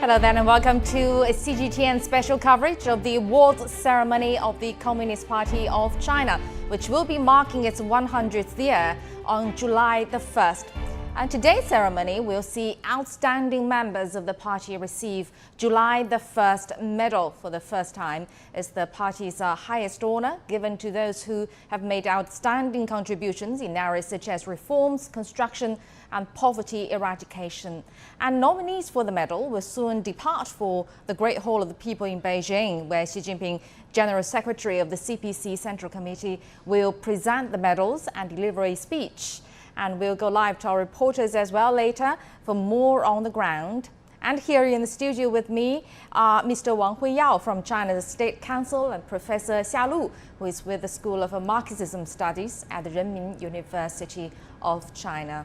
Hello then and welcome to CGTN special coverage of the awards ceremony of the Communist Party of China, which will be marking its 100th year on July the 1st. And today's ceremony will see outstanding members of the party receive July the 1st medal for the first time. It's the party's highest honor given to those who have made outstanding contributions in areas such as reforms, construction and poverty eradication. And nominees for the medal will soon depart for the Great Hall of the People in Beijing, where Xi Jinping, General Secretary of the CPC Central Committee, will present the medals and deliver a speech. And we'll go live to our reporters as well later for more on the ground. And here in the studio with me are Mr. Wang Huiyao from China's State Council and Professor Xia Lu, who is with the School of Marxism Studies at the Renmin University of China.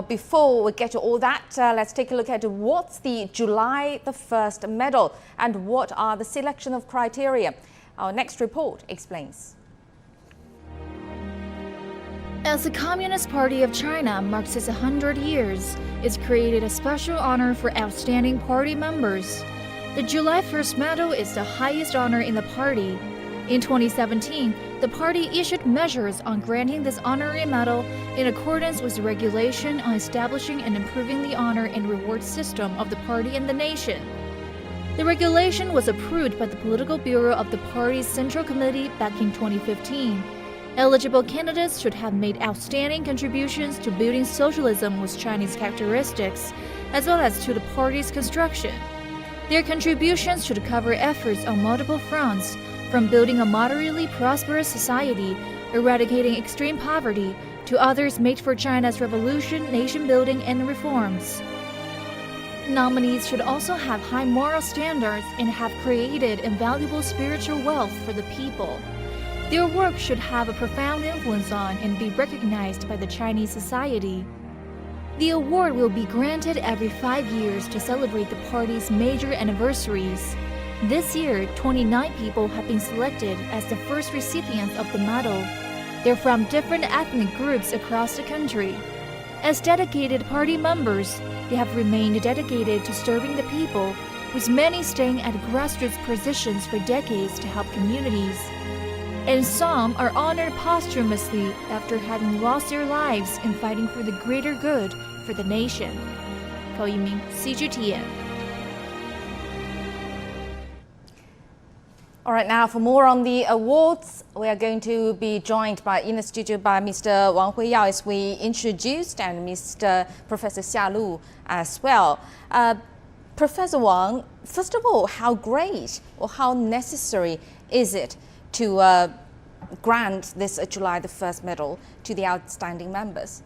Before we get to all that, let's take a look at what's the July the 1st medal and what are the selection of criteria. Our next report explains. As the Communist Party of China marks its 100 years, it's created a special honor for outstanding party members. The July 1st medal is the highest honor in the party. In 2017, the party issued measures on granting this honorary medal in accordance with the regulation on establishing and improving the honor and reward system of the party and the nation. The regulation was approved by the Political Bureau of the party's Central Committee back in 2015. Eligible candidates should have made outstanding contributions to building socialism with Chinese characteristics, as well as to the party's construction. Their contributions should cover efforts on multiple fronts, from building a moderately prosperous society, eradicating extreme poverty, to others made for China's revolution, nation building, and reforms. Nominees should also have high moral standards and have created invaluable spiritual wealth for the people. Their work should have a profound influence on and be recognized by the Chinese society. The award will be granted every 5 years to celebrate the party's major anniversaries. This year, 29 people have been selected as the first recipients of the medal. They're from different ethnic groups across the country. As dedicated party members, they have remained dedicated to serving the people, with many staying at grassroots positions for decades to help communities. And some are honored posthumously after having lost their lives in fighting for the greater good for the nation. 高一鸣 CGTN. All right, now for more on the awards, we are going to be joined in the studio by Mr. Wang Huiyao, as we introduced, and Mr. Professor Xia Lu as well. Professor Wang, first of all, how great or how necessary is it to grant this July the 1st medal to the outstanding members?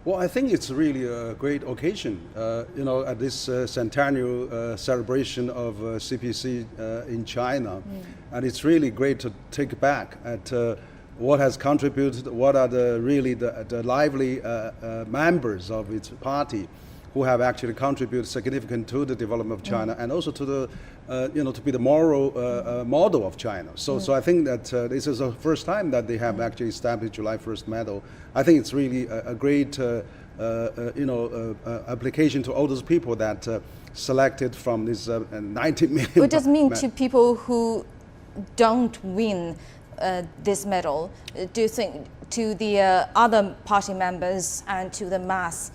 Well, I think it's really a great occasion, at this centennial celebration of CPC in China. And it's really great to take back at what has contributed, what are the lively members of its party who have actually contributed significantly to the development of China and also to the, to be the moral model of China. So I think that this is the first time that they have actually established July 1st medal. I think it's really a great, application to all those people that selected from this 90 million. What does it mean to people who don't win this medal? Do you think to the other party members and to the mass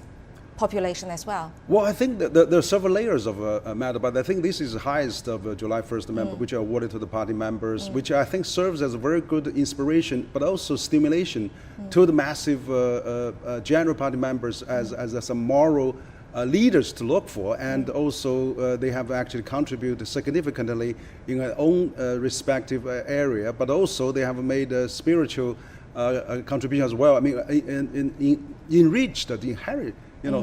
population as well? Well, I think that there are several layers of a medal, but I think this is the highest of July 1st medal, which are awarded to the party members, which I think serves as a very good inspiration, but also stimulation to the massive general party members as some moral leaders to look for, and also they have actually contributed significantly in their own respective area, but also they have made a spiritual contribution as well. I mean, enriched the inherent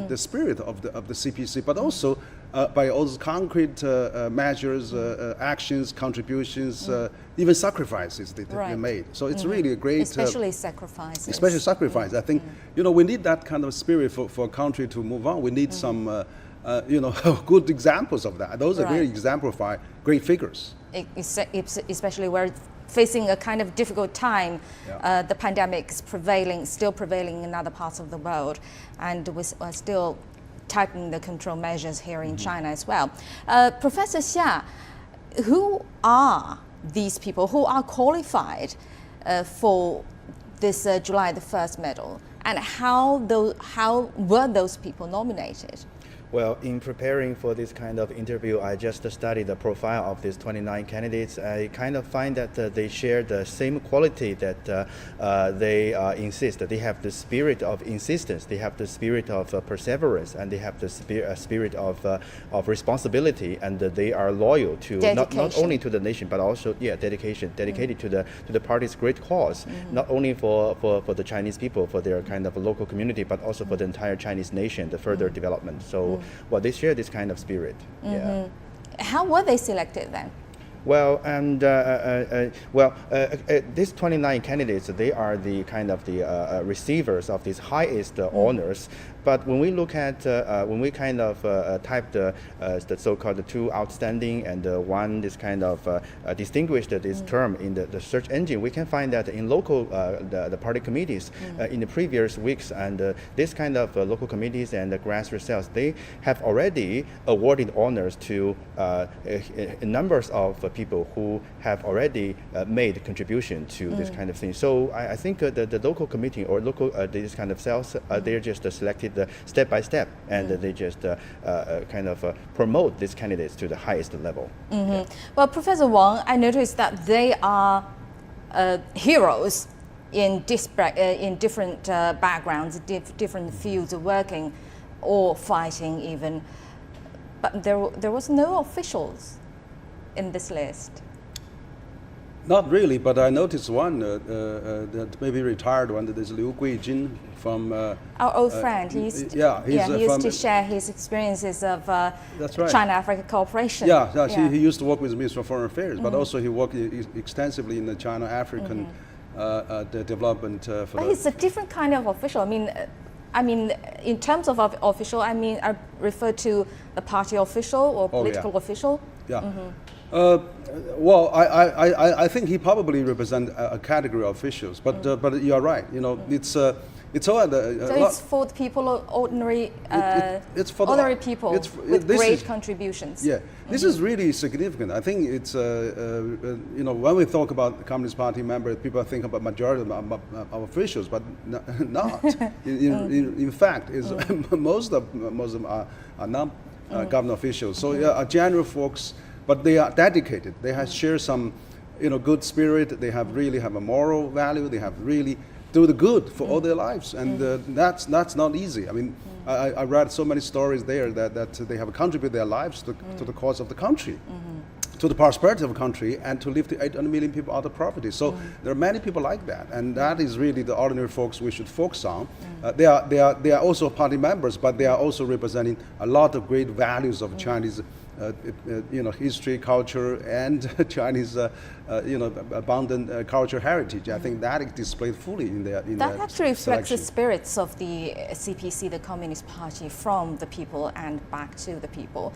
the spirit of the CPC, but also by all those concrete measures, actions, contributions, even sacrifices that they made. So it's really a great... Especially sacrifices. Especially sacrifice. I think, we need that kind of spirit for a country to move on. We need some, good examples of that. Those are great exemplify great figures. Especially where facing a kind of difficult time. The pandemic is still prevailing in other parts of the world, and we're still tighten the control measures here in China as well. Professor Xia, who are these people who are qualified for this July the 1st medal, and how were those people nominated? Well, in preparing for this kind of interview, I just studied the profile of these 29 candidates. I kind of find that they share the same quality that they insist. They have the spirit of insistence, they have the spirit of perseverance, and they have the spirit of responsibility, and they are loyal to not only to the nation, but also dedicated to the party's great cause, not only for the Chinese people, for their kind of local community, but also for the entire Chinese nation, the further development. So well, they share this kind of spirit. Yeah. How were they selected then? Well, and these 29 candidates, they are the kind of the receivers of these highest honors. But when we look at, when we kind of type the so-called two outstanding and one this kind of distinguished this term in the search engine, we can find that in local the party committees in the previous weeks, and this kind of local committees and the grassroots cells, they have already awarded honors to numbers of people who have already made contribution to this kind of thing. So I think the local committee or local this kind of cells, they're just selected step by step, and they just kind of promote these candidates to the highest level. Yeah. Well, Professor Wang, I noticed that they are heroes in different backgrounds, different fields of working or fighting even. But there was no officials in this list. Not really, but I noticed one that maybe retired one. That is Liu Guijin from our old friend. He used to share his experiences of that's right. China-Africa cooperation. He used to work with the Ministry of Foreign Affairs, but also he worked extensively in the China-African development. But he's a different kind of official. I mean, in terms of official, I refer to a party official or political official. Yeah. Well, I think he probably represents a category of officials, but you are right. You know, it's all it's for the people, ordinary people with great contributions. Yeah, this is really significant. I think it's you know, when we talk about the Communist Party members, people think about majority of officials, but not. In fact, is most of them are not government officials. So general folks. But they are dedicated. They have share some, you know, good spirit. They have really have a moral value. They have really do the good for all their lives, and that's not easy. I mean, I read so many stories there that they have contributed their lives to the cause of the country, to the prosperity of the country, and to lift 800 million people out of poverty. So there are many people like that, and that is really the ordinary folks we should focus on. They are also party members, but they are also representing a lot of great values of Chinese. You know, history, culture, and Chinese, you know, abundant cultural heritage. I think that is displayed fully in their that actually reflects the spirits of the CPC, the Communist Party, from the people and back to the people,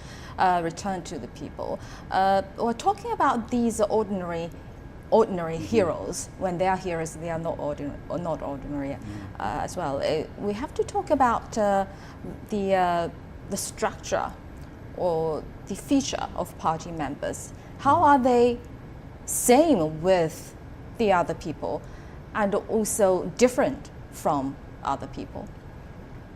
return to the people. We're talking about these ordinary heroes. When they are heroes, they are not ordinary as well. We have to talk about the structure or the feature of party members. How are they same with the other people and also different from other people?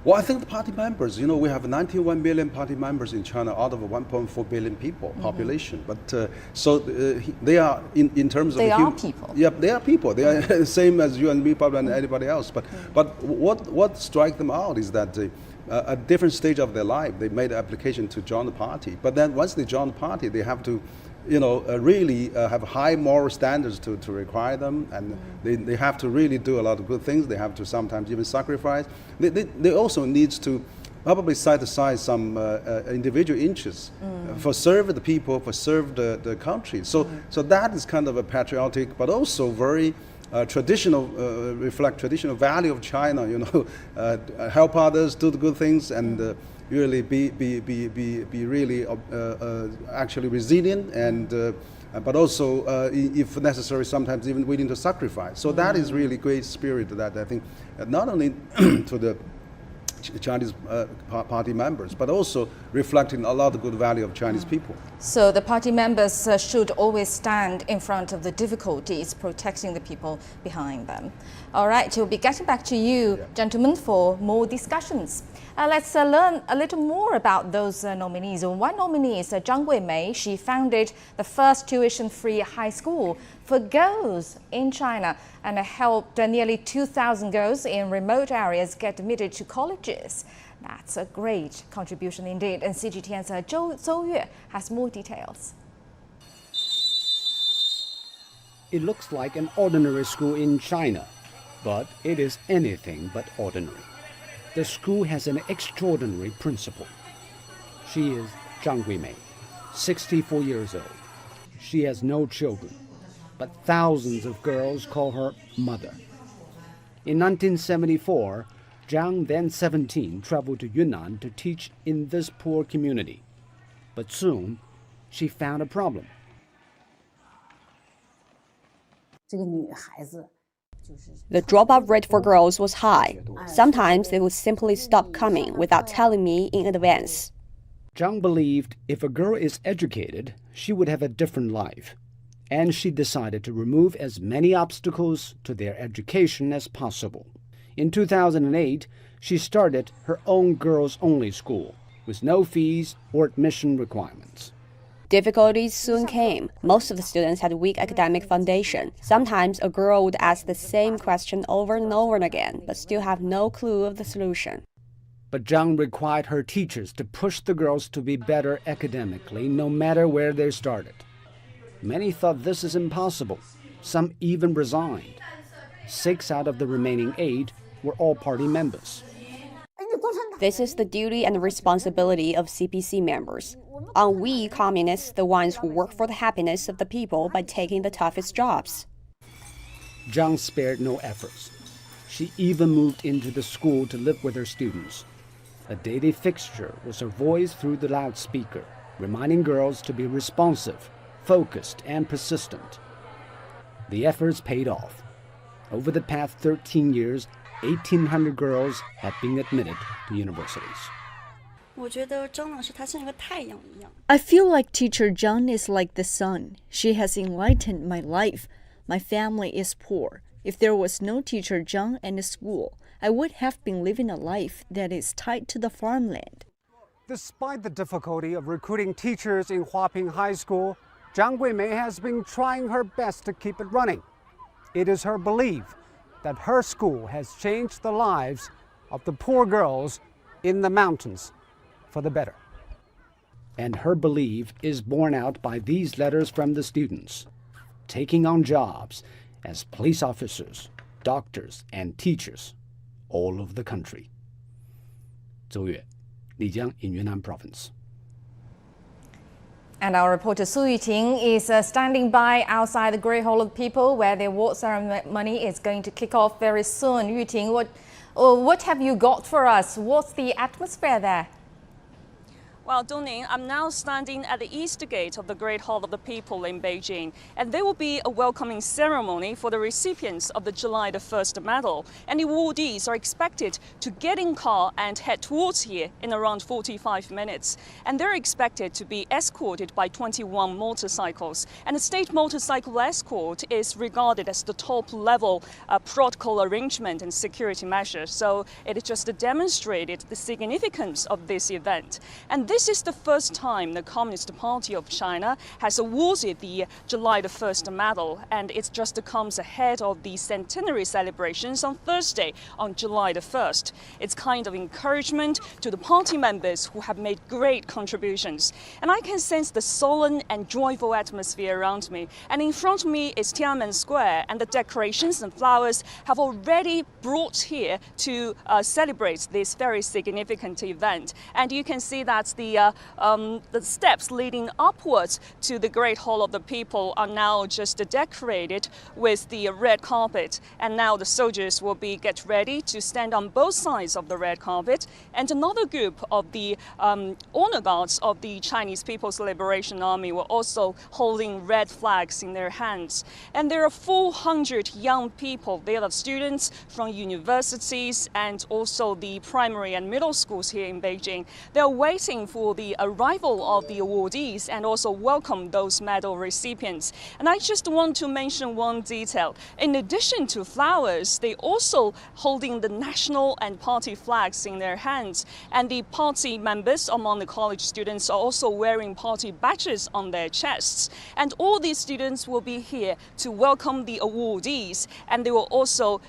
Well, I think the party members, you know, we have 91 million party members in China out of a 1.4 billion people population. But so they are in terms of they are people. Yeah, they are people. They are the same as you and me, probably, and anybody else. But what strikes them out is that. A different stage of their life, they made an application to join the party. But then once they join the party, they have to, you know, really have high moral standards to require them, and they have to really do a lot of good things. They have to sometimes even sacrifice. They also need to probably set aside some individual interests for serve the people, for serve the country. So that is kind of a patriotic, but also very traditional, reflect traditional value of China. You know, help others, do the good things, and really be really actually resilient, and but also if necessary, sometimes even willing to sacrifice. So that is really great spirit that I think not only to the Chinese party members, but also reflecting a lot of good value of Chinese people. So the party members should always stand in front of the difficulties, protecting the people behind them. All right, we'll be getting back to you, gentlemen, for more discussions. Let's learn a little more about those nominees. One nominee is Zhang Guimei. She founded the first tuition-free high school for girls in China and helped nearly 2,000 girls in remote areas get admitted to colleges. That's a great contribution indeed. And CGTN's Zhou Yue has more details. It looks like an ordinary school in China, but it is anything but ordinary. The school has an extraordinary principal. She is Zhang Guimei, 64 years old. She has no children, but thousands of girls call her mother. In 1974, Zhang, then 17, traveled to Yunnan to teach in this poor community. But soon, she found a problem. The dropout rate for girls was high. Sometimes they would simply stop coming without telling me in advance. Zhang believed if a girl is educated, she would have a different life. And she decided to remove as many obstacles to their education as possible. In 2008, she started her own girls-only school with no fees or admission requirements. Difficulties soon came. Most of the students had weak academic foundation. Sometimes a girl would ask the same question over and over again, but still have no clue of the solution. But Zhang required her teachers to push the girls to be better academically, no matter where they started. Many thought this is impossible. Some even resigned. 6 out of the remaining 8 were all party members. This is the duty and responsibility of CPC members. Aren't we communists the ones who work for the happiness of the people by taking the toughest jobs? Zhang spared no efforts. She even moved into the school to live with her students. A daily fixture was her voice through the loudspeaker, reminding girls to be responsive, focused, and persistent. The efforts paid off. Over the past 13 years, 1,800 girls have been admitted to universities. I feel like Teacher Zhang is like the sun. She has enlightened my life. My family is poor. If there was no Teacher Zhang and the school, I would have been living a life that is tied to the farmland. Despite the difficulty of recruiting teachers in Huaping High School, Zhang Guimei has been trying her best to keep it running. It is her belief that her school has changed the lives of the poor girls in the mountains for the better. And her belief is borne out by these letters from the students, taking on jobs as police officers, doctors, and teachers all over the country. Zhou Yue, Lijiang in Yunnan Province. And our reporter Su Yuting is standing by outside the Great Hall of People, where the award ceremony is going to kick off very soon. Yuting, what have you got for us? What's the atmosphere there? Well, Dongning, I'm now standing at the East Gate of the Great Hall of the People in Beijing, and there will be a welcoming ceremony for the recipients of the July the 1st medal. And the awardees are expected to get in car and head towards here in around 45 minutes. And they're expected to be escorted by 21 motorcycles. And the state motorcycle escort is regarded as the top-level protocol arrangement and security measure. So it just demonstrated the significance of this event. And this is the first time the Communist Party of China has awarded the July the 1st medal, and it just comes ahead of the centenary celebrations on Thursday on July the 1st. It's kind of encouragement to the party members who have made great contributions. And I can sense the solemn and joyful atmosphere around me. And in front of me is Tiananmen Square, and the decorations and flowers have already brought here to celebrate this very significant event. And you can see that the steps leading upwards to the Great Hall of the People are now just decorated with the red carpet. And now the soldiers will get ready to stand on both sides of the red carpet. And another group of the honor guards of the Chinese People's Liberation Army were also holding red flags in their hands. And there are 400 young people. They are students from universities and also the primary and middle schools here in Beijing. They're waiting for the arrival of the awardees and also welcome those medal recipients. And I just want to mention one detail. In addition to flowers, they also holding the national and party flags in their hands. And the party members among the college students are also wearing party badges on their chests. And all these students will be here to welcome the awardees. And they will also,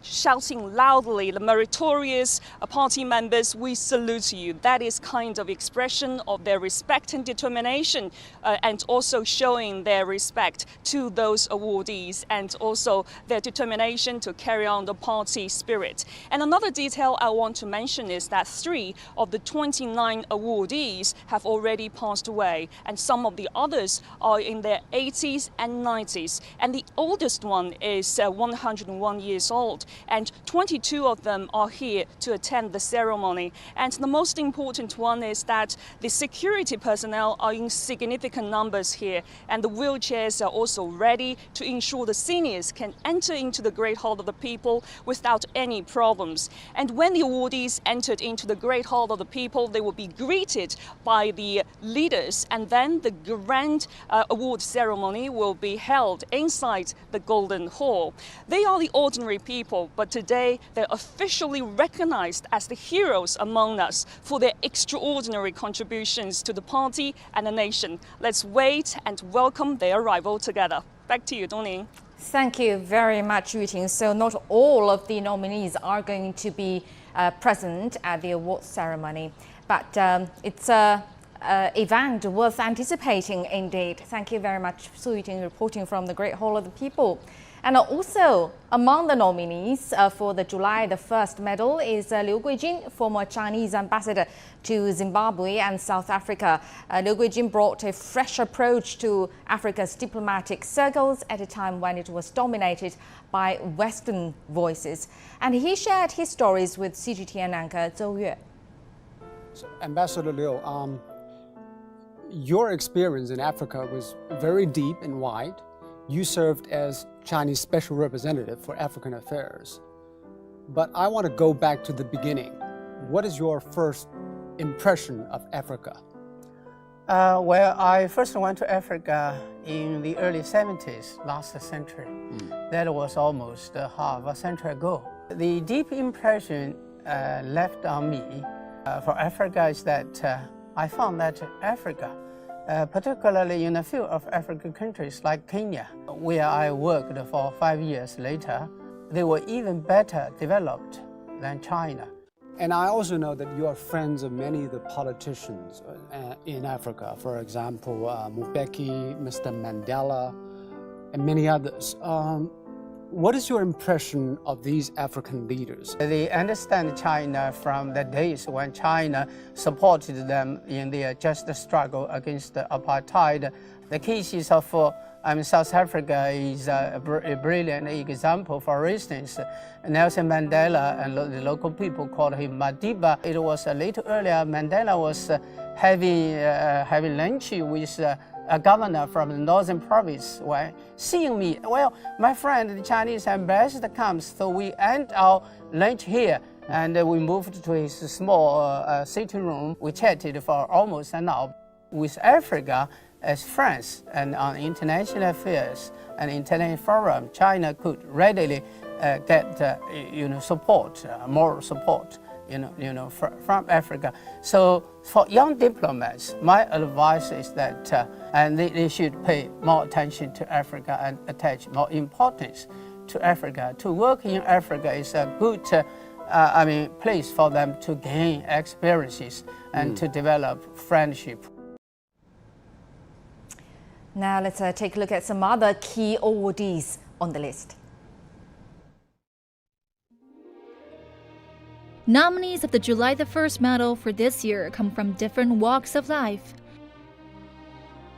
shouting loudly, the meritorious party members, we salute you. That is kind of expression of their respect and determination, and also showing their respect to those awardees and also their determination to carry on the party spirit. And another detail I want to mention is that 3 of the 29 awardees have already passed away, and some of the others are in their 80s and 90s. And the oldest one is 101 years old, and 22 of them are here to attend the ceremony. And the most important one is that the security personnel are in significant numbers here, and the wheelchairs are also ready to ensure the seniors can enter into the Great Hall of the People without any problems. And when the awardees entered into the Great Hall of the People, they will be greeted by the leaders, and then the grand award ceremony will be held inside the Golden Hall. They are the ordinary people, but today they're officially recognized as the heroes among us for their extraordinary contributions to the party and the nation. Let's wait and welcome their arrival together. Back to you, Dongning. Thank you very much, Yuting. So not all of the nominees are going to be present at the award ceremony, but it's an event worth anticipating indeed. Thank you very much, Su Yuting, reporting from the Great Hall of the People. And also among the nominees for the July the 1st medal is Liu Guijin, former Chinese ambassador to Zimbabwe and South Africa. Liu Guijin brought a fresh approach to Africa's diplomatic circles at a time when it was dominated by Western voices. And he shared his stories with CGTN anchor Zhou Yue. So, Ambassador Liu, your experience in Africa was very deep and wide. You served as Chinese Special Representative for African Affairs. But I want to go back to the beginning. What is your first impression of Africa? Well, I first went to Africa in the early 70s, last century. That was almost half a century ago. The deep impression left on me for Africa is that I found that Africa, particularly in a few of African countries like Kenya, where I worked for 5 years later, they were even better developed than China. And I also know that you are friends of many of the politicians in Africa, for example, Mbeki, Mr. Mandela, and many others. What is your impression of these African leaders? They understand China from the days when China supported them in their just struggle against apartheid. The cases of South Africa is a brilliant example. For instance, Nelson Mandela and the local people called him Madiba. It was a little earlier, Mandela was having lunch with a governor from the northern province. When seeing me, well, my friend, the Chinese ambassador comes, so we end our lunch here, and we moved to his small sitting room. We chatted for almost an hour. With Africa as friends and on international affairs and international forum, China could readily get support, moral support. From Africa. So for young diplomats, my advice is that and they should pay more attention to Africa and attach more importance to Africa. To work in Africa is a good place for them to gain experiences and to develop friendship. Now let's take a look at some other key awardees on the list. Nominees of the July the 1st medal for this year come from different walks of life.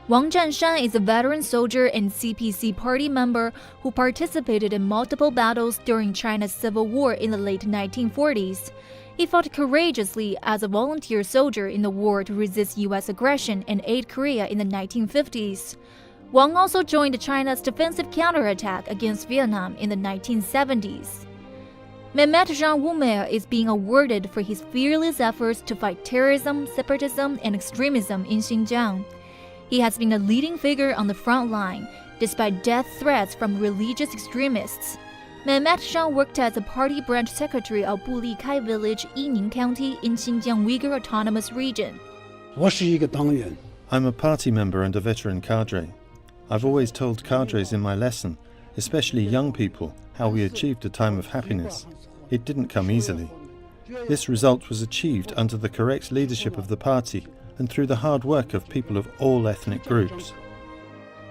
Wang Zhanshan is a veteran soldier and CPC party member who participated in multiple battles during China's Civil War in the late 1940s. He fought courageously as a volunteer soldier in the war to resist U.S. aggression and aid Korea in the 1950s. Wang also joined China's defensive counterattack against Vietnam in the 1970s. Mehmet Jean Wumer is being awarded for his fearless efforts to fight terrorism, separatism, and extremism in Xinjiang. He has been a leading figure on the front line, despite death threats from religious extremists. Mehmet Jean worked as a party branch secretary of Bulikai village, Yining County in Xinjiang Uyghur Autonomous Region. I'm a party member and a veteran cadre. I've always told cadres in my lesson, especially young people, how we achieved a time of happiness. It didn't come easily. This result was achieved under the correct leadership of the party and through the hard work of people of all ethnic groups.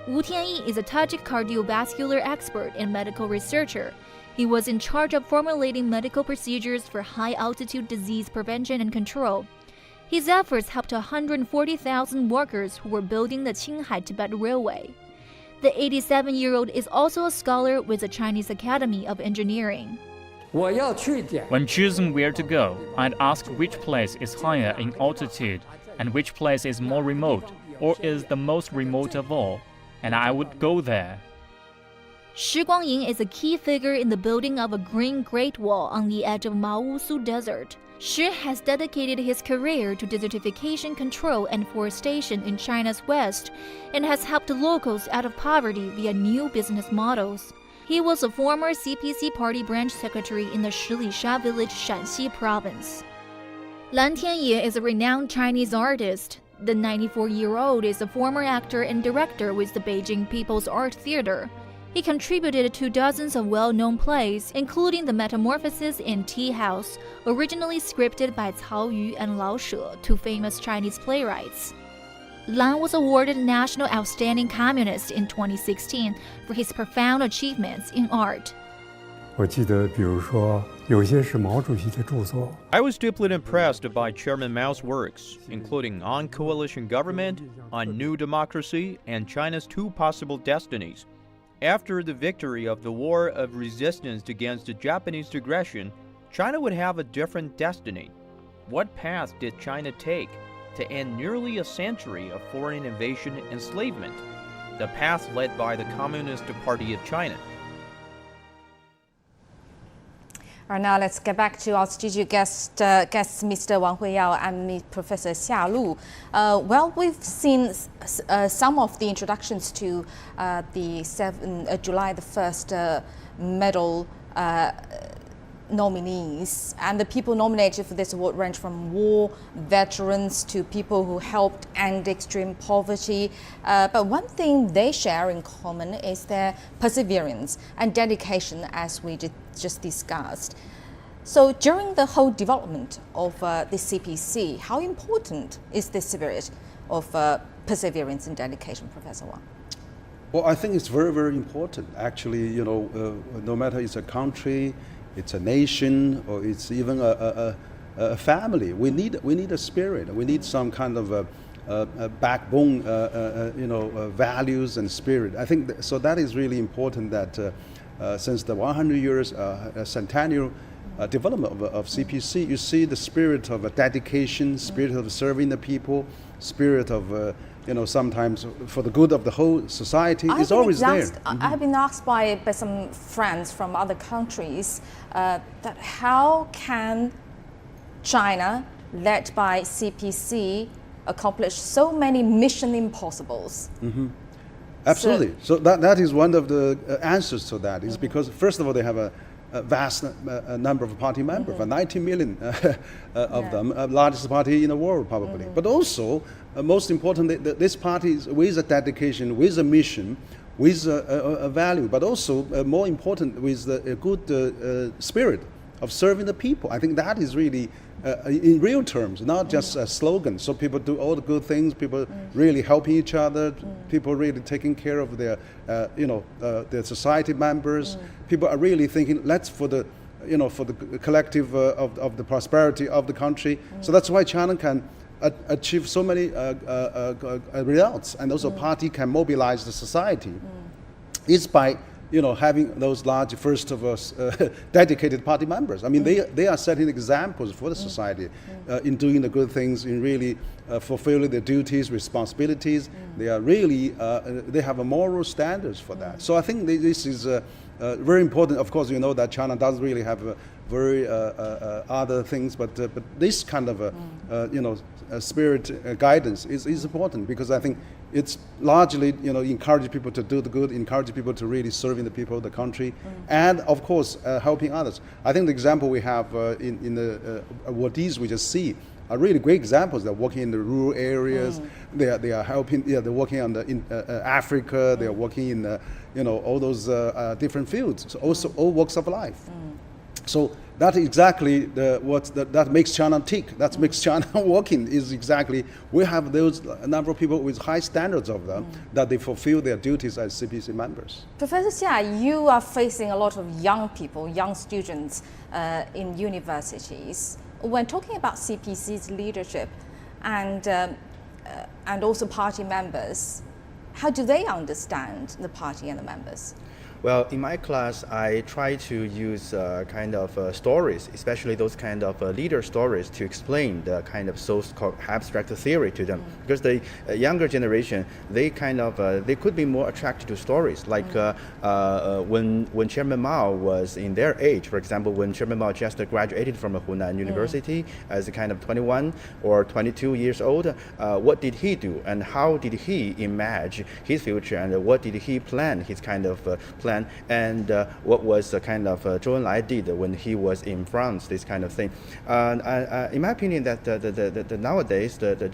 Wu Tianyi is a Tajik cardiovascular expert and medical researcher. He was in charge of formulating medical procedures for high-altitude disease prevention and control. His efforts helped 140,000 workers who were building the Qinghai-Tibet Railway. The 87-year-old is also a scholar with the Chinese Academy of Engineering. When choosing where to go, I'd ask which place is higher in altitude and which place is more remote, or is the most remote of all, and I would go there. Shi Guangying is a key figure in the building of a green Great Wall on the edge of Maowu Desert. Shi has dedicated his career to desertification control and forestation in China's west and has helped locals out of poverty via new business models. He was a former CPC party branch secretary in the Shilisha village, Shanxi province. Lan Tianye is a renowned Chinese artist. The 94-year-old is a former actor and director with the Beijing People's Art Theater. He contributed to dozens of well-known plays, including The Metamorphosis and Tea House, originally scripted by Cao Yu and Lao She, two famous Chinese playwrights. Lan was awarded National Outstanding Communist in 2016 for his profound achievements in art. I was deeply impressed by Chairman Mao's works, including on coalition government, on new democracy, and China's two possible destinies. After the victory of the war of resistance against the Japanese aggression, China would have a different destiny. What path did China take to end nearly a century of foreign invasion and enslavement? The path led by the Communist Party of China. All right, now let's get back to our studio guests, Mr. Wang Huiyao and Professor Xia Lu. Well, we've seen some of the introductions to the July the 1st medal nominees, and the people nominated for this award range from war veterans to people who helped end extreme poverty. But one thing they share in common is their perseverance and dedication, as we just discussed. So during the whole development of the CPC, how important is this spirit of perseverance and dedication, Professor Wang? Well, I think it's very, very important. Actually, you know, no matter it's a country, it's a nation, or it's even a family. We need a spirit. We need some kind of a backbone, values and spirit. I think so. That is really important. That since the 100 years centennial development of CPC, you see the spirit of dedication, spirit of serving the people, spirit of sometimes for the good of the whole society is always there. I've been asked by some friends from other countries that how can China, led by CPC, accomplish so many mission impossibles? Mm-hmm. Absolutely. So that is one of the answers to that, is because first of all they have a vast number of party members, 90 million of them, largest party in the world probably. But also, most importantly, this party is with a dedication, with a mission, with a value, but also more important, with a good spirit of serving the people. I think that is really, in real terms, not just a slogan. So people do all the good things, people really helping each other, people really taking care of their, their society members. People are really thinking, let's for the for the collective of the prosperity of the country. So that's why China can achieve so many results, and also party can mobilize the society. It's by having those large, first of us, dedicated party members. I mean, they are setting examples for the society in doing the good things, in really fulfilling their duties, responsibilities. They are really, they have a moral standards for that. So I think this is very important. Of course, you know that China doesn't really have very other things, but this kind of spirit guidance is important, because I think it's largely encouraging people to do the good, encouraging people to really serving the people, the country, and of course helping others. I think the example we have in the awardees we just see are really great examples. They're working in the rural areas. They are helping. Yeah, they're working in Africa. They are working in all those different fields. So also all walks of life. So that is exactly that makes China tick. That makes China working. Is exactly we have those number of people with high standards of them that they fulfill their duties as CPC members. Professor Xia, you are facing a lot of young people, young students in universities. When talking about CPC's leadership and also party members, how do they understand the party and the members? Well, in my class, I try to use kind of stories, especially those kind of leader stories, to explain the kind of so-called abstract theory to them. Because the younger generation, they kind of they could be more attracted to stories. Like when Chairman Mao was in their age, for example, when Chairman Mao just graduated from Hunan University as a kind of 21 or 22 years old, what did he do, and how did he imagine his future, and what did he plan, his kind of plan, and what was the kind of Zhou Enlai did when he was in France, this kind of thing. In my opinion, that nowadays the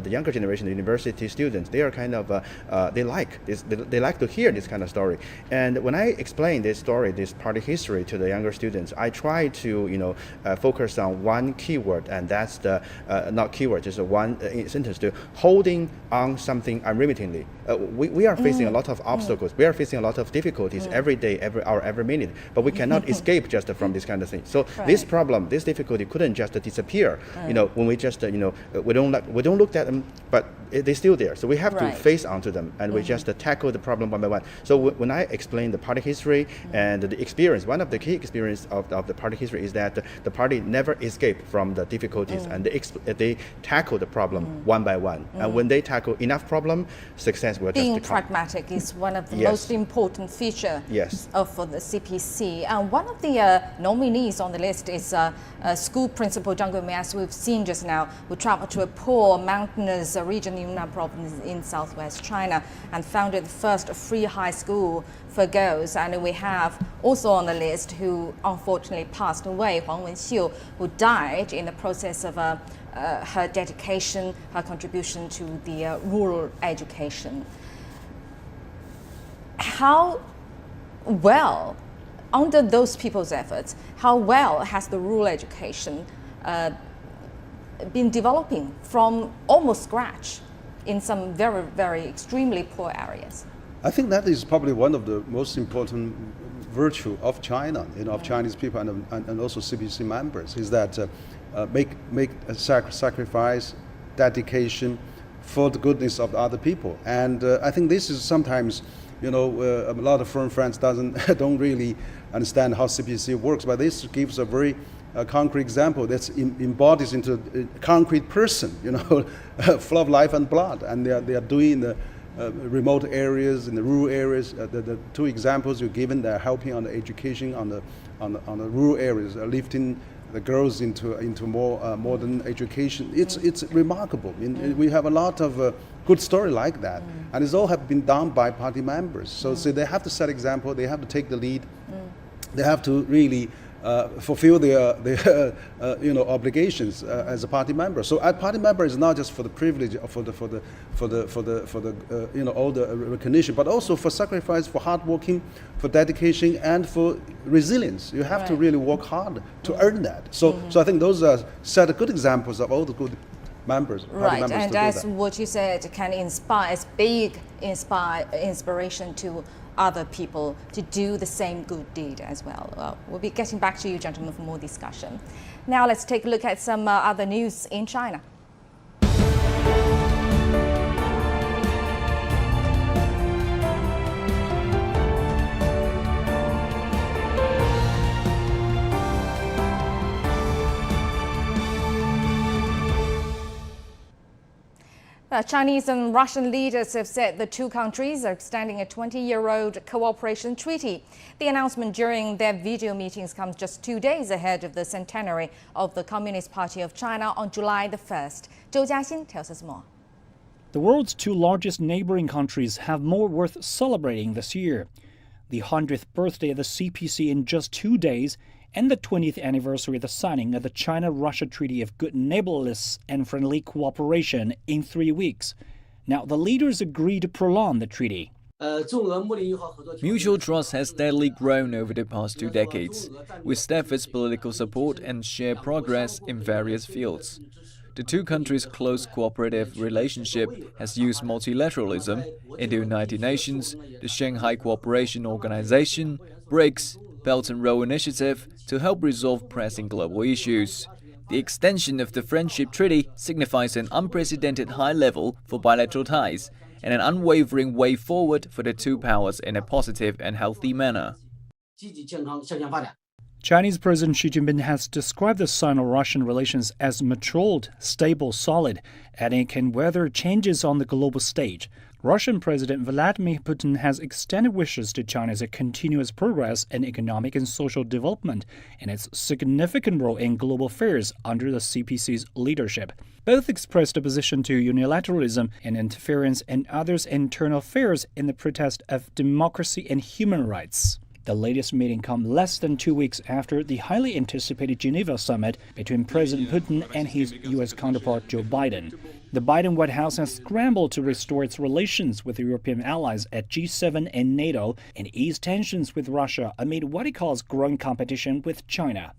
younger generation, the university students, they are kind of they like this. They like to hear this kind of story. And when I explain this story, this party history, to the younger students, I try to focus on one keyword, and that's the not keyword, just one sentence: to holding on something unremittingly. We are facing a lot of obstacles. We are facing a lot of difficulties every day, every hour, every minute. But we cannot escape just from this kind of thing. So this problem, this difficulty, couldn't just disappear. When we just we don't look at them, but they're still there. So we have to face onto them, and we just tackle the problem one by one. So when I explain the party history and the experience, one of the key experience of the party history is that the party never escaped from the difficulties, and they tackle the problem one by one. And when they tackle enough problem, success will just come. Being pragmatic is one of the most important features for the CPC. And one of the nominees on the list is school principal Zhang Guimei, as we've seen just now, who traveled to a poor mountainous region in Yunnan province in southwest China and founded the first free high school for girls. And we have also on the list, who unfortunately passed away, Huang Wenxiu, who died in the process of her dedication, her contribution to the rural education. How well, under those people's efforts, how well has the rural education been developing from almost scratch in some very, very extremely poor areas? I think that is probably one of the most important virtue of China, of Chinese people and also CPC members, is that make a sacrifice, dedication for the goodness of other people. And I think this is sometimes, a lot of foreign friends don't really understand how CPC works, but this gives a very concrete example that's embodies into a concrete person, full of life and blood, and they are doing the remote areas, in the rural areas. The two examples you've given, they're helping on the education on the rural areas, lifting the girls into more modern education. It's remarkable. We have a lot of good story like that, and it's all have been done by party members. So they have to set example. They have to take the lead. They have to really fulfill their obligations as a party member. So a party member is not just for the privilege, for the all the recognition, but also for sacrifice, for hard working, for dedication, and for resilience. You have to really work hard to earn that. So I think those are set of good examples of all the good members. Right, members and as what you said, can inspire, as big inspiration to other people to do the same good deed as well. We'll be getting back to you, gentlemen, for more discussion. Now let's take a look at some other news in China. Chinese and Russian leaders have said the two countries are extending a 20-year-old cooperation treaty. The announcement during their video meetings comes just 2 days ahead of the centenary of the Communist Party of China on July the 1st. Zhou Jiaxin tells us more. The world's two largest neighboring countries have more worth celebrating this year. The 100th birthday of the CPC in just 2 days, and the 20th anniversary of the signing of the China-Russia Treaty of Good Neighborliness and Friendly Cooperation in 3 weeks. Now, the leaders agreed to prolong the treaty. Mutual trust has steadily grown over the past 2 decades, with steadfast political support and shared progress in various fields. The two countries' close cooperative relationship has used multilateralism in the United Nations, the Shanghai Cooperation Organization, BRICS, Belt and Road Initiative to help resolve pressing global issues. The extension of the Friendship Treaty signifies an unprecedented high level for bilateral ties and an unwavering way forward for the two powers in a positive and healthy manner. Chinese President Xi Jinping has described the Sino-Russian relations as matured, stable, solid, adding it can weather changes on the global stage. Russian President Vladimir Putin has extended wishes to China's continuous progress in economic and social development and its significant role in global affairs under the CPC's leadership. Both expressed opposition to unilateralism and interference in others' internal affairs in the protest of democracy and human rights. The latest meeting comes less than 2 weeks after the highly anticipated Geneva summit between President Putin and his U.S. counterpart Joe Biden. The Biden White House has scrambled to restore its relations with European allies at G7 and NATO and ease tensions with Russia amid what it calls growing competition with China.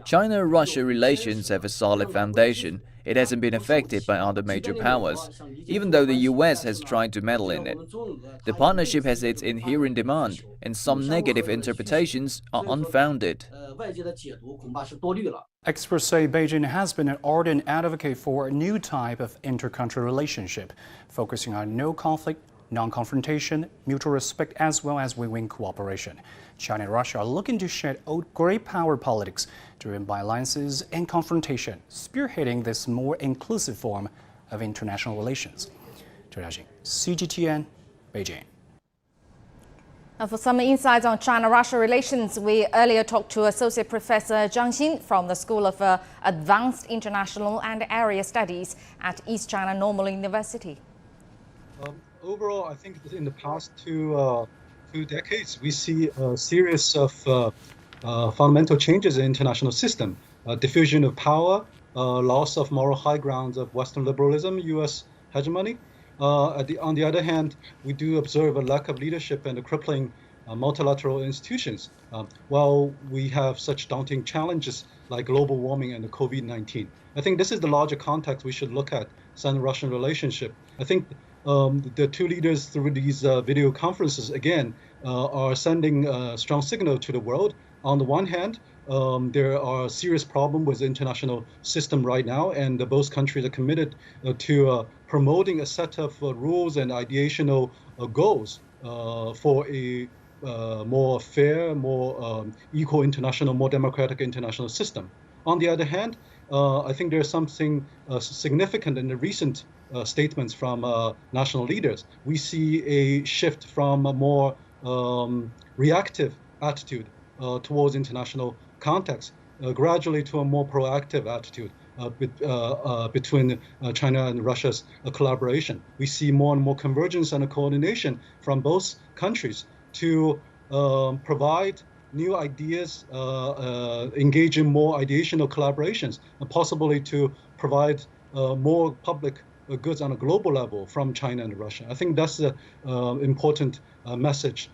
China-Russia relations have a solid foundation. It hasn't been affected by other major powers, even though the US has tried to meddle in it. The partnership has its inherent demand, and some negative interpretations are unfounded. Experts say Beijing has been an ardent advocate for a new type of inter-country relationship, focusing on no conflict, non-confrontation, mutual respect, as well as win-win cooperation. China and Russia are looking to shed old great power politics driven by alliances and confrontation, spearheading this more inclusive form of international relations. CGTN, Beijing. Now for some insights on China-Russia relations, we earlier talked to Associate Professor Zhang Xin from the School of Advanced International and Area Studies at East China Normal University. Overall, I think in the past two decades, we see a series of fundamental changes in the international system. Diffusion of power, loss of moral high grounds of Western liberalism, U.S. hegemony. On the other hand, we do observe a lack of leadership and a crippling multilateral institutions, while we have such daunting challenges like global warming and the COVID-19. I think this is the larger context we should look at Sino-Russian relationship. I think the two leaders through these video conferences, again, are sending a strong signal to the world. On the one hand, there are serious problems with the international system right now, and both countries are committed to promoting a set of rules and ideational goals for a more fair, more equal international, more democratic international system. On the other hand, I think there's something significant in the recent statements from national leaders. We see a shift from a more reactive attitude towards international context, gradually to a more proactive attitude between China and Russia's collaboration. We see more and more convergence and coordination from both countries to provide new ideas, engage in more ideational collaborations, and possibly to provide more public goods on a global level from China and Russia. I think that's the important message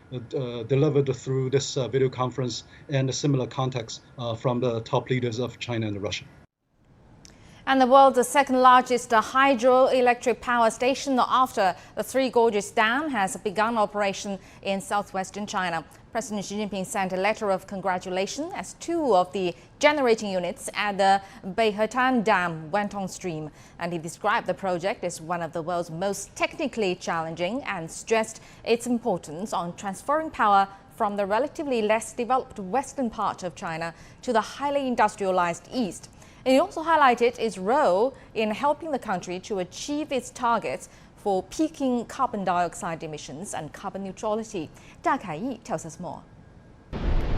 delivered through this video conference and a similar context from the top leaders of China and Russia. And the world's second largest hydroelectric power station after the Three Gorges Dam has begun operation in southwestern China. President Xi Jinping sent a letter of congratulation as two of the generating units at the Beijing Dam went on stream. And he described the project as one of the world's most technically challenging and stressed its importance on transferring power from the relatively less developed western part of China to the highly industrialized east. And he also highlighted its role in helping the country to achieve its targets for peaking carbon dioxide emissions and carbon neutrality. Da Kai-yi tells us more.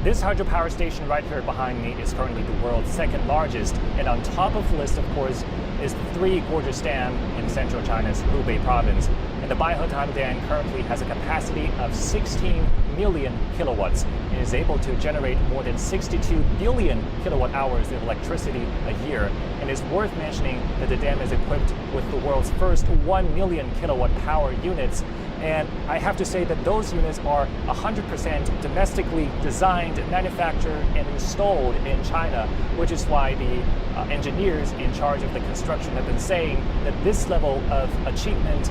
This hydropower station right here behind me is currently the world's second largest, and on top of the list, of course, is the Three Gorges Dam in central China's Hubei province. And the Beihaitan Dam currently has a capacity of 16 million kilowatts and is able to generate more than 62 billion kilowatt hours of electricity a year. And it's worth mentioning that the dam is equipped with the world's first 1 million kilowatt power units. And I have to say that those units are 100% domestically designed, manufactured, and installed in China, which is why the engineers in charge of the construction have been saying that this level of achievement,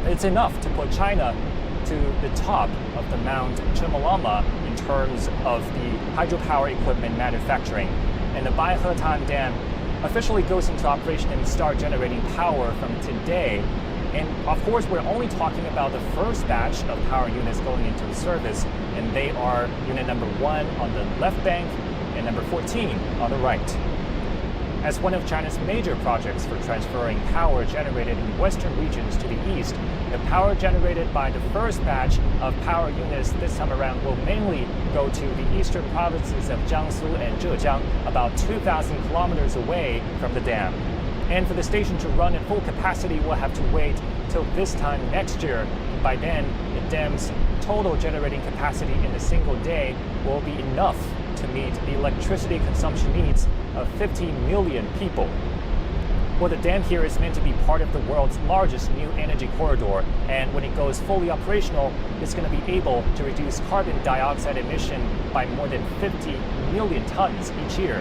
it's enough to put China to the top of the Mount Chomolungma in terms of the hydropower equipment manufacturing. And the Beihaitan Dam officially goes into operation and start generating power from today. And of course, we're only talking about the first batch of power units going into service, and they are unit number 1 on the left bank and number 14 on the right. As one of China's major projects for transferring power generated in western regions to the east, the power generated by the first batch of power units this time around will mainly go to the eastern provinces of Jiangsu and Zhejiang, about 2,000 kilometers away from the dam. And for the station to run at full capacity, we'll have to wait till this time next year. By then, the dam's total generating capacity in a single day will be enough to meet the electricity consumption needs of 50 million people. Well, the dam here is meant to be part of the world's largest new energy corridor, and when it goes fully operational, it's going to be able to reduce carbon dioxide emission by more than 50 million tons each year.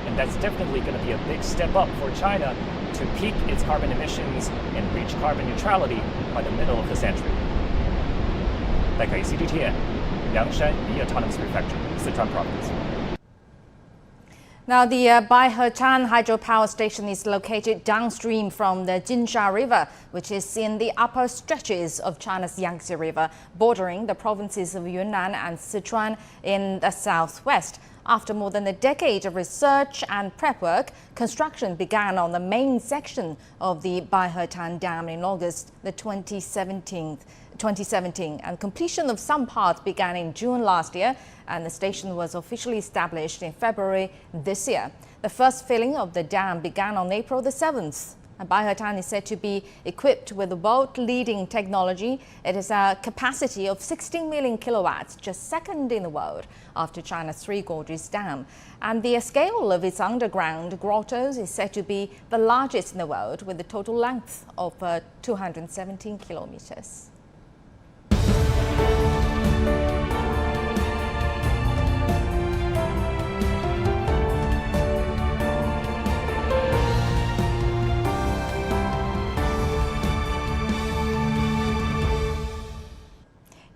And that's definitely going to be a big step up for China to peak its carbon emissions and reach carbon neutrality by the middle of the century. CGTN, Liangshan Autonomous Prefecture, Sichuan Province. Now, the Beihaitan hydropower station is located downstream from the Jinsha River, which is in the upper stretches of China's Yangtze River, bordering the provinces of Yunnan and Sichuan in the southwest. After more than a decade of research and prep work, construction began on the main section of the Beihaitan Dam in August 2017, and completion of some parts began in June last year, and the station was officially established in February this year. The first filling of the dam began on April the 7th. And Beihaitan is said to be equipped with world-leading technology. It has a capacity of 16 million kilowatts, just second in the world after China's Three Gorges Dam. And the scale of its underground grottos is said to be the largest in the world, with a total length of 217 kilometers.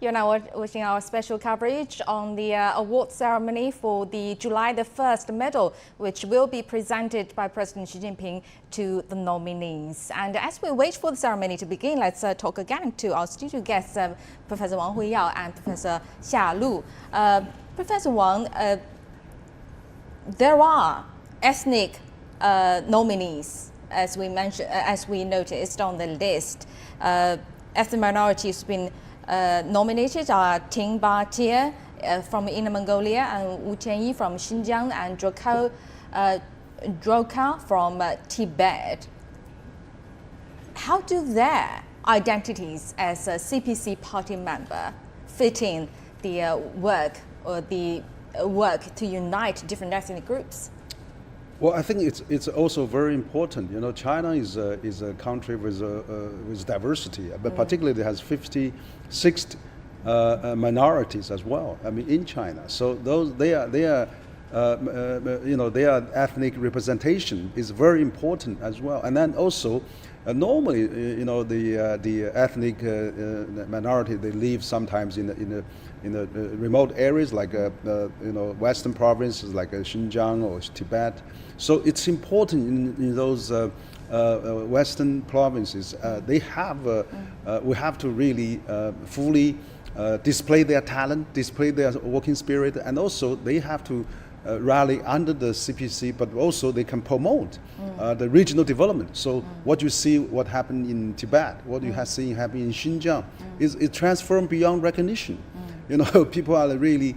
You're now watching our special coverage on the award ceremony for the July the 1st medal, which will be presented by President Xi Jinping to the nominees. And as we wait for the ceremony to begin, let's talk again to our studio guests, Professor Wang Huiyao and Professor Xia Lu. Professor Wang, there are ethnic nominees, as we mentioned, as we noticed on the list. Ethnic minorities have been nominated are Ting Ba-Tia from Inner Mongolia, and Wu Tianyi from Xinjiang, and Droka from Tibet. How do their identities as a CPC party member fit in the work to unite different ethnic groups? Well, I think it's also very important. You know, China is a country with diversity, but particularly it has 56 minorities as well. I mean, in China, so they are their ethnic representation is very important as well. And then also, normally, the ethnic minority, they live sometimes in the remote areas like western provinces like Xinjiang or Tibet. So it's important in those western provinces. We have to really fully display their talent, display their working spirit, and also they have to rally under the CPC, but also they can promote the regional development. So what you see, what happened in Tibet, what you have seen happen in Xinjiang, is it transformed beyond recognition. People are really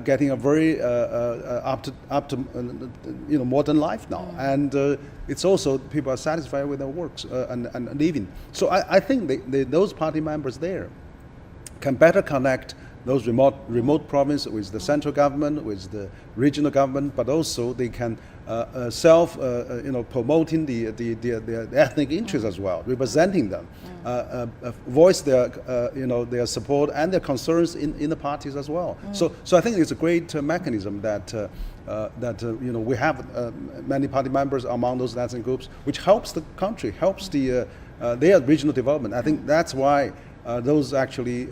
getting a very up to modern life now, and it's also people are satisfied with their works and living. So I think those party members there can better connect those remote provinces with the central government, with the regional government, but also they can promoting the ethnic interests as well, representing them, voice their support and their concerns in the parties as well. So I think it's a great mechanism that we have many party members among those ethnic groups, which helps the country, helps their regional development. I think that's why those actually,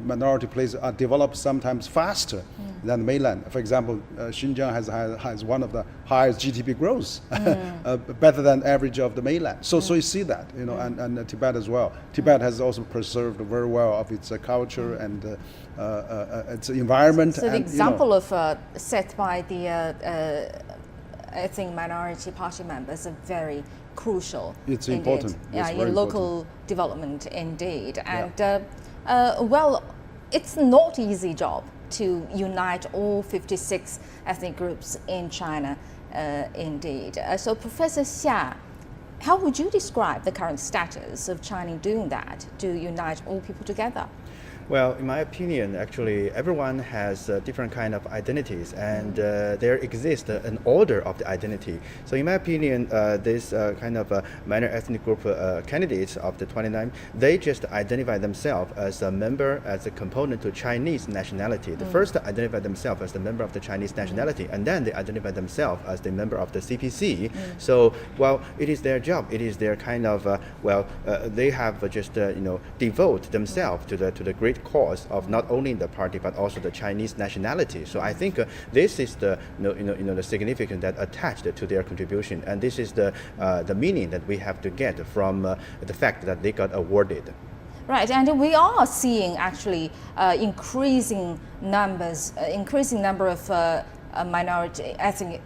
minority places are developed sometimes faster than the mainland. For example, Xinjiang has one of the highest GDP growth, better than average of the mainland. So you see that, and Tibet as well. Tibet has also preserved very well of its culture and its environment. So the example of set by the ethnic minority party members are very crucial. It's indeed. important. Yeah, it's in local important. development indeed. And well, it's not easy job to unite all 56 ethnic groups in China indeed. So Professor Xia, how would you describe the current status of China doing that, to unite all people together? Well, in my opinion, actually, everyone has different kind of identities, and there exists an order of the identity. So, in my opinion, this kind of minor ethnic group candidates of the 29, they just identify themselves as a member, as a component to Chinese nationality. The first identify themselves as the member of the Chinese nationality, and then they identify themselves as the member of the CPC. So, well, it is their job. It is their kind of they have just devote themselves to the great cause of not only the party but also the Chinese nationality. So I think this is the the significance that attached to their contribution, and this is the meaning that we have to get from the fact that they got awarded. Right, and we are seeing actually increasing number of ethnic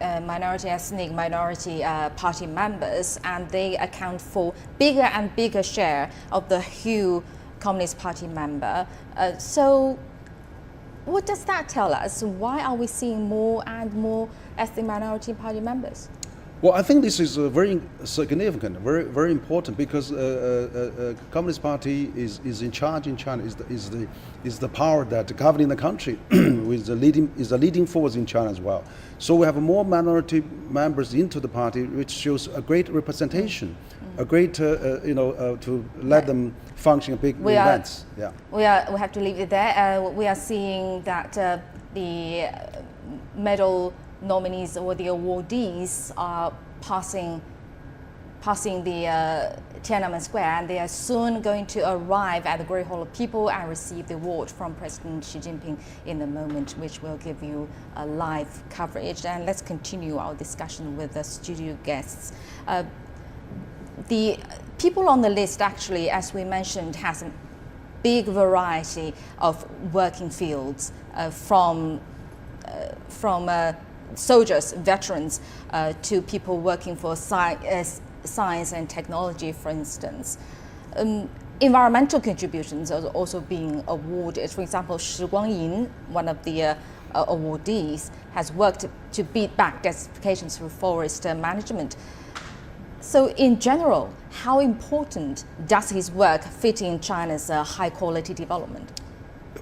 minority party members, and they account for bigger and bigger share of the whole Communist Party member. So what does that tell us? Why are we seeing more and more ethnic minority party members? Well, I think this is very significant, very, very important, because Communist Party is in charge in China, is the power that governing the country, is the leading force in China as well. So we have more minority members into the party, which shows a great representation, a great to let them function in big events. We have to leave it there. We are seeing that the medal nominees or the awardees are passing the Tiananmen Square, and they are soon going to arrive at the Great Hall of People and receive the award from President Xi Jinping in a moment, which will give you a live coverage. And let's continue our discussion with the studio guests. The people on the list actually, as we mentioned, has a big variety of working fields from soldiers, veterans, to people working for science and technology, for instance. Environmental contributions are also being awarded. For example, Shi Guangyin, one of the awardees, has worked to beat back desertifications through forest management. So in general, how important does his work fit in China's high quality development?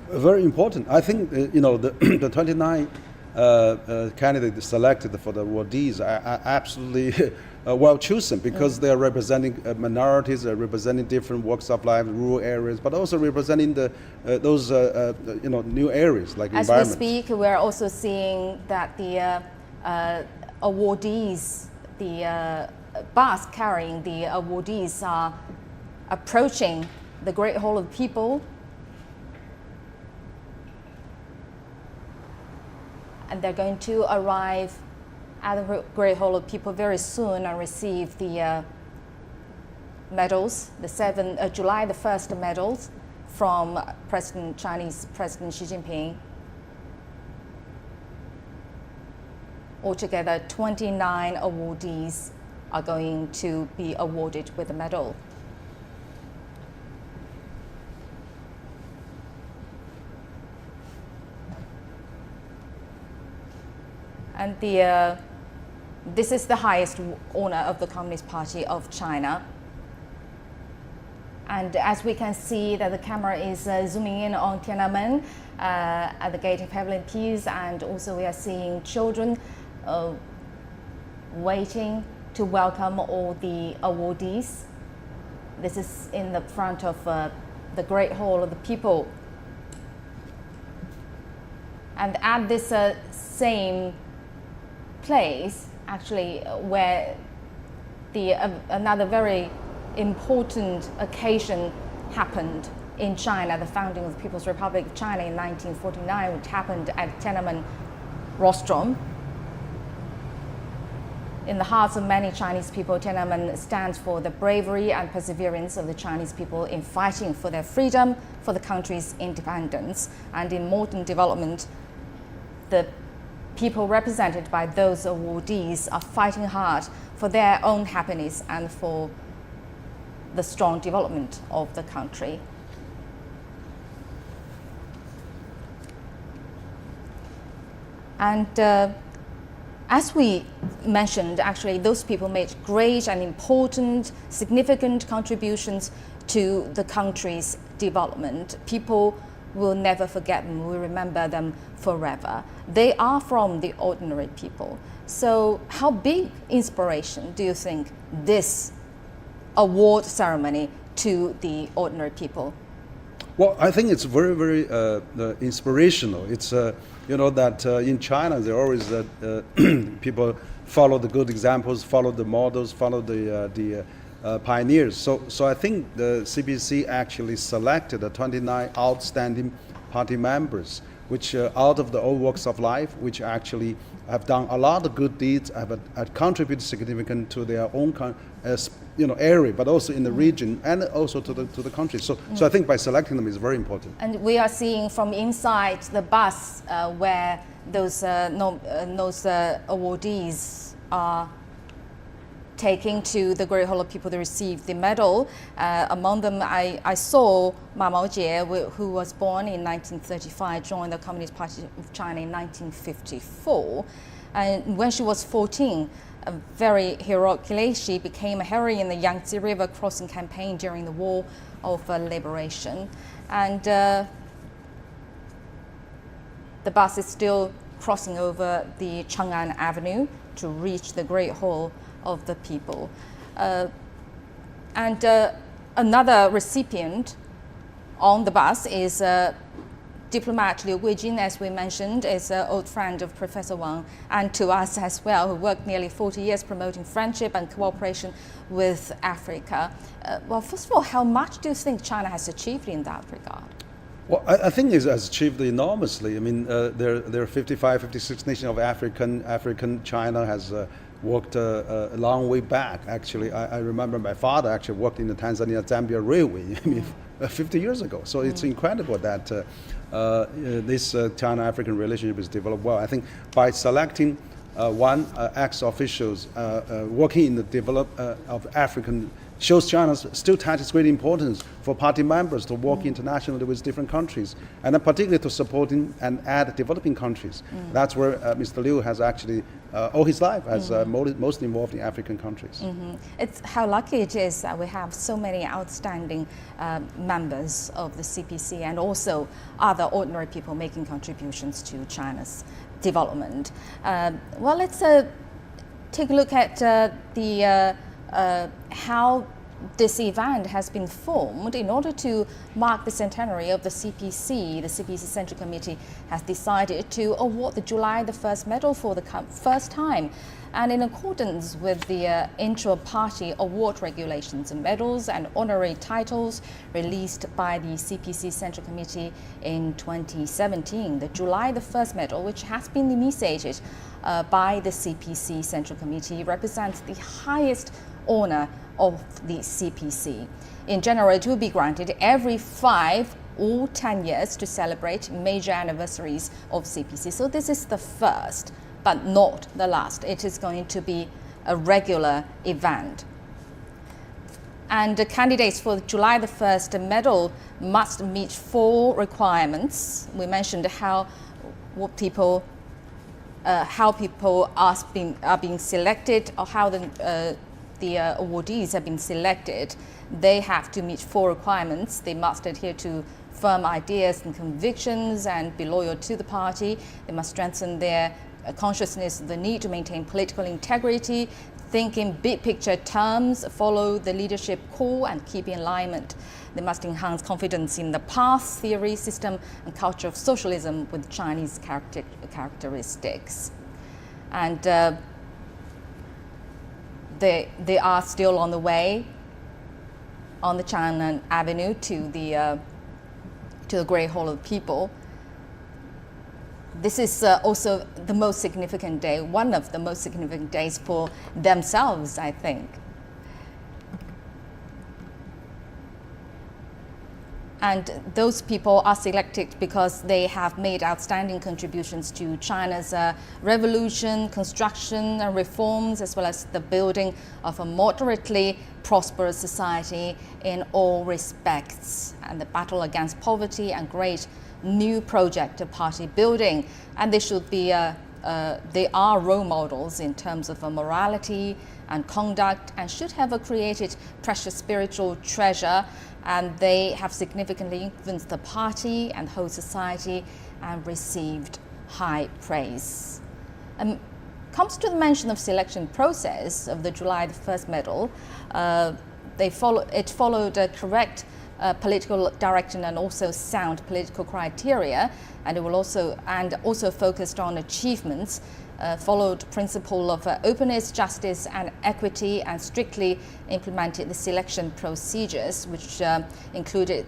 Very important. I think the 29 candidates selected for the awardees are absolutely well chosen, because they are representing minorities, they're representing different walks of life, rural areas, but also representing those new areas like as environment. we speak, we're also seeing that the awardees, the bus carrying the awardees are approaching the Great Hall of People. And they're going to arrive at the Great Hall of People very soon and receive the medals, the July the 1st medals from Chinese President Xi Jinping. Altogether, 29 awardees are going to be awarded with a medal. And this is the highest honor of the Communist Party of China. And as we can see that the camera is zooming in on Tiananmen at the Gate of Heaven and Peace, and also we are seeing children waiting to welcome all the awardees. This is in the front of the Great Hall of the People. And at this same place, actually, where another very important occasion happened in China, the founding of the People's Republic of China in 1949, which happened at Tiananmen Rostrum. In the hearts of many Chinese people, Tiananmen stands for the bravery and perseverance of the Chinese people in fighting for their freedom, for the country's independence. And in modern development, the people represented by those awardees are fighting hard for their own happiness and for the strong development of the country. And as we mentioned, actually, those people made great and important, significant contributions to the country's development. People will never forget them, we'll remember them forever. They are from the ordinary people. So how big inspiration do you think this award ceremony to the ordinary people? Well, I think it's very, very inspirational. It's, that in China, there always people follow the good examples, follow the models, follow the pioneers. So I think the CPC actually selected the 29 outstanding party members, which out of the all walks of life, which actually have done a lot of good deeds, have contributed significant to their own area, but also in the region and also to the country. So I think by selecting them is very important. And we are seeing from inside the bus where those awardees are taking to the Great Hall of People to receive the medal. Among them, I saw Ma Maojie, who was born in 1935, joined the Communist Party of China in 1954. And when she was 14, very heroically, she became a heroine in the Yangtze River crossing campaign during the War of Liberation. And the bus is still crossing over the Chang'an Avenue to reach the Great Hall of the People. And another recipient on the bus is diplomat Liu Guijin, as we mentioned, is an old friend of Professor Wang and to us as well, who worked nearly 40 years promoting friendship and cooperation with Africa. Well, first of all, how much do you think China has achieved in that regard? Well, I think it has achieved enormously. I mean, there are 55, 56 nations of African China has worked a long way back. Actually, I remember my father actually worked in the Tanzania-Zambia Railway 50 years ago. So it's incredible that this China-African relationship is developed well. I think by selecting one ex-officials working in the development of African shows China still attaches great importance for party members to work internationally with different countries, and particularly to supporting and add developing countries. That's where Mr. Liu has actually all his life has mostly involved in African countries. It's how lucky it is that we have so many outstanding members of the CPC and also other ordinary people making contributions to China's development. Well, let's take a look at how this event has been formed. In order to mark the centenary of the CPC Central Committee has decided to award the July the 1st medal for the first time. And in accordance with the intra-party award regulations, medals and honorary titles released by the CPC Central Committee in 2017, the July the 1st medal, which has been initiated by the CPC Central Committee, represents the highest honor of the CPC. In general, it will be granted every 5 or 10 years to celebrate major anniversaries of CPC. So this is the first, but not the last. It is going to be a regular event. And the candidates for the July the 1st medal must meet 4 requirements. We mentioned how people are being selected, or how the awardees have been selected. They have to meet 4 requirements. They must adhere to firm ideas and convictions and be loyal to the party. They must strengthen their consciousness of the need to maintain political integrity, think in big picture terms, follow the leadership core and keep in alignment. They must enhance confidence in the path, theory, system and culture of socialism with Chinese characteristics. And they are still on the way on the Chang'an Avenue to the Great Hall of the People. This is also the most significant day, one of the most significant days for themselves, I think. And those people are selected because they have made outstanding contributions to China's revolution, construction and reforms, as well as the building of a moderately prosperous society in all respects, and the battle against poverty and great new project of party building. And they should be, they are role models in terms of morality and conduct, and should have created precious spiritual treasure, and they have significantly influenced the party and whole society and received high praise. Comes to the mention of selection process of the July the 1st medal, it followed a correct political direction and also sound political criteria, and it will also focused on achievements, followed principle of openness, justice and equity, and strictly implemented the selection procedures, which included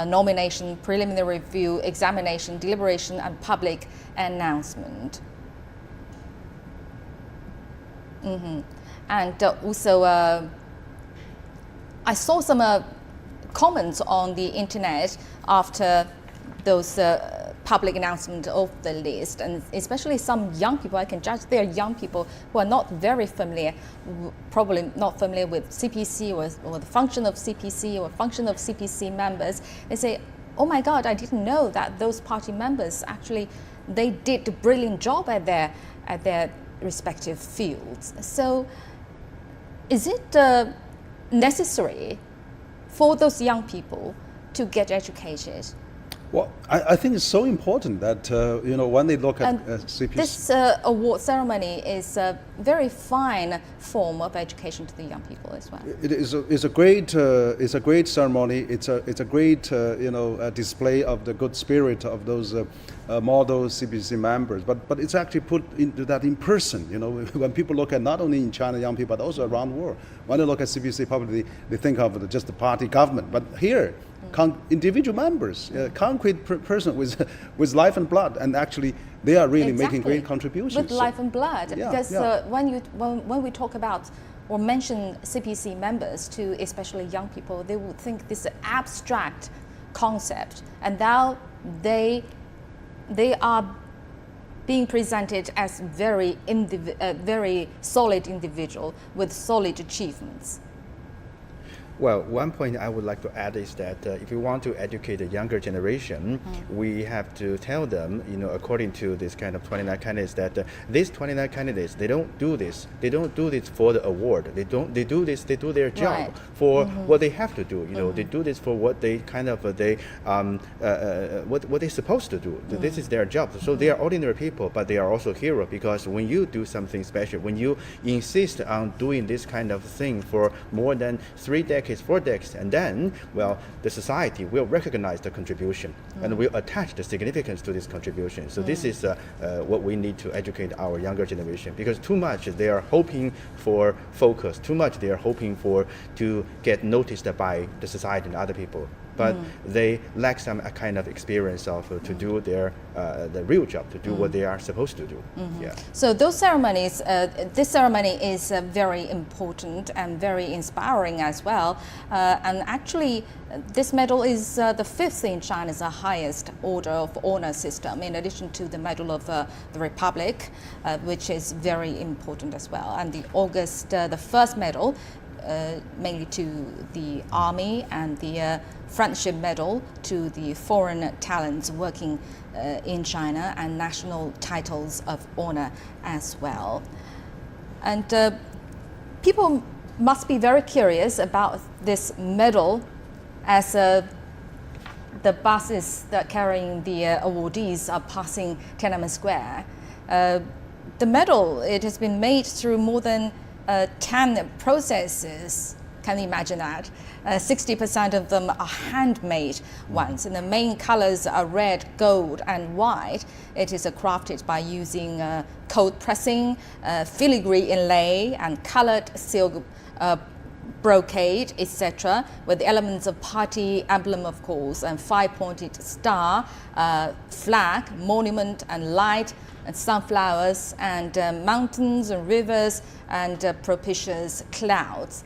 nomination, preliminary review, examination, deliberation and public announcement. And also I saw some comments on the internet after those public announcement of the list, and especially some young people. I can judge they're young people who are not very familiar, probably not familiar with CPC or the function of CPC or function of CPC members. They say, oh my God, I didn't know that those party members actually, they did a brilliant job at their respective fields. So is it necessary for those young people to get educated? Well, I think it's so important that when they look at CPC. This award ceremony is a very fine form of education to the young people as well. It's a great ceremony. It's a great display of the good spirit of those model CPC members. But it's actually put into that in person. When people look at not only in China young people but also around the world, when they look at CPC publicly, they think of just the party government. But here, individual members, concrete person with life and blood, and actually they are really making great contributions. With life and blood, because when we talk about or mention CPC members to especially young people, they would think this abstract concept, and now they are being presented as very solid individual with solid achievements. Well, one point I would like to add is that if you want to educate the younger generation, we have to tell them, according to this kind of 29 candidates, that these 29 candidates, they don't do this. They don't do this for the award. They do their job for what they have to do. They do this for what they what they're supposed to do. This is their job. So they are ordinary people, but they are also heroes, because when you do something special, when you insist on doing this kind of thing for more than 3 decades, 4 decades, and then, well, the society will recognize the contribution and will attach the significance to this contribution. So this is what we need to educate our younger generation, because too much they are hoping for focus, too much they are hoping for to get noticed by the society and other people. But they lack some kind of experience of to do their the real job, to do what they are supposed to do. Yeah. So those ceremonies, this ceremony is very important and very inspiring as well. And actually, this medal is the 5th in China's highest order of honor system, in addition to the Medal of the Republic, which is very important as well. And the 1st medal, mainly to the Army, and the Friendship Medal to the foreign talents working in China, and national titles of honor as well. And people must be very curious about this medal, as the buses that carrying the awardees are passing Tiananmen Square. The medal, it has been made through more than 10 processes. Can you imagine that? 60% of them are handmade ones, and the main colors are red, gold, and white. It is crafted by using cold pressing, filigree inlay, and colored silk brocade, etc., with the elements of party emblem, of course, and 5-pointed star, flag, monument, and light, and sunflowers, and mountains and rivers, and propitious clouds.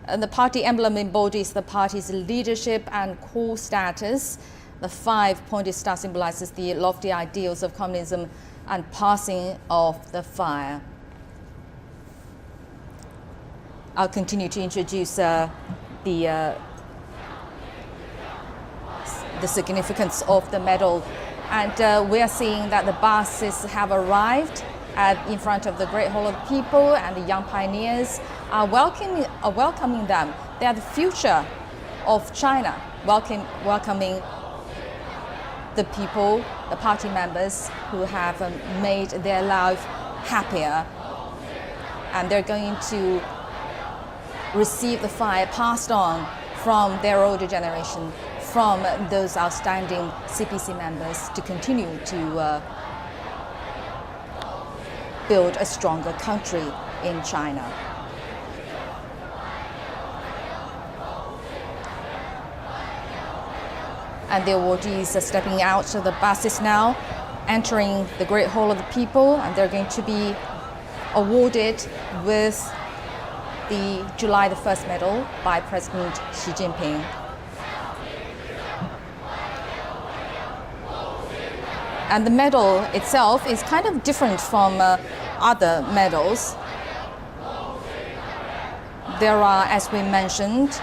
And the party emblem embodies the party's leadership and core status. The 5-pointed star symbolizes the lofty ideals of communism and passing of the fire. I'll continue to introduce the significance of the medal. And we are seeing that the buses have arrived in front of the Great Hall of People, and the young pioneers are welcoming them. They are the future of China, welcoming the people, the party members who have made their life happier. And they're going to receive the fire passed on from their older generation, from those outstanding CPC members, to continue to build a stronger country in China. And the awardees are stepping out of the buses now, entering the Great Hall of the People, and they're going to be awarded with the July the 1st medal by President Xi Jinping. And the medal itself is kind of different from other medals. There are, as we mentioned,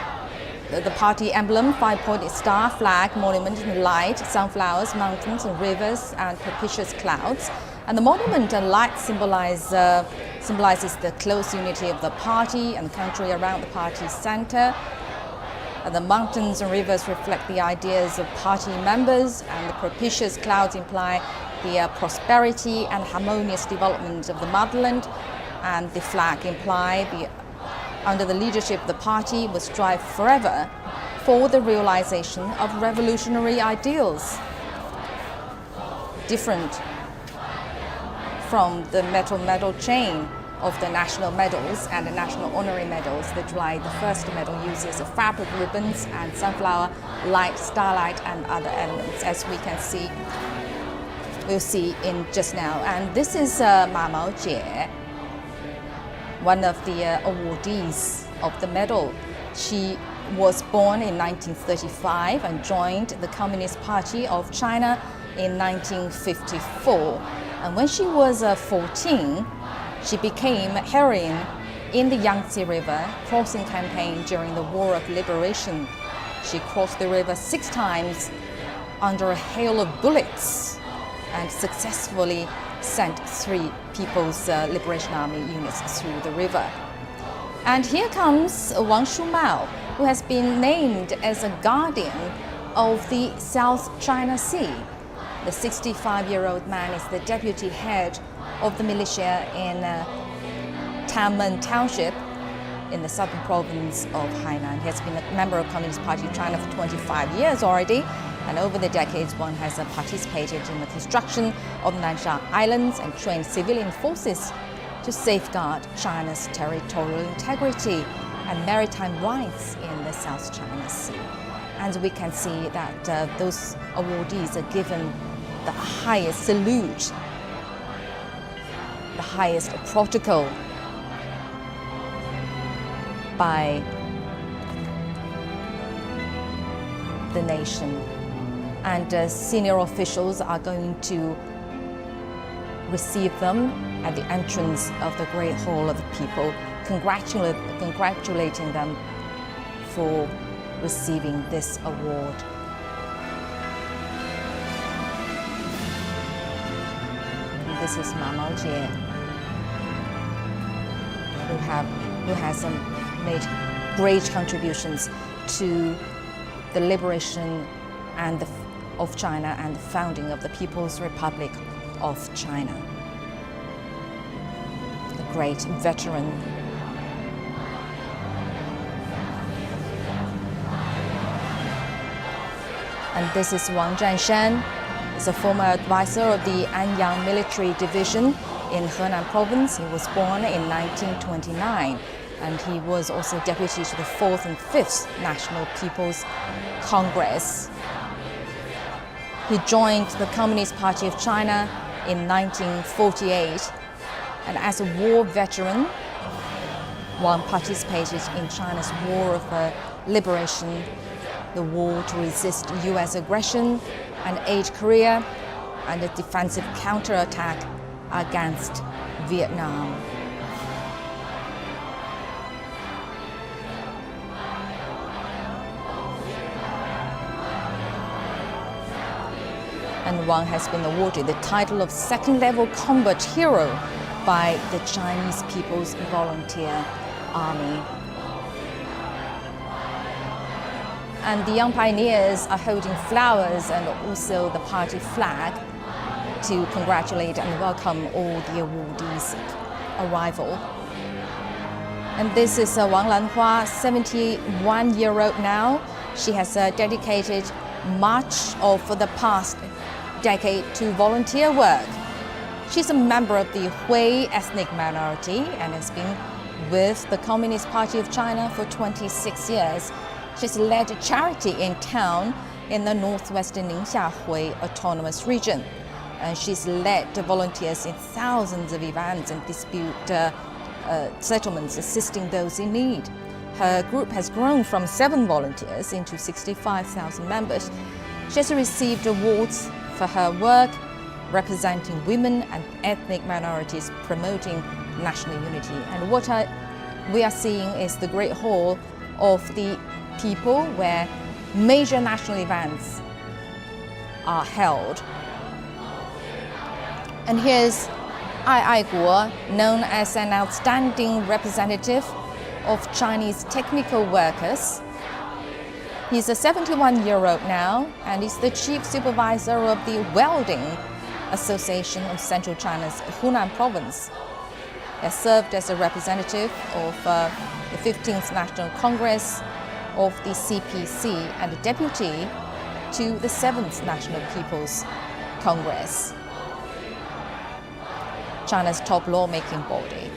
the party emblem, 5-pointed star, flag, monument, and light, sunflowers, mountains, and rivers, and propitious clouds. And the monument and light symbolizes the close unity of the party and the country around the party's center. And the mountains and rivers reflect the ideas of party members, and the propitious clouds imply the prosperity and harmonious development of the motherland. And the flag imply under the leadership of the party, will strive forever for the realization of revolutionary ideals. Different from the metal medal chain of the national medals and the national honorary medals. The July the 1st medal uses fabric ribbons and sunflower light, starlight, and other elements, as we can see. We'll see in just now. And this is Ma Maojie, one of the awardees of the medal. She was born in 1935 and joined the Communist Party of China in 1954. And when she was 14, she became heroine in the Yangtze River crossing campaign during the War of Liberation. She crossed the river 6 times under a hail of bullets and successfully sent 3 People's Liberation Army units through the river. And here comes Wang Shumao, who has been named as a guardian of the South China Sea. The 65-year-old man is the deputy head of the militia in Tanmen Township in the southern province of Hainan. He has been a member of Communist Party of China for 25 years already, and over the decades Wang has participated in the construction of Nansha Islands and trained civilian forces to safeguard China's territorial integrity and maritime rights in the South China Sea. And we can see that those awardees are given the highest salute, the highest protocol by the nation. And senior officials are going to receive them at the entrance of the Great Hall of the People, congratulating them for receiving this award. And this is Ma Maojie, who has made great contributions to the liberation of China and the founding of the People's Republic of China. A great veteran. And this is Wang Zhanshan. He's a former advisor of the Anyang Military Division in Henan Province. He was born in 1929, and he was also deputy to the 4th and 5th National People's Congress. He joined the Communist Party of China in 1948, and as a war veteran, Wang participated in China's War of Liberation, the war to resist US aggression and aid Korea, and the defensive counterattack against Vietnam. And Wang has been awarded the title of second-level combat hero by the Chinese People's Volunteer Army. And the young pioneers are holding flowers and also the party flag to congratulate and welcome all the awardees' arrival. And this is Wang Lanhua, 71-year-old now. She has dedicated much of the past decade to volunteer work. She's a member of the Hui ethnic minority and has been with the Communist Party of China for 26 years. She's led a charity in town in the northwestern Ningxia Hui Autonomous Region. And she's led volunteers in thousands of events and dispute settlements, assisting those in need. Her group has grown from 7 volunteers into 65,000 members. She has received awards for her work representing women and ethnic minorities, promoting national unity. And what we are seeing is the Great Hall of the People, where major national events are held. And here's Ai Guo, known as an outstanding representative of Chinese technical workers. He's a 71-year-old now, and he's the chief supervisor of the Welding Association of Central China's Hunan Province. He has served as a representative of the 15th National Congress of the CPC and a deputy to the 7th National People's Congress, China's top lawmaking body.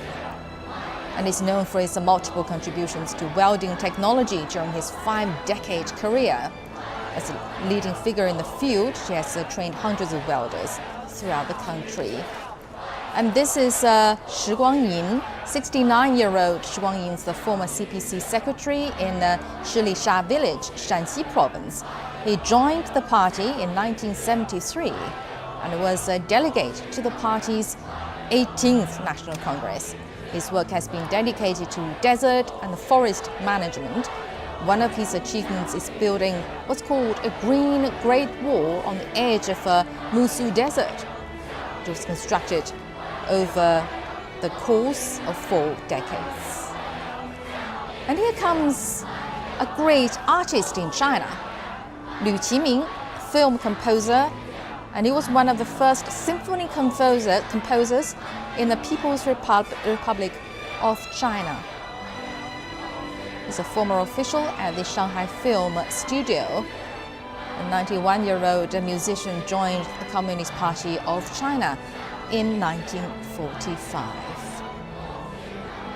And is known for his multiple contributions to welding technology during his 5-decade career. As a leading figure in the field, she has trained hundreds of welders throughout the country. And this is Shi Guangyin, 69-year-old Shi Guangyin is the former CPC secretary in Shilisha village, Shanxi province. He joined the party in 1973 and was a delegate to the party's 18th National Congress. His work has been dedicated to desert and forest management. One of his achievements is building what's called a green Great Wall on the edge of a Musu Desert. It was constructed over the course of 4 decades. And here comes a great artist in China, Liu Qiming, film composer, and he was one of the first symphony composers in the People's Republic of China. He's a former official at the Shanghai Film Studio. A 91-year-old musician joined the Communist Party of China in 1945.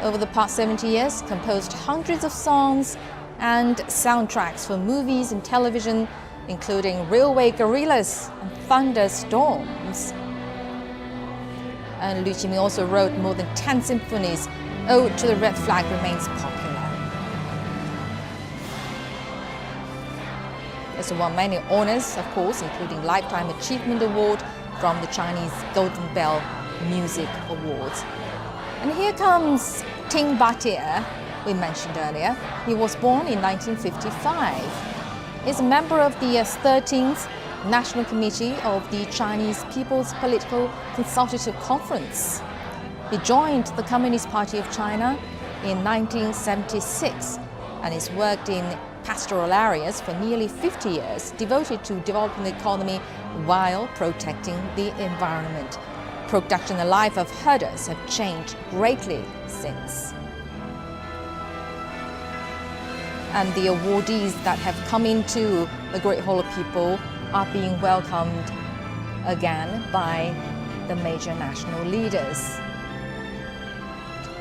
Over the past 70 years, composed hundreds of songs and soundtracks for movies and television, including Railway Gorillas and Thunderstorms. And Liu Qiming also wrote more than 10 symphonies. Ode to the Red Flag remains popular. He's won many honors, of course, including Lifetime Achievement Award from the Chinese Golden Bell Music Awards. And here comes Ting Batie, we mentioned earlier. He was born in 1955. He's a member of the 13th National Committee of the Chinese People's Political Consultative Conference. He joined the Communist Party of China in 1976 and has worked in pastoral areas for nearly 50 years, devoted to developing the economy while protecting the environment. Production and life of herders have changed greatly since. And the awardees that have come into the Great Hall of People are being welcomed again by the major national leaders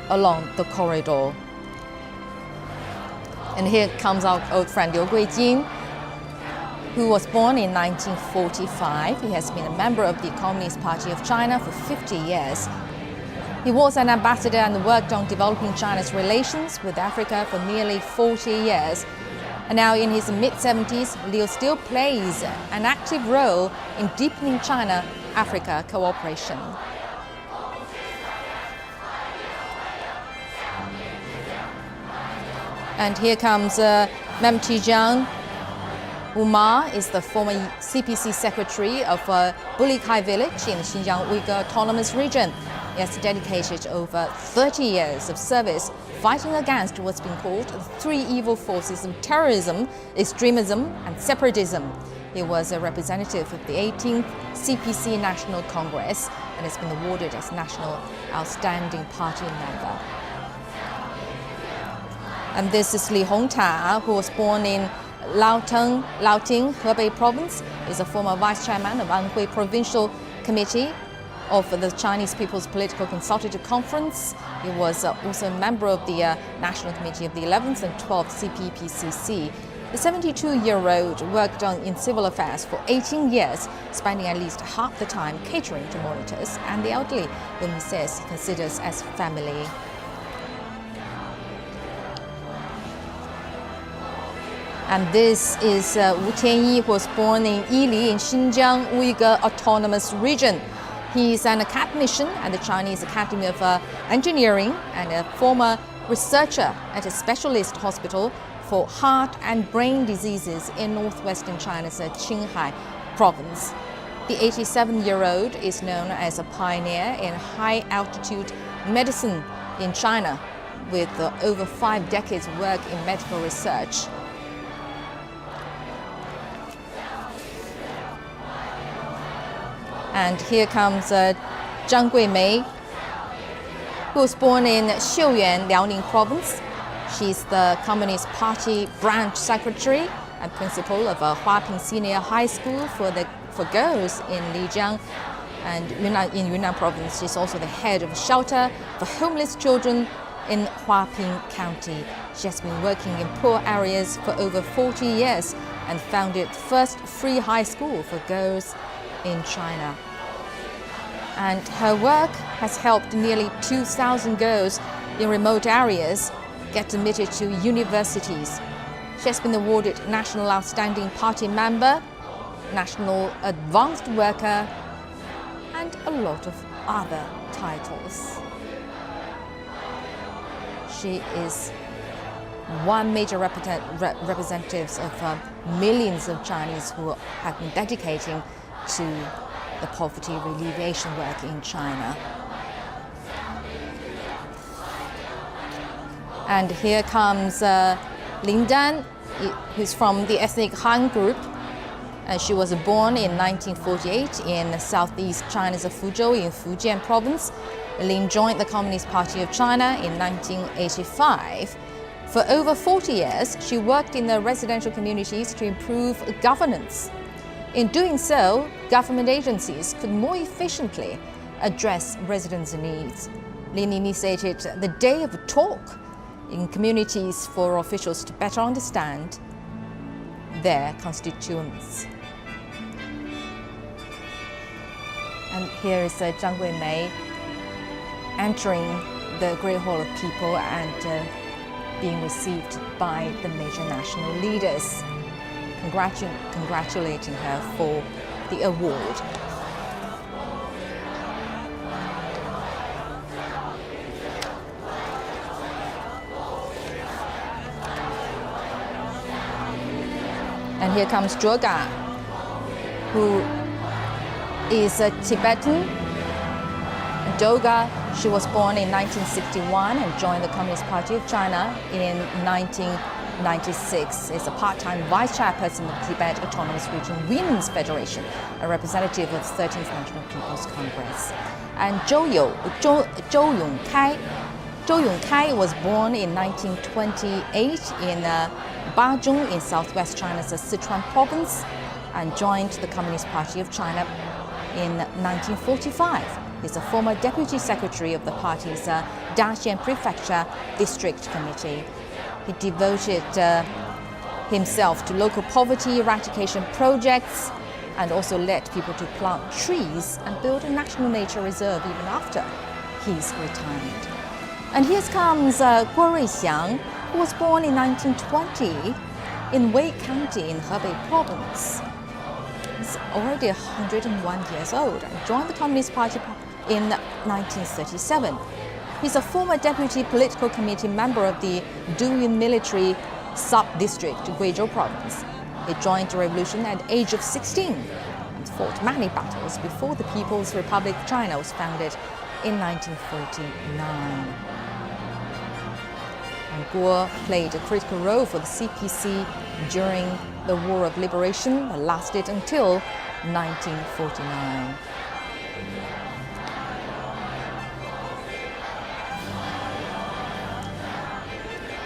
along the corridor. And here comes our old friend Liu Guijing, who was born in 1945. He has been a member of the Communist Party of China for 50 years. He was an ambassador and worked on developing China's relations with Africa for nearly 40 years. And now in his mid-70s, Liu still plays an active role in deepening China-Africa cooperation. And here comes Mem Tijiang. Umar is the former CPC secretary of Bulikai village in the Xinjiang Uyghur Autonomous Region. He has dedicated over 30 years of service fighting against what's been called the 3 evil forces of terrorism, extremism, and separatism. He was a representative of the 18th CPC National Congress and has been awarded as National Outstanding Party member. And this is Li Hongta, who was born in Laoting, Hebei Province. He's a former vice chairman of Anhui Provincial Committee of the Chinese People's Political Consultative Conference. He was also a member of the National Committee of the 11th and 12th CPPCC. The 72-year-old worked in civil affairs for 18 years, spending at least half the time catering to monitors and the elderly, whom he says he considers as family. And this is Wu Tianyi, who was born in Yili in Xinjiang Uyghur Autonomous Region. He is an academician at the Chinese Academy of Engineering and a former researcher at a specialist hospital for heart and brain diseases in northwestern China's Qinghai province. The 87-year-old is known as a pioneer in high-altitude medicine in China, with over 5 decades of work in medical research. And here comes Zhang Guimei, who was born in Xiuyuan, Liaoning Province. She's the Communist Party branch secretary and principal of Huaping Senior High School for girls in Lijiang. And in Yunnan Province, she's also the head of a shelter for homeless children in Huaping County. She has been working in poor areas for over 40 years and founded the first free high school for girls in China. And her work has helped nearly 2,000 girls in remote areas get admitted to universities. She has been awarded National Outstanding Party member, National Advanced Worker, and a lot of other titles. She is one major representative of millions of Chinese who have been dedicating to the poverty alleviation work in China. And here comes Lin Dan, who's from the ethnic Han group. And she was born in 1948 in southeast China's Fuzhou in Fujian province. Lin joined the Communist Party of China in 1985. For over 40 years, she worked in the residential communities to improve governance. In doing so, government agencies could more efficiently address residents' needs. Lin initiated the Day of Talk in communities for officials to better understand their constituents. And here is Zhang Guimei entering the Great Hall of People and being received by the major national leaders, congratulating her for the award. And here comes Zhuge, who is a Tibetan. Zhuge, she was born in 1961 and joined the Communist Party of China in 1996. Is a part-time vice chairperson of the Tibet Autonomous Region Women's Federation, a representative of the 13th National People's Congress. And Zhou Yongkai was born in 1928 in Beijing in southwest China's Sichuan province and joined the Communist Party of China in 1945. He's a former deputy secretary of the party's Daxian Prefecture District Committee. He devoted himself to local poverty eradication projects and also led people to plant trees and build a national nature reserve even after his retirement. And here comes Guo Ruixiang, who was born in 1920 in Wei County in Hebei province. He's already 101 years old and joined the Communist Party in 1937. He's a former deputy political committee member of the Duyun military sub-district, Guizhou province. He joined the revolution at the age of 16 and fought many battles before the People's Republic of China was founded in 1949. And Guo played a critical role for the CPC during the War of Liberation that lasted until 1949.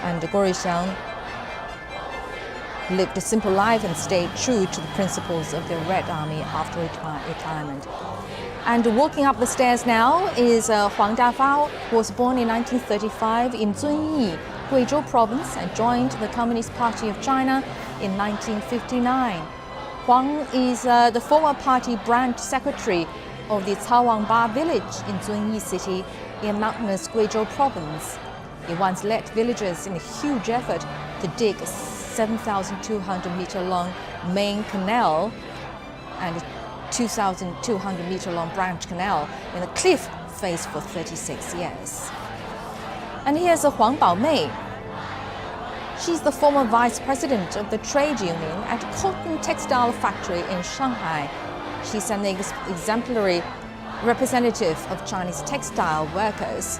And Guo Ruixiang lived a simple life and stayed true to the principles of the Red Army after retirement. And walking up the stairs now is Huang Dafao, who was born in 1935 in Zunyi, Guizhou province, and joined the Communist Party of China in 1959. Huang is the former party branch secretary of the Caowangba village in Zunyi city in mountainous Guizhou province. He once led villagers in a huge effort to dig a 7,200-meter long main canal and a 2,200-meter long branch canal in a cliff face for 36 years. And here's Huang Baomei. She's the former vice president of the trade union at a cotton textile factory in Shanghai. She's an exemplary representative of Chinese textile workers.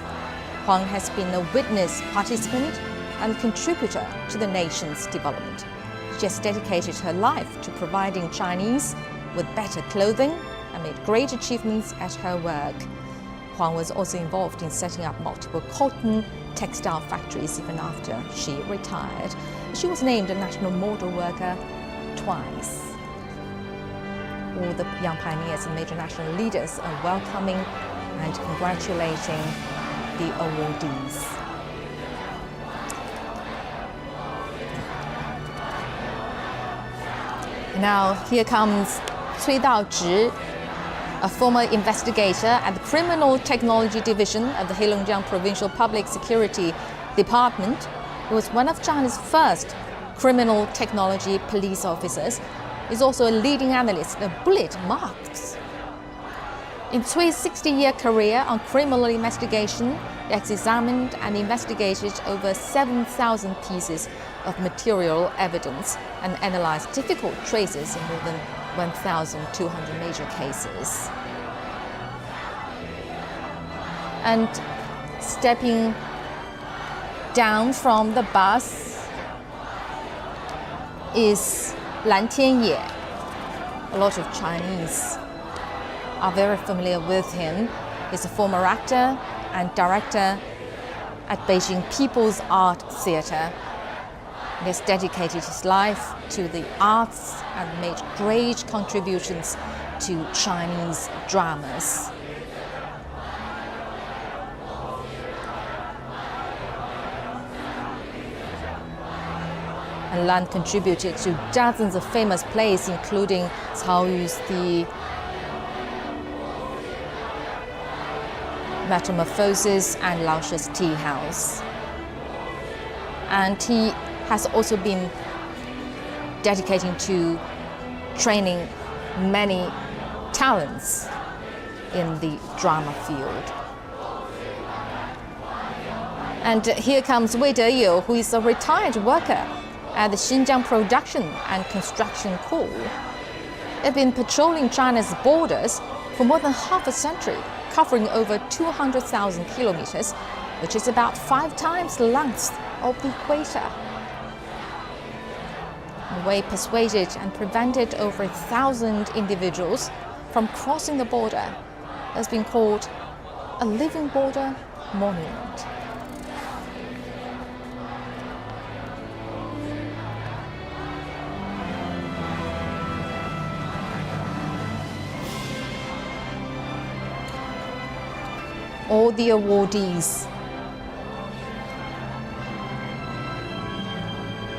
Huang has been a witness, participant, and contributor to the nation's development. She has dedicated her life to providing Chinese with better clothing and made great achievements at her work. Huang was also involved in setting up multiple cotton textile factories even after she retired. She was named a national model worker twice. All the young pioneers and major national leaders are welcoming and congratulating the awardees. Now here comes Cui Daozhi, a former investigator at the Criminal Technology Division of the Heilongjiang Provincial Public Security Department. He was one of China's first criminal technology police officers. He's also a leading analyst of bullet marks. In Cui's 60-year career on criminal investigation, he has examined and investigated over 7,000 pieces of material evidence and analyzed difficult traces in more than 1,200 major cases. And stepping down from the bus is Lan Tianye. A lot of Chinese are very familiar with him. He's a former actor and director at Beijing People's Art Theatre. He has dedicated his life to the arts and made great contributions to Chinese dramas. And Lan contributed to dozens of famous plays, including Cao Yu's The Metamorphosis and Lao She's Tea House. And he has also been dedicating to training many talents in the drama field. And here comes Wei Deyu, who is a retired worker at the Xinjiang Production and Construction Corps. They've been patrolling China's borders for more than half a century, covering over 200,000 kilometers, which is about 5 times the length of the equator. Wei persuaded and prevented over 1,000 individuals from crossing the border. Has been called a living border monument. All the awardees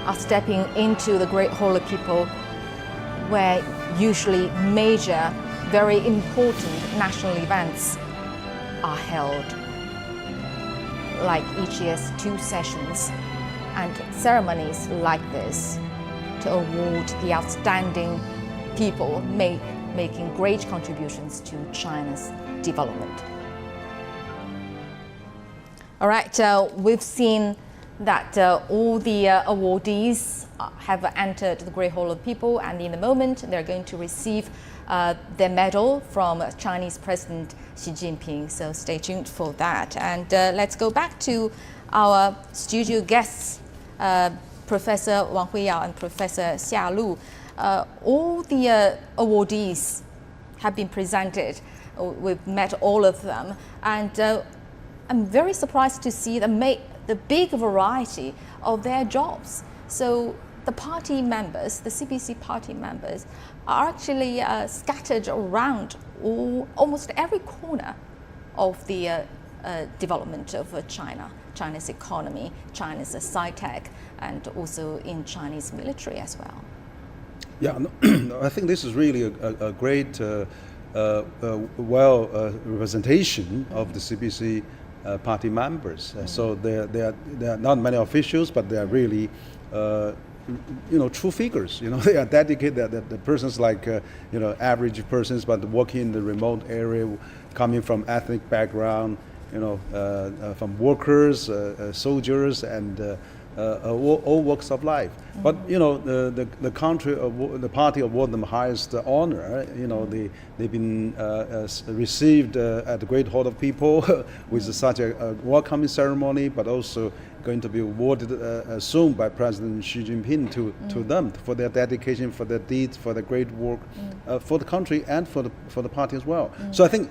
are stepping into the Great Hall of People, where usually major, very important national events are held, like each year's 2 sessions and ceremonies like this to award the outstanding people making great contributions to China's development. All right, we've seen that all the awardees have entered the Great Hall of People, and in a moment they're going to receive their medal from Chinese President Xi Jinping. So stay tuned for that. And let's go back to our studio guests, Professor Wang Huiyao and Professor Xia Lu. All the awardees have been presented. We've met all of them, and I'm very surprised to see the big variety of their jobs. So the party members, the CPC party members, are actually scattered around almost every corner of the development of China's economy, China's sci-tech, and also in Chinese military as well. Yeah, I think this is really a great representation of the CPC party members. So there are not many officials, but they are really, true figures. They are dedicated. The persons like, average persons, but working in the remote area, coming from ethnic background, from workers, soldiers, and all walks of life. Mm-hmm. But the country, the party award them highest honor. They've been received at the Great Hall of People with such a welcoming ceremony, but also going to be awarded soon by President Xi Jinping to them for their dedication, for their deeds, for their great work for the country and for the party as well. So I think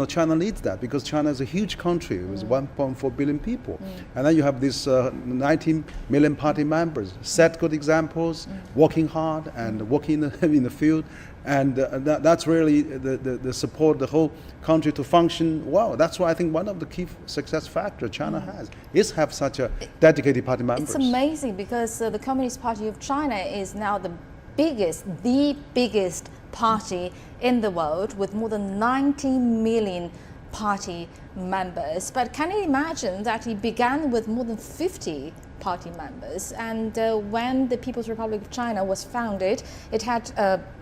China needs that, because China is a huge country with 1.4 billion people, and then you have these 19 million party members. Set good examples, working hard and working in the field. And that's really the support the whole country to function well. That's why I think one of the key success factors China has is have such a dedicated party members. It's amazing, because the Communist Party of China is now the biggest party in the world, with more than 90 million party members. But can you imagine that it began with more than 50 party members, and when the People's Republic of China was founded, it had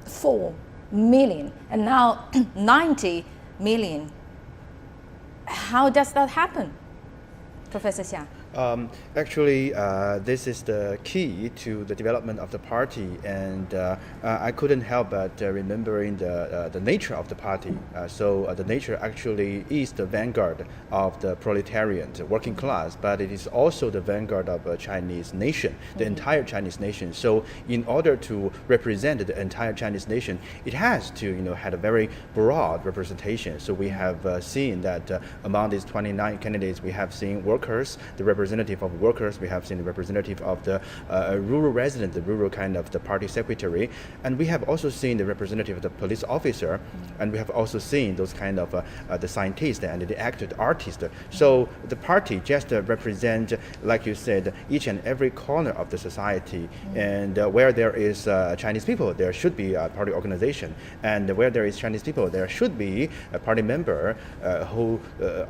4 million, and now 90 million. How does that happen, Professor Xia? Actually, this is the key to the development of the party, and I couldn't help but remembering the nature of the party. So the nature actually is the vanguard of the proletariat, the working class, but it is also the vanguard of a Chinese nation, the entire Chinese nation. So in order to represent the entire Chinese nation, it has to, had a very broad representation. So we have seen that among these 29 candidates, we have seen workers, the representative of workers, we have seen the representative of the rural resident, the rural kind of the party secretary, and we have also seen the representative of the police officer, and we have also seen those kind of the scientists and the actor, the artist. So the party just represent, like you said, each and every corner of the society, and where there is Chinese people, there should be a party organization, and where there is Chinese people, there should be a party member who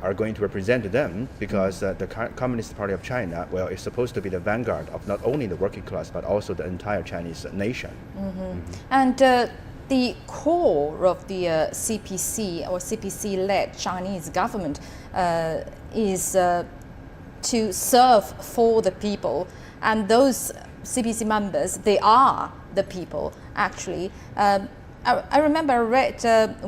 are going to represent them, because the Communist Party of China, well, is supposed to be the vanguard of not only the working class but also the entire Chinese nation. And the core of the CPC or CPC-led Chinese government is to serve for the people, and those CPC members, they are the people actually. I remember I read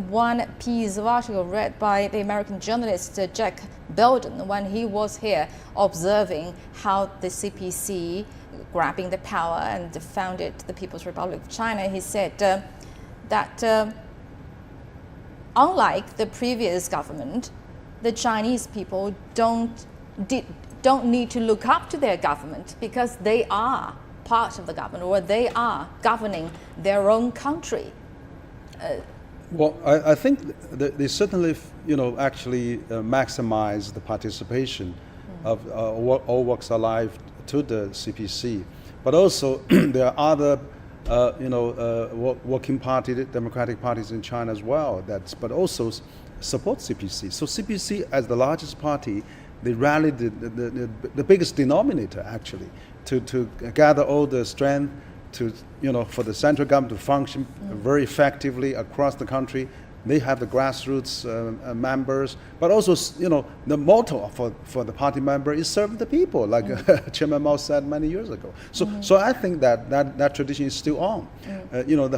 one piece of article read by the American journalist Jack Belden when he was here observing how the CPC grabbing the power and founded the People's Republic of China. He said that unlike the previous government, the Chinese people don't need to look up to their government because they are part of the government, or they are governing their own country. Well, I think they certainly, actually maximize the participation of all walks of life to the CPC. But also there are other, working party, democratic parties in China as well, but also support CPC. So CPC, as the largest party, they rallied the biggest denominator actually to gather all the strength for the central government to function very effectively across the country. They have the grassroots members, but also, the motto for the party member is serve the people, like Chairman Mao said many years ago. So I think that tradition is still on.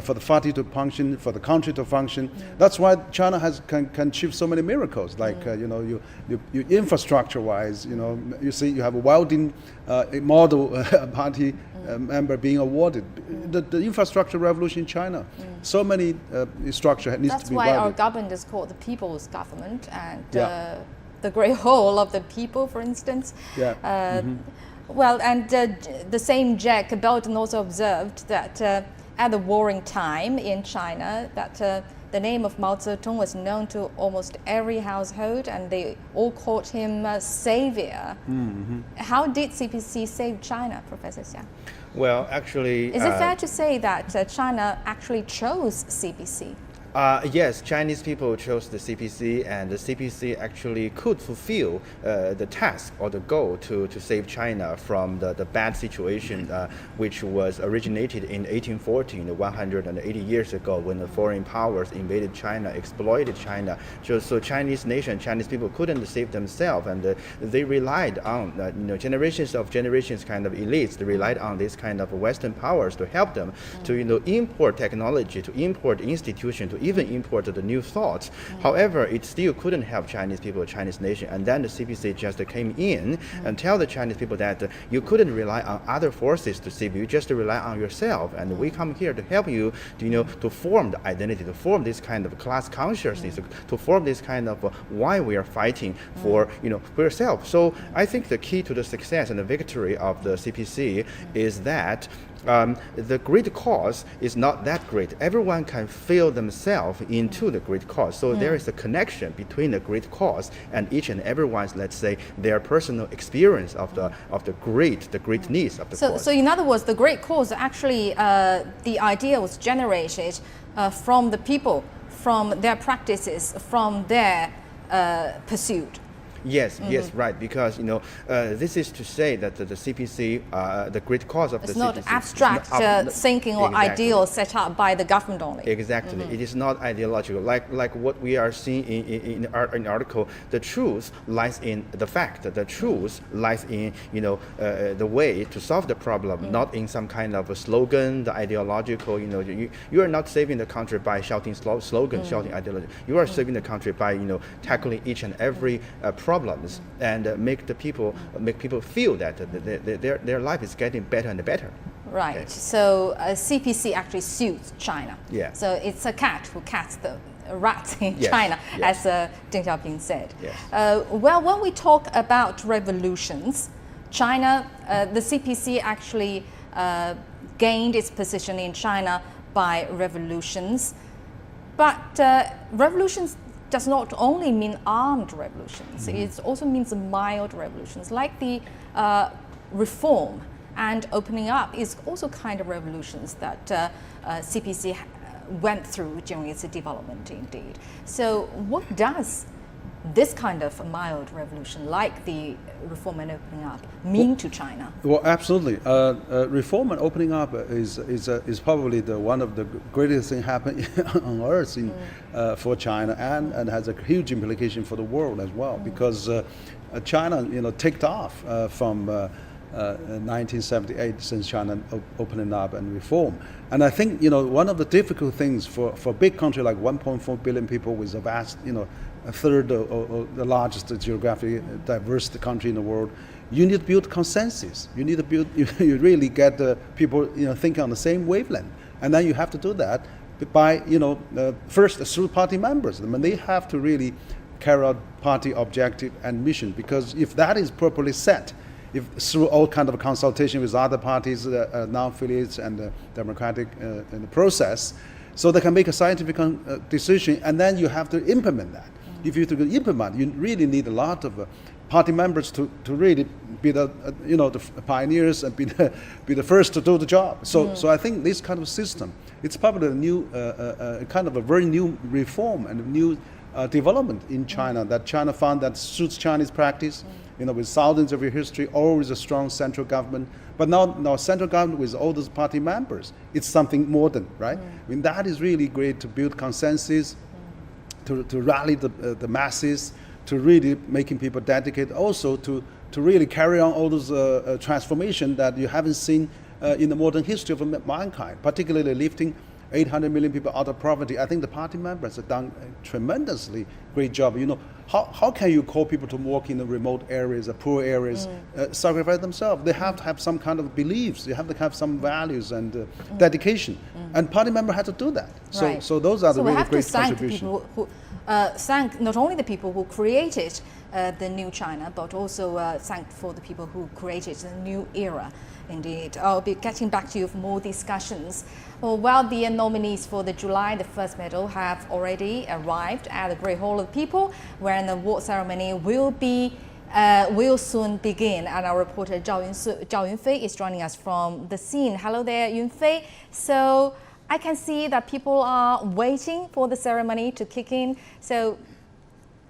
For the party to function, for the country to function. That's why China can achieve so many miracles. Like you infrastructure-wise, you see you have a welding model party member being awarded. The infrastructure revolution in China, so many structure needs to be. That's why our government is called the people's government, and the great whole of the people, for instance. Well, and the same Jack Belton also observed that at the warring time in China, that the name of Mao Zedong was known to almost every household, and they all called him savior. How did CPC save China, Professor Xia? Well, actually, is it fair to say that China actually chose CPC? Yes, Chinese people chose the CPC, and the CPC actually could fulfill the task or the goal to save China from the bad situation which was originated in 1814, 180 years ago, when the foreign powers invaded China, exploited China. So Chinese nation, Chinese people couldn't save themselves, and they relied on generations kind of elites. They relied on this kind of Western powers to help them to import technology, to import institutions, to even import the new thoughts. However, it still couldn't help Chinese people, Chinese nation. And then the CPC just came in and tell the Chinese people that you couldn't rely on other forces to save you, just rely on yourself. And we come here to help you, to form the identity, to form this kind of class consciousness, to form this kind of why we are fighting for, for yourself. So I think the key to the success and the victory of the CPC is that the great cause is not that great. Everyone can feel themselves into the great cause. So there is a connection between the great cause and each and everyone's, let's say, their personal experience of the greatness of the cause. So in other words, the great cause actually, the idea was generated from the people, from their practices, from their pursuit. Yes, yes, right. Because this is to say that the CPC, the great cause of it's the not CPC, abstract thinking or ideal set up by the government only. Exactly, it is not ideological. Like what we are seeing in the article, the truth lies in the fact. The truth lies in the way to solve the problem, not in some kind of a slogan, the ideological. You are not saving the country by shouting slogan, shouting ideology. You are saving the country by tackling each and every problems and make people feel that their life is getting better and better. Right. Okay. So CPC actually suits China. Yeah. So it's a cat who cats the rats in yes. China, yes. as Deng Xiaoping said. Yes. Well, when we talk about revolutions, China, the CPC actually gained its position in China by revolutions. But revolutions does not only mean armed revolutions, it also means mild revolutions, like the reform and opening up is also kind of revolutions that CPC went through during its development indeed. So what does this kind of mild revolution, like the reform and opening up, mean to China? Well, absolutely. Reform and opening up is probably one of the greatest things happening on earth for China, and has a huge implication for the world as well, because China, ticked off from 1978 since China opening up and reform. And I think one of the difficult things for a big country like 1.4 billion people with a vast a third or the largest geographically diverse country in the world, you need to build consensus. You need to build, you really get people thinking on the same wavelength, and then you have to do that by first through party members. I mean, they have to really carry out party objective and mission, because if that is properly set, if through all kind of consultation with other parties, non-affiliates and democratic in the process, so they can make a scientific decision, and then you have to implement that. If you to implement, you really need a lot of party members to really be the the pioneers and be the first to do the job. So I think this kind of system, it's probably a new kind of a very new reform and a new development in China that China found that suits Chinese practice. With thousands of year history, always a strong central government. But now central government with all those party members, it's something modern, right? I mean, that is really great to build consensus, to rally the masses, to really making people dedicated, also to really carry on all those transformation that you haven't seen in the modern history of mankind, particularly lifting 800 million people out of poverty. I think the party members have done a tremendously great job. How can you call people to work in the remote areas, the poor areas, sacrifice themselves? They have to have some kind of beliefs. They have to have some values and dedication. And party members had to do that. Right. So those are the really great contributions. We have to thank the people who thank not only the people who created the new China, but also thank for the people who created the new era. Indeed. I'll be getting back to you for more discussions. While the nominees for the July the 1st medal have already arrived at the Great Hall of People, where the award ceremony will soon begin. And our reporter Zhao Yunfei is joining us from the scene. Hello there, Yunfei. So I can see that people are waiting for the ceremony to kick in. So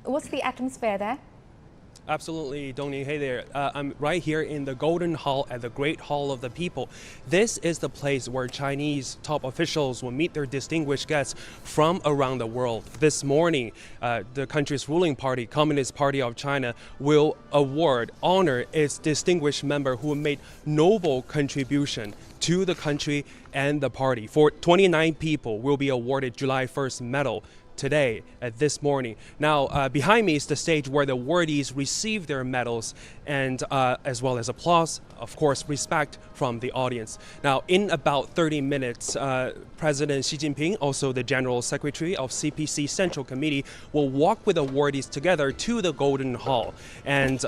what's the atmosphere there? Absolutely, Dongning. Hey there. I'm right here in the Golden Hall at the Great Hall of the People. This is the place where Chinese top officials will meet their distinguished guests from around the world. This morning, the country's ruling party, Communist Party of China, will honor its distinguished member who made noble contribution to the country and the party. 29 people will be awarded July 1st medal today, this morning. Now, behind me is the stage where the awardees receive their medals, and as well as applause, of course, respect from the audience. Now, in about 30 minutes, President Xi Jinping, also the General Secretary of CPC Central Committee, will walk with awardees together to the Golden Hall. And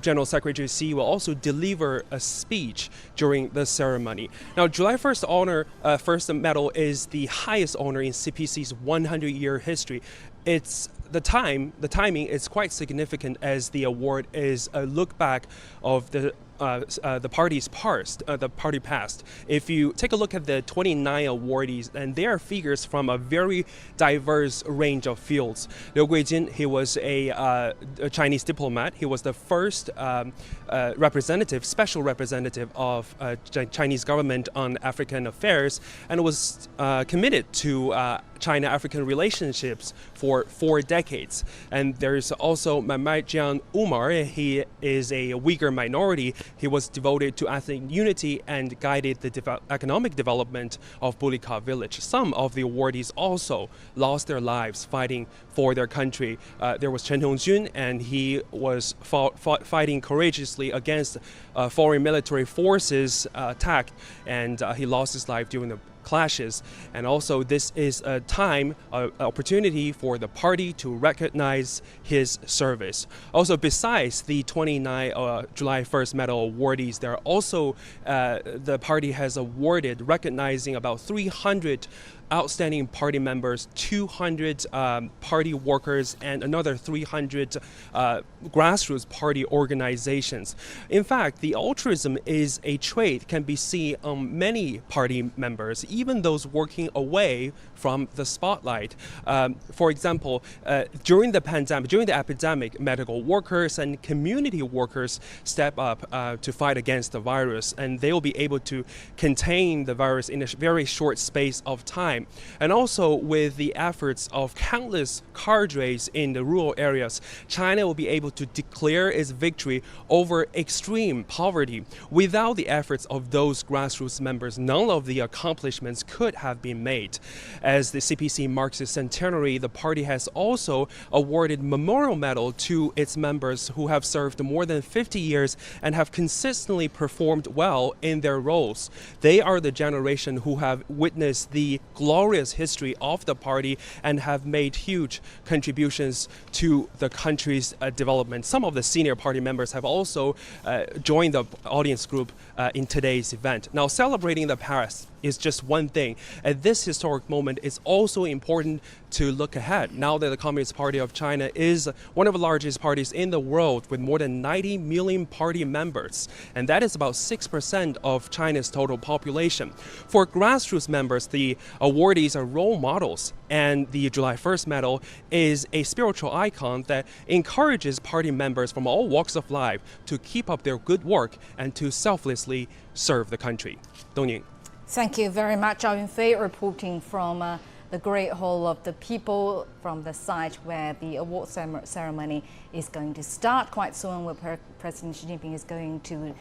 General Secretary Xi will also deliver a speech during the ceremony. Now, July 1st honor, first medal is the highest honor in CPC's 100-year history. It's the timing is quite significant, as the award is a look back of the the party's party past. If you take a look at the 29 awardees, and they are figures from a very diverse range of fields. Liu Guijin, he was a Chinese diplomat. He was the first special representative of Chinese government on African affairs, and was committed to China-African relationships for 4 decades. And there's also Mamaijian Umar. He is a Uyghur minority. He was devoted to ethnic unity and guided the economic development of Bulika village. Some of the awardees also lost their lives fighting for their country. There was Chen Hongjun, and he was fighting courageously against foreign military forces attack, and he lost his life during the clashes. And also this is a time, opportunity for the party to recognize his service. Also, besides the 29 July 1st medal awardees, there are also the party has awarded recognizing about 300 outstanding party members, 200 party workers, and another 300 grassroots party organizations. In fact, the altruism is a trait can be seen on many party members, even those working away from the spotlight. For example, during the epidemic, medical workers and community workers step up to fight against the virus, and they will be able to contain the virus in a very short space of time. And also, with the efforts of countless cadres in the rural areas, China will be able to declare its victory over extreme poverty. Without the efforts of those grassroots members, none of the accomplishments could have been made. As the CPC marks its centenary, the party has also awarded memorial medal to its members who have served more than 50 years and have consistently performed well in their roles. They are the generation who have witnessed the glorious history of the party and have made huge contributions to the country's development. Some of the senior party members have also joined the audience group in today's event. Now, celebrating the past is just one thing. At this historic moment, it's also important to look ahead. Now that the Communist Party of China is one of the largest parties in the world with more than 90 million party members, and that is about 6% of China's total population. For grassroots members, the awardees are role models, and the July 1st medal is a spiritual icon that encourages party members from all walks of life to keep up their good work and to selflessly serve the country. Dongning. Thank you very much, Zhao Yunfei, reporting from the Great Hall of the People, from the site where the award ceremony is going to start quite soon, where President Xi Jinping is going to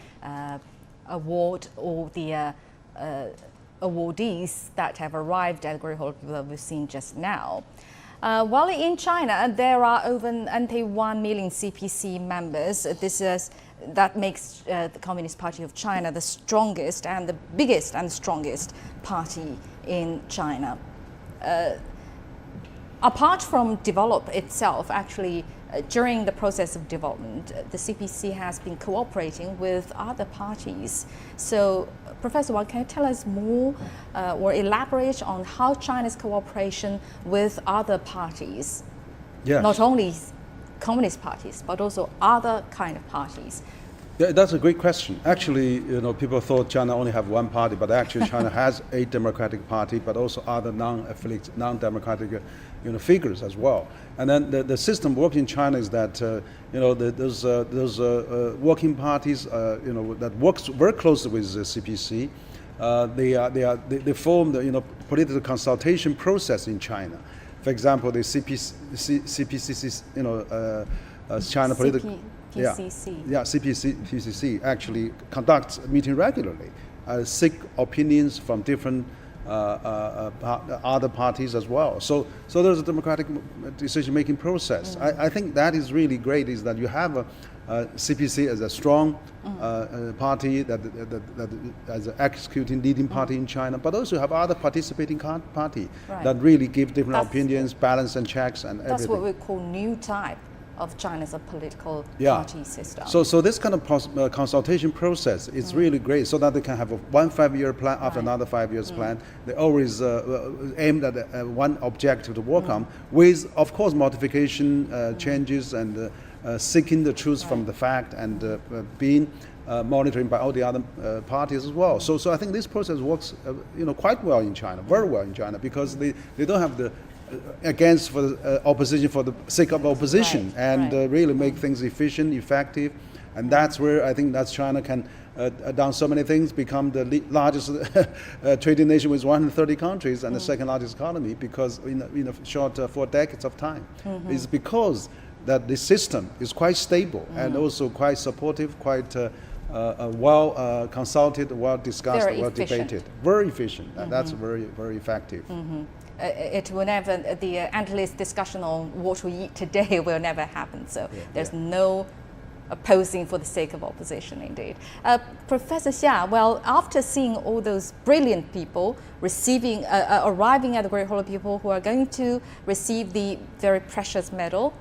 award all the awardees that have arrived at the Great Hall of the People that we've seen just now. While in China, there are over 1 million CPC members. That makes the Communist Party of China the strongest and the biggest and strongest party in China. Apart from develop itself, actually, during the process of development, the CPC has been cooperating with other parties. So, Professor Wang, can you tell us more or elaborate on how China's cooperation with other parties, yes, not only communist parties, but also other kind of parties? Yeah, that's a great question. Actually, people thought China only have one party, but actually China has a democratic party, but also other non-democratic figures as well. And then the system works in China is that those working parties that works very closely with the CPC. They form the political consultation process in China. For example, the CPC China political. CPC actually conducts a meeting regularly, seek opinions from different other parties as well. So there's a democratic decision-making process. I think that is really great, is that you have a CPC as a strong party that as an executing leading party in China, but also have other participating party that really give different opinions, balance and checks and everything. That's what we call new type of China's political party system. So this kind of consultation process is really great, so that they can have one 5-year plan after another 5 years plan. They always aimed at one objective to work on, with, of course, modification, changes, and seeking the truth from the fact, and being monitoring by all the other parties as well. So I think this process works, quite well in China, very well in China, because they don't have the against for the opposition for the sake of opposition, really make things efficient, effective, and that's where I think that China can, done so many things, become the largest trading nation with 130 countries and the second largest economy, because in a short 4 decades of time. It's because that the system is quite stable and also quite supportive, quite well consulted, well discussed, well debated, very efficient, and that's very, very effective. It will never, the endless discussion on what we eat today will never happen. So there's no opposing for the sake of opposition, indeed. Professor Xia, well, after seeing all those brilliant people arriving at the Great Hall of People who are going to receive the very precious medal,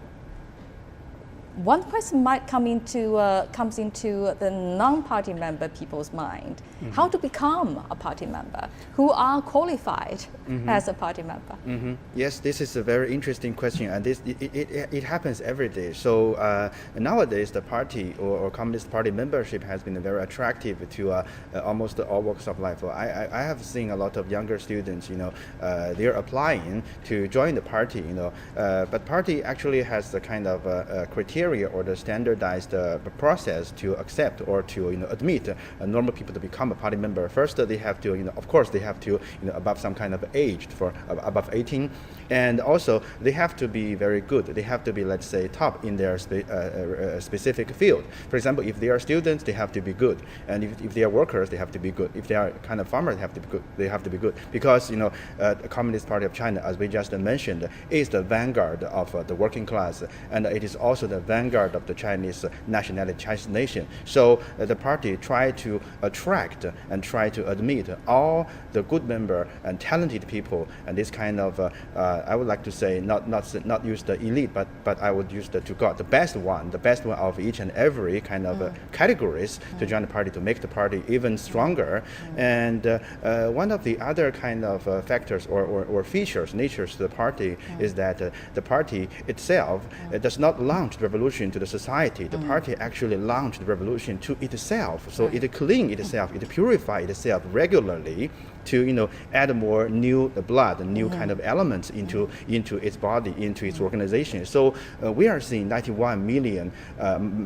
one question might comes into the non-party member people's mind: how to become a party member? Who are qualified as a party member? Yes, this is a very interesting question, and it happens every day. So nowadays, the party or Communist Party membership has been very attractive to almost all walks of life. I have seen a lot of younger students, they're applying to join the party, but party actually has the kind of criteria or the standardized process to accept or to admit normal people to become a party member. First, they have to, of course, they have to above some kind of age for above 18, and also they have to be very good. They have to be, let's say, top in their specific field. For example, if they are students, they have to be good, and if they are workers, they have to be good. If they are kind of farmers, they have to be good. They have to be good because the Communist Party of China, as we just mentioned, is the vanguard of the working class, and it is also the vanguard of the Chinese nationality, Chinese nation. So the party try to attract and try to admit all the good member and talented people, and this kind of I would like to say not use the elite, but I would use the best one of each and every kind of categories to join the party, to make the party even stronger. And one of the other kind of factors or features, natures of the party is that the party itself does not launch the revolution to the society. The party actually launched the revolution to itself. So it clean itself, it purify itself regularly to add more new blood, new kind of elements into its body, into its organization. So we are seeing 91 million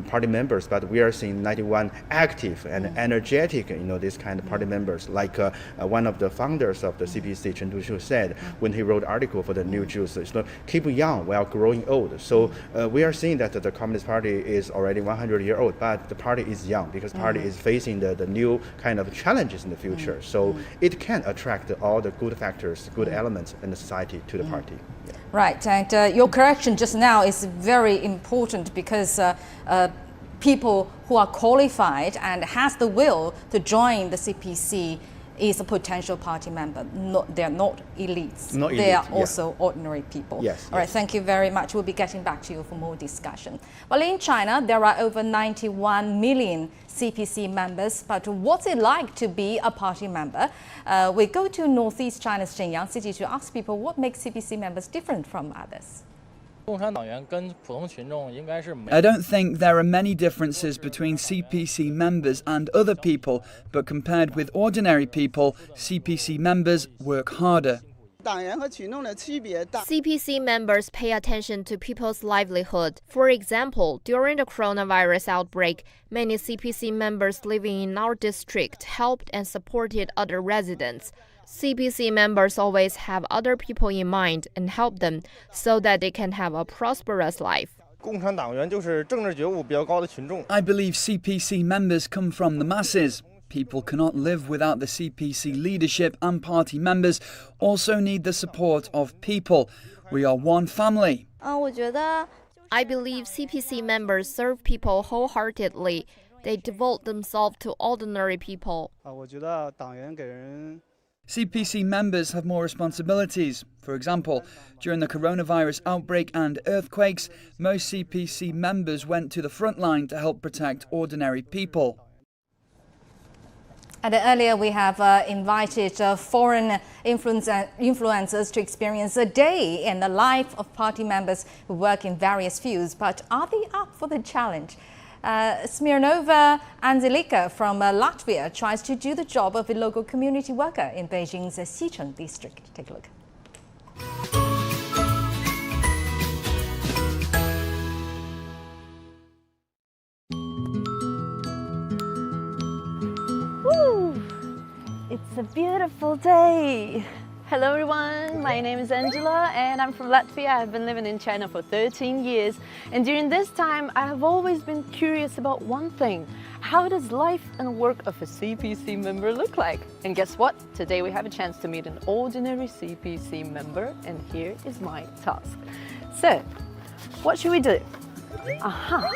party members, but we are seeing 91 active and energetic, this kind of party members. Like one of the founders of the CPC, Chen Dushu, said when he wrote article for the New Jews, keep young while growing old. So we are seeing that the Communist Party is already 100 years old, but the party is young because party is facing the new kind of challenges in the future. So it can attract all the good factors, good elements in the society to the party. Right, and your correction just now is very important because people who are qualified and has the will to join the CPC is a potential party member. They're not elites. They are also ordinary people. Yes. All right, thank you very much. We'll be getting back to you for more discussion. Well, in China, there are over 91 million CPC members, but what's it like to be a party member? We go to northeast China's Shenyang city to ask people what makes CPC members different from others. I don't think there are many differences between CPC members and other people, but compared with ordinary people, CPC members work harder. CPC members pay attention to people's livelihood. For example, during the coronavirus outbreak, many CPC members living in our district helped and supported other residents. CPC members always have other people in mind and help them so that they can have a prosperous life. I believe CPC members come from the masses. People cannot live without the CPC leadership, and party members also need the support of people. We are one family. I believe CPC members serve people wholeheartedly. They devote themselves to ordinary people. CPC members have more responsibilities. For example, during the coronavirus outbreak and earthquakes, most CPC members went to the front line to help protect ordinary people. And earlier we have invited foreign influencers to experience a day in the life of party members who work in various fields. But are they up for the challenge? Smirnova Anzelika from Latvia tries to do the job of a local community worker in Beijing's Xicheng district. Take a look. Woo! It's a beautiful day. Hello everyone, my name is Angela and I'm from Latvia. I've been living in China for 13 years, and during this time I have always been curious about one thing. How does life and work of a CPC member look like? And guess what? Today we have a chance to meet an ordinary CPC member, and here is my task. So, what should we do? Aha!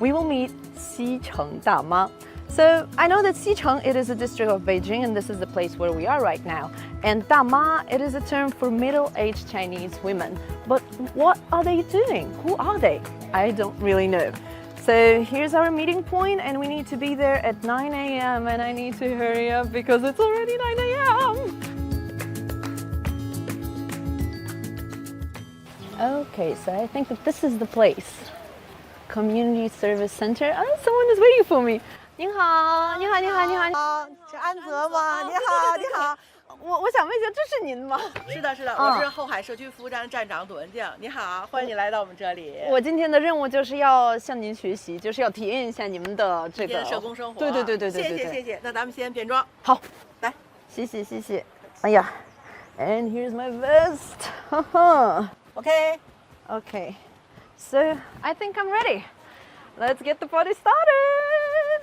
We will meet Xicheng Dama. So I know that Xicheng, it is a district of Beijing, and this is the place where we are right now. And Dama, it is a term for middle-aged Chinese women. But what are they doing? Who are they? I don't really know. So here's our meeting point, and we need to be there at 9 a.m. and I need to hurry up because it's already 9 a.m. Okay, so I think that this is the place. Community Service Center. Oh, someone is waiting for me. 您好，你好，你好，你好，你好，是安泽吗？你好，你好。我想问一下，这是您吗？是的，是的，我是后海社区服务站站长董文静。你好，欢迎你来到我们这里。我今天的任务就是要向您学习，就是要体验一下你们的这个社工生活。对对对对对对。谢谢谢谢。那咱们先变装。好，来，谢谢谢谢。哎呀 ，and here's my vest. 哈哈。OK。Okay. So I think I'm ready. Let's get the party started.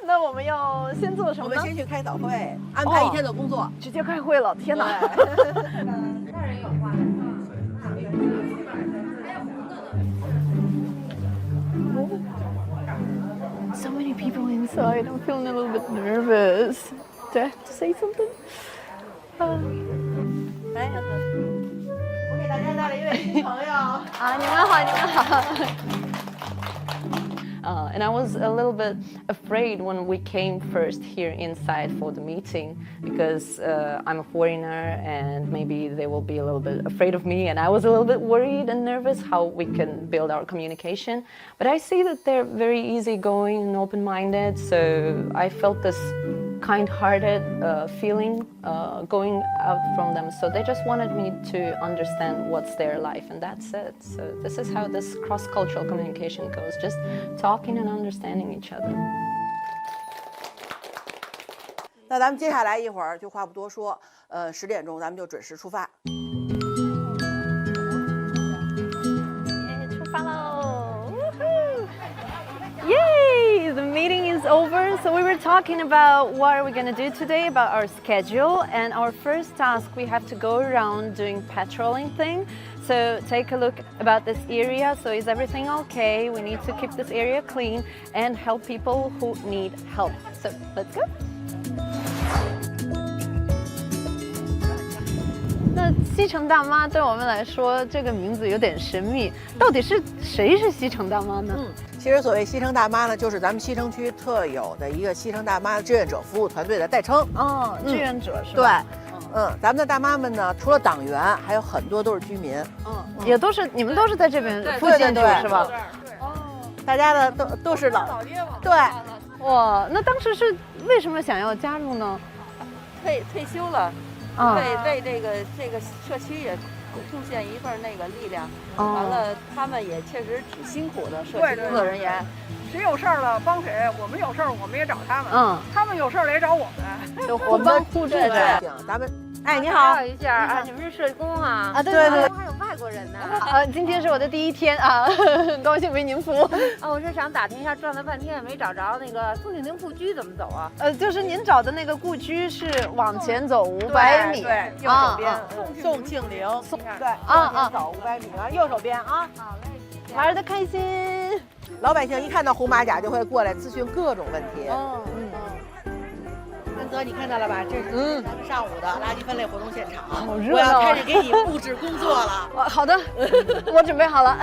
那我们要先做什么呢？我们先去开早会，安排一天的工作，直接开会了。天哪！So many people inside. I'm feeling a little bit nervous. Do I have to say something? 来，我给大家带来一位新朋友。啊，你们好，你们好。And I was a little bit afraid when we came first here inside for the meeting because I'm a foreigner and maybe they will be a little bit afraid of me, and I was a little bit worried and nervous how we can build our communication. But I see that they're very easygoing and open-minded, so I felt this kind-hearted feeling going out from them. So they just wanted me to understand what's their life, and that's it. So this is how this cross-cultural communication goes, just talking and understanding each other. 那咱们接下来一会儿就话不多说，10点钟咱们就准时出发。出发喽 Yay! The meeting is over. So we were talking about what are we going to do today, about our schedule, and our first task, we have to go around doing patrolling thing. So take a look about this area. So is everything okay? We need to keep this area clean and help people who need help. So let's go. 那西城大妈对我们来说，这个名字有点神秘，到底是谁是西城大妈呢？其实所谓西城大妈呢，就是咱们西城区特有的一个西城大妈志愿者服务团队的代称。哦，志愿者是吧？对，咱们的大妈们呢，除了党员，还有很多都是居民。也都是你们都是在这边附近住是吧？哦，大家的都是老对。哇，那当时是为什么想要加入呢？退休了。为这个社区也贡献一份那个力量，完了他们也确实挺辛苦的，社区工作人员。谁有事儿了帮谁，我们有事儿我们也找他们，他们有事儿来找我们，就互帮互助的。咱们你好，介绍一下啊，你们是社工啊？啊，对对对，还有外国人呢。今天是我的第一天啊，很高兴为您服务。我是想打听一下，转了半天也没找着那个宋庆龄故居怎么走啊？就是您找的那个故居是往前走500米，对，右手边宋庆龄，对，走500米啊，右手边啊。好嘞，玩得开心。老百姓一看到红马甲就会过来咨询各种问题。安泽，你看到了吧？这是咱们上午的垃圾分类活动现场。好热闹！我要开始给你布置工作了。好的，我准备好了。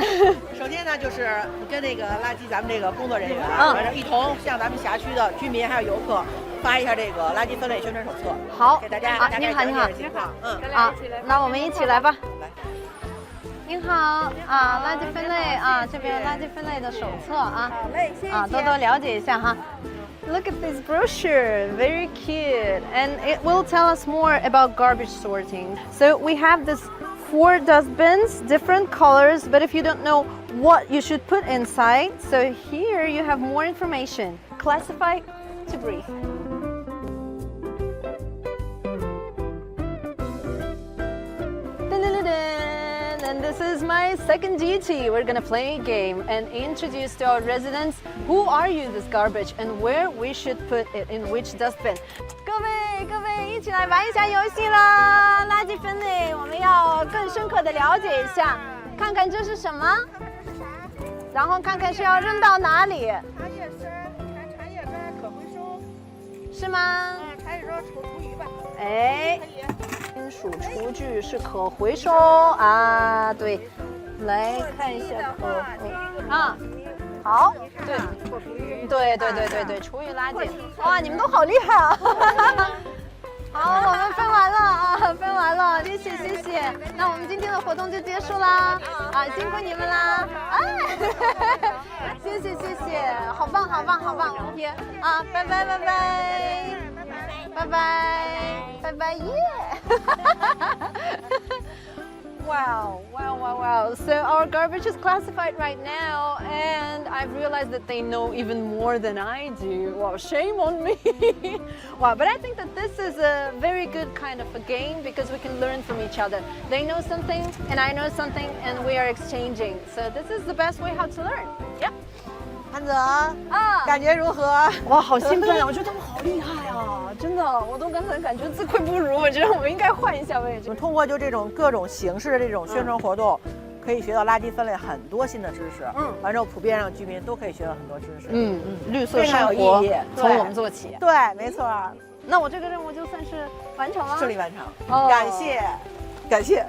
首先呢，就是你跟那个垃圾咱们这个工作人员，完了一同向咱们辖区的居民还有游客发一下这个垃圾分类宣传手册。好，给大家大概讲解情况。那我们一起来吧。您好啊，垃圾分类啊，这边有垃圾分类的手册啊，好嘞，谢谢啊，多多了解一下哈。Look at this brochure, very cute, and it will tell us more about garbage sorting. So we have this 4 dustbins, different colors, but if you don't know what you should put inside, so here you have more information. Classify to brief. And this is my second duty. We're gonna play a game and introduce to our residents who are you this garbage and where we should put it in which dustbin. 各位，一起来玩一下游戏啦！垃圾分类，我们要更深刻的了解一下，看看这是什么，然后看看是要扔到哪里。茶叶丝，茶叶干可回收，是吗？茶叶说厨余吧。哎。金属厨具是可回收啊，对，来看一下可回啊，好，对，厨余垃圾，哇，你们都好厉害啊！好，我们分完了啊，分完了，谢谢。那我们今天的活动就结束啦，啊，辛苦你们啦，哎，谢谢，好棒，OK 啊，拜拜，耶！Wow. So our garbage is classified right now, and I've realized that they know even more than I do. Wow, shame on me. Wow, but I think that this is a very good kind of a game because we can learn from each other. They know something, and I know something, and we are exchanging. So this is the best way how to learn. Yep. 安泽啊，感觉如何？哇，好兴奋啊！我觉得他们好厉害啊，真的，我都刚才感觉自愧不如。我觉得我们应该换一下位置。我们通过就这种各种形式的这种宣传活动，可以学到垃圾分类很多新的知识。完之后普遍让居民都可以学到很多知识。绿色生活从我们做起。对，没错。那我这个任务就算是完成了，顺利完成。感谢。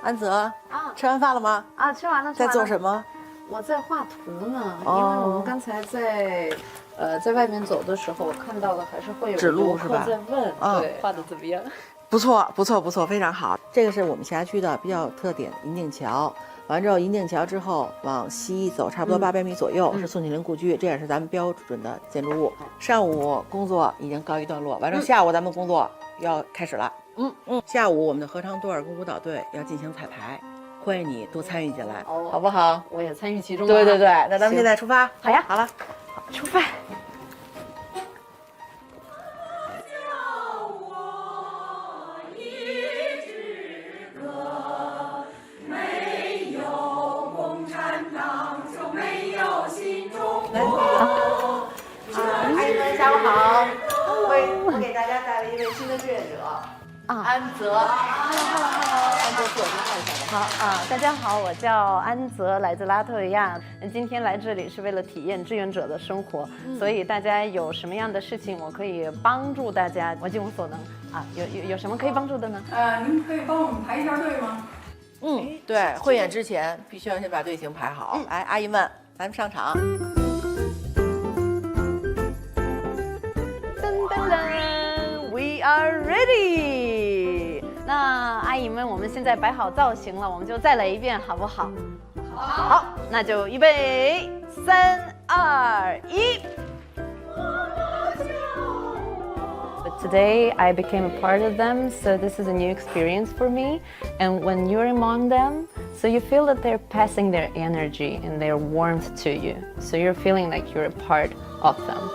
安泽吃完饭了吗？吃完了。在做什么？我在画图呢，因为我们刚才在外面走的时候，我看到了还是会有游客在问，对，画的怎么样？不错，非常好。这个是我们辖区的比较特点银锭桥。完之后，银锭桥之后往西走，差不多800米左右是宋庆龄故居，这也是咱们标准的建筑物。上午工作已经告一段落，完之后下午咱们工作要开始了。下午我们的合唱队跟舞蹈队要进行彩排，欢迎你多参与进来，好不好？我也参与其中。对，那咱们现在出发。好呀，好了，出发。阿姨们下午好，我给大家带来一位新的志愿者。安泽，安泽自我介绍一下吧。好大家好，我叫安泽，来自拉脱维亚。今天来这里是为了体验志愿者的生活，所以大家有什么样的事情，我可以帮助大家，我尽我所能啊。有什么可以帮助的呢？您可以帮我们排一下队吗？对，汇演之前必须要先把队形排好。来，阿姨们，咱们上场。We are ready。那阿姨们，我们现在摆好造型了，我们就再来一遍，好不好？好，那就预备，3、2、1。But today I became a part of them, so this is a new experience for me. And when you're among them, so you feel that they're passing their energy and their warmth to you. So you're feeling like you're a part of them.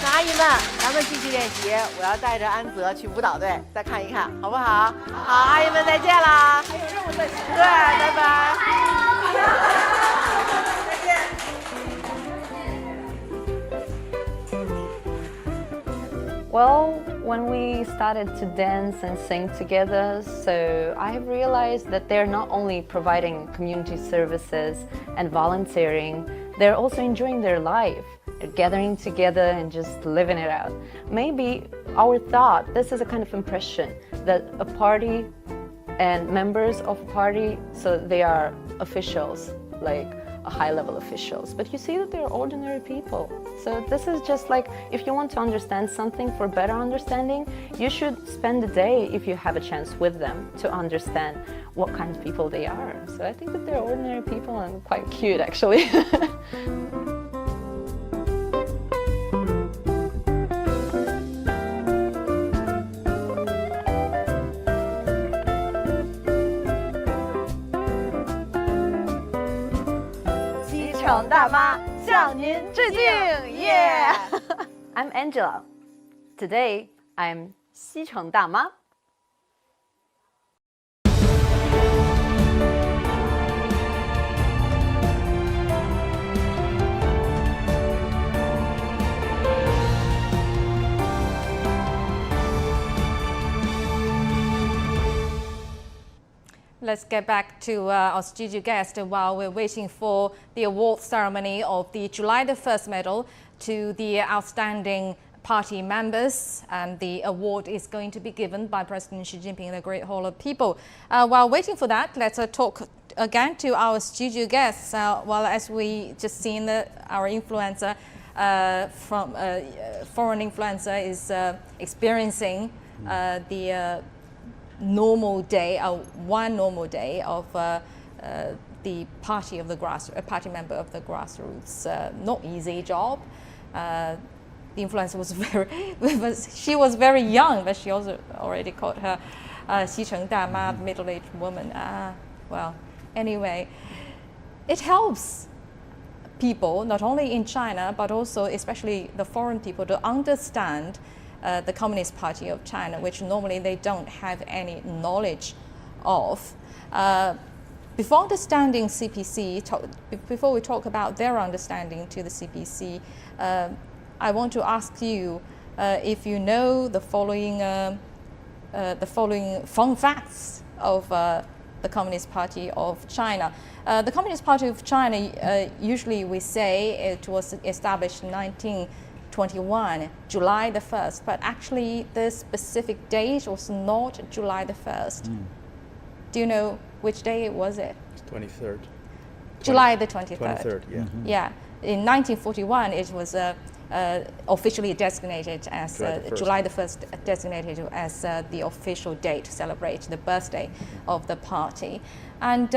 阿姨们，咱们继续练习。我要带着安泽去舞蹈队，再看一看，好不好？好，阿姨们再见啦！还有任务在行。对，拜拜。再见。Well, when we started to dance and sing together, so I have realized that they're not only providing community services and volunteering, they're also enjoying their life. Gathering together and just living it out. Maybe our thought, this is a kind of impression that a party and members of a party, so they are officials, like high-level officials, but you see that they're ordinary people. So this is just like, if you want to understand something for better understanding, you should spend a day, if you have a chance, with them to understand what kind of people they are. So I think that they're ordinary people and quite cute, actually. I'm Angela. Today, I'm 西城大妈. Let's get back to our studio guest while we're waiting for the award ceremony of the July the 1st medal to the outstanding party members, and the award is going to be given by President Xi Jinping in the Great Hall of People. While waiting for that, let's talk again to our studio guests. Well, as we just seen, our influencer from foreign influencer is experiencing the normal day, one normal day of the party of the party member of the grassroots. Not easy job. The influencer was she was very young, but she also already called her 西城大妈, middle-aged woman. Well, anyway, it helps people not only in China but also especially the foreign people to understand the Communist Party of China, which normally they don't have any knowledge of. Before understanding CPC, before we talk about their understanding to the CPC, I want to ask you if you know the following fun facts of the Communist Party of China. The Communist Party of China, usually we say it was established in 1921, July the 1st, but actually the specific date was not July the 1st. Do you know which day was it? 23rd. July the 23rd. 23rd, yeah. Yeah. In 1941, it was officially designated as July the 1st, designated as the official date to celebrate the birthday of the party. And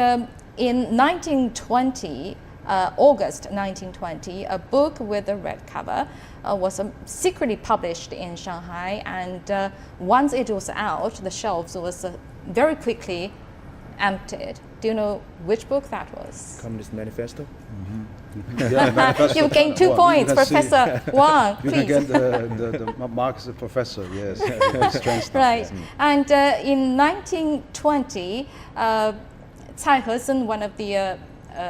in 1920, August 1920, a book with a red cover was secretly published in Shanghai, and once it was out, the shelves was very quickly emptied. Do you know which book that was? Communist Manifesto? Yeah, manifesto. You've gained 2 points, Professor Wang, you please. can get the Marx professor, yes. Right. And in 1920, Tsai He-sen, one of the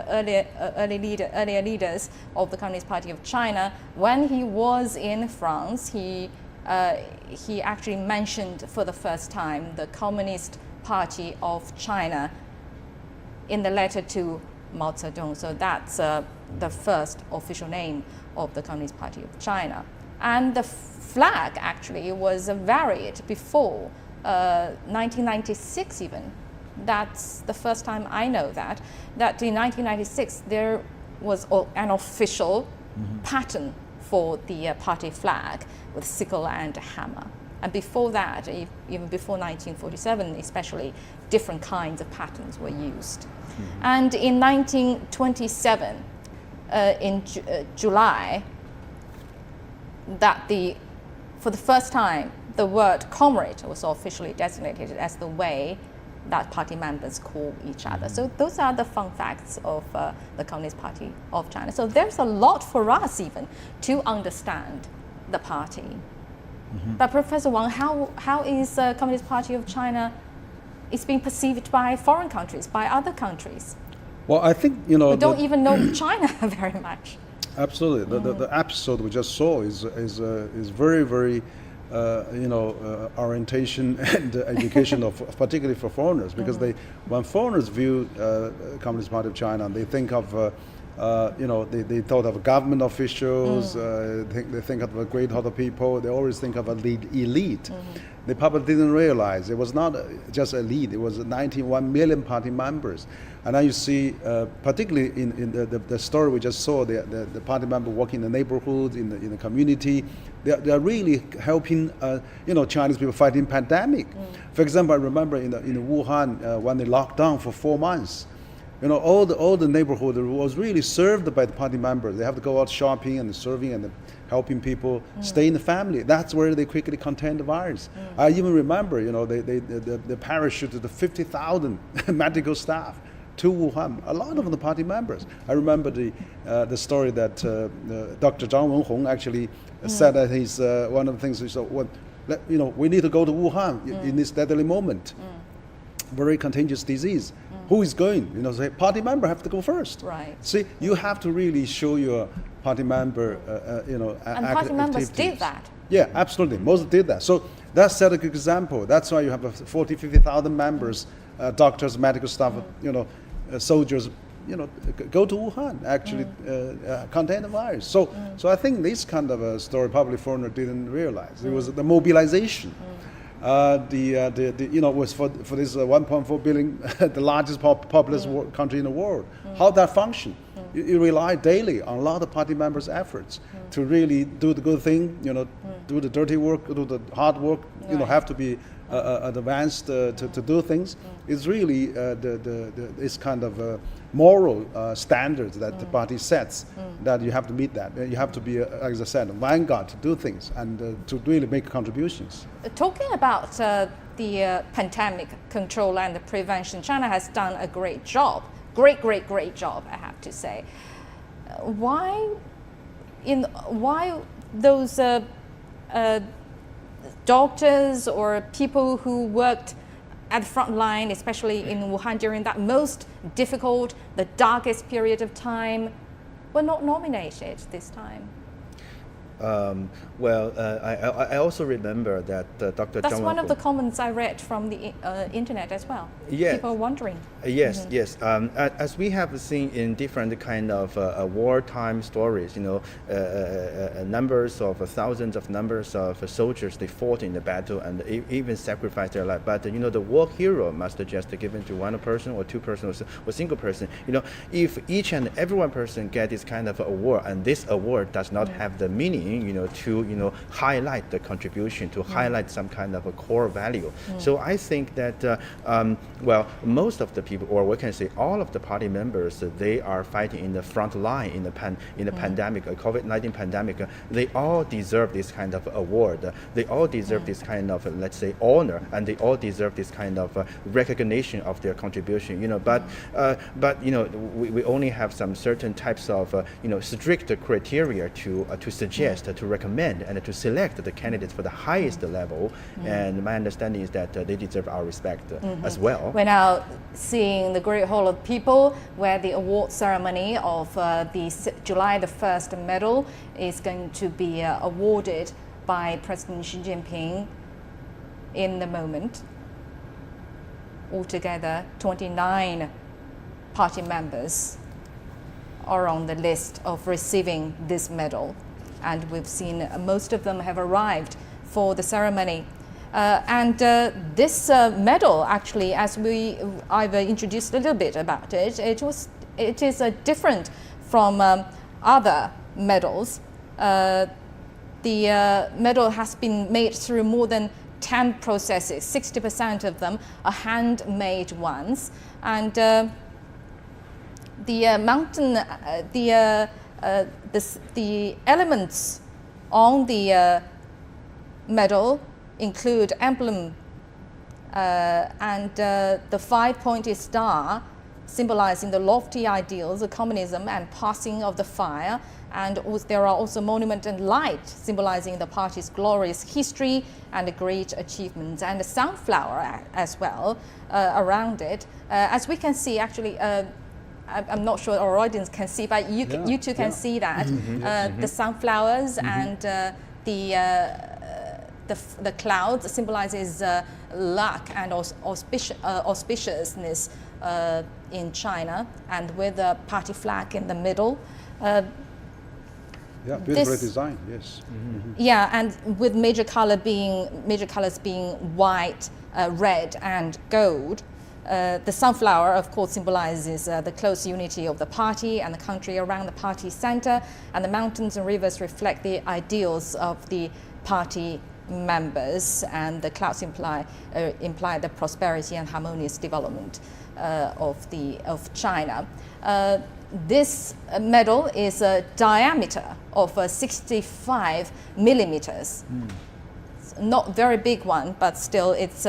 earlier leaders of the Communist Party of China, when he was in France, he actually mentioned for the first time the Communist Party of China in the letter to Mao Zedong. So that's the first official name of the Communist Party of China. And the flag actually was varied before 1996 even. That's the first time I know that in 1996 there was an official pattern for the party flag with sickle and hammer. And before that, even before 1947 especially, different kinds of patterns were used. And in 1927, in July, for the first time, the word comrade was officially designated as the way that party members call each other. So those are the fun facts of the Communist Party of China. So there's a lot for us even to understand the party. But Professor Wang, how is the Communist Party of China is being perceived by foreign countries, by other countries? Well, I think, you know, we don't even know China very much. Absolutely. The episode we just saw is very, very orientation and education of particularly for foreigners, because when foreigners view Communist Party of China, they think of They thought of government officials. They think of a great lot of people. They always think of a elite. They probably didn't realize it was not just elite. It was 91 million party members. And now you see, particularly in the story we just saw, the party member working in the neighborhood, in the community, they are really helping Chinese people fighting pandemic. For example, I remember in Wuhan when they locked down for 4 months. All the neighborhood was really served by the party members. They have to go out shopping and serving and helping people stay in the family. That's where they quickly contain the virus. I even remember, they parachuted the 50,000 medical staff to Wuhan. A lot of the party members. I remember the story that Dr. Zhang Wenhong actually said that he's one of the things he said. Well, we need to go to Wuhan in this deadly moment. Very contagious disease. Who is going? Say party member have to go first. Right. See, you have to really show your party member, and party members did that. Yeah, absolutely. Most did that. So that set a good example. That's why you have 50,000 members, doctors, medical staff, soldiers, go to Wuhan, actually contain the virus. So I think this kind of a story probably foreigner didn't realize. It was the mobilization. Was for this 1.4 billion, the largest populous country in the world. How that function? You rely daily on a lot of party members' efforts to really do the good thing, do the dirty work, do the hard work, have to be advanced to do things. It's really this kind of moral standards that the party sets, that you have to meet that. You have to be, as I said, a vanguard to do things and to really make contributions. Talking about the pandemic control and the prevention, China has done a great job. Great job, I have to say. Why those doctors or people who worked at the front line, especially in Wuhan during that most difficult, the darkest period of time, were not nominated this time? I also remember that Dr. That's Zhang one of Wenhong, the comments I read from the internet as well. Yes. People are wondering. Yes. As we have seen in different kind of wartime stories, numbers of thousands of numbers of soldiers, they fought in the battle and even sacrificed their life. But the war hero must just given to one person or two persons or single person. If each and every one person get this kind of award, and this award does not have the meaning, to highlight the contribution, to highlight some kind of a core value. So I think that most of the people, or we can say all of the party members, they are fighting in the front line in the pandemic, COVID-19 pandemic. They all deserve this kind of award. They all deserve this kind of, let's say, honor, and they all deserve this kind of recognition of their contribution. But we only have some certain types of strict criteria to suggest, to recommend, and to select the candidates for the highest level. And my understanding is that they deserve our respect as well. We're now seeing the Great Hall of People, where the award ceremony of the July the 1st medal is going to be awarded by President Xi Jinping in the moment. Altogether, 29 party members are on the list of receiving this medal. And we've seen most of them have arrived for the ceremony. This medal, actually, as I've introduced a little bit about it, it is different from other medals. The medal has been made through more than 10 processes. 60% of them are handmade ones, and the elements on the medal include emblem and the 5-pointed star, symbolizing the lofty ideals of communism and passing of the fire. And there are also monument and light, symbolizing the party's glorious history and great achievements, and a sunflower as well around it. As we can see, actually, I'm not sure our audience can see, but you two can see that. The sunflowers and the cloud symbolizes luck and auspiciousness in China, and with the party flag in the middle. Yeah, beautifully designed. Yes. Yeah, and with major colors being white, red, and gold. The sunflower, of course, symbolizes the close unity of the party and the country around the party center, and the mountains and rivers reflect the ideals of the party members, and the clouds imply the prosperity and harmonious development of China. This medal is a diameter of 65 millimeters. It's not very big one, but still it's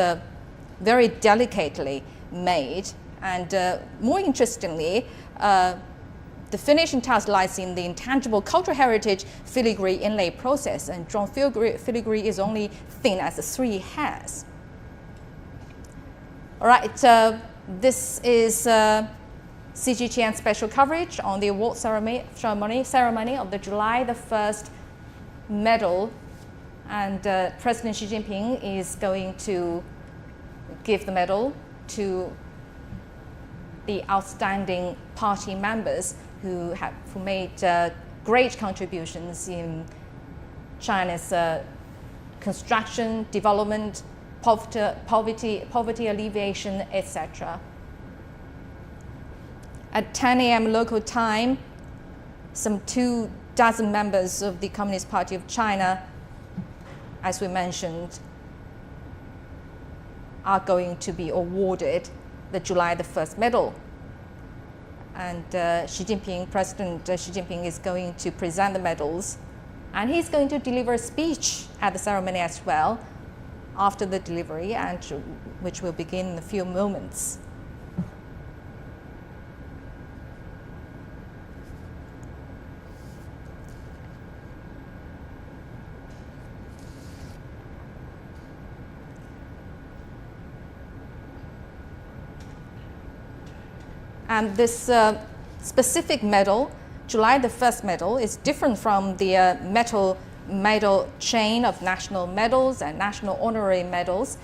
very delicately made. And more interestingly, the finishing task lies in the intangible cultural heritage filigree inlay process, and drawn filigree is only thin as 3 hairs. All right, this is CGTN special coverage on the award ceremony of the July the 1st medal, and President Xi Jinping is going to give the medal to the outstanding party members who made great contributions in China's construction, development, poverty alleviation, etc. At 10 a.m. local time, some 24 members of the Communist Party of China, as we mentioned, are going to be awarded the July the 1st medal. And President Xi Jinping is going to present the medals, and he's going to deliver a speech at the ceremony as well after the delivery, and which will begin in a few moments. And this specific medal, July the 1st medal, is different from the medal chain of national medals and national honorary medals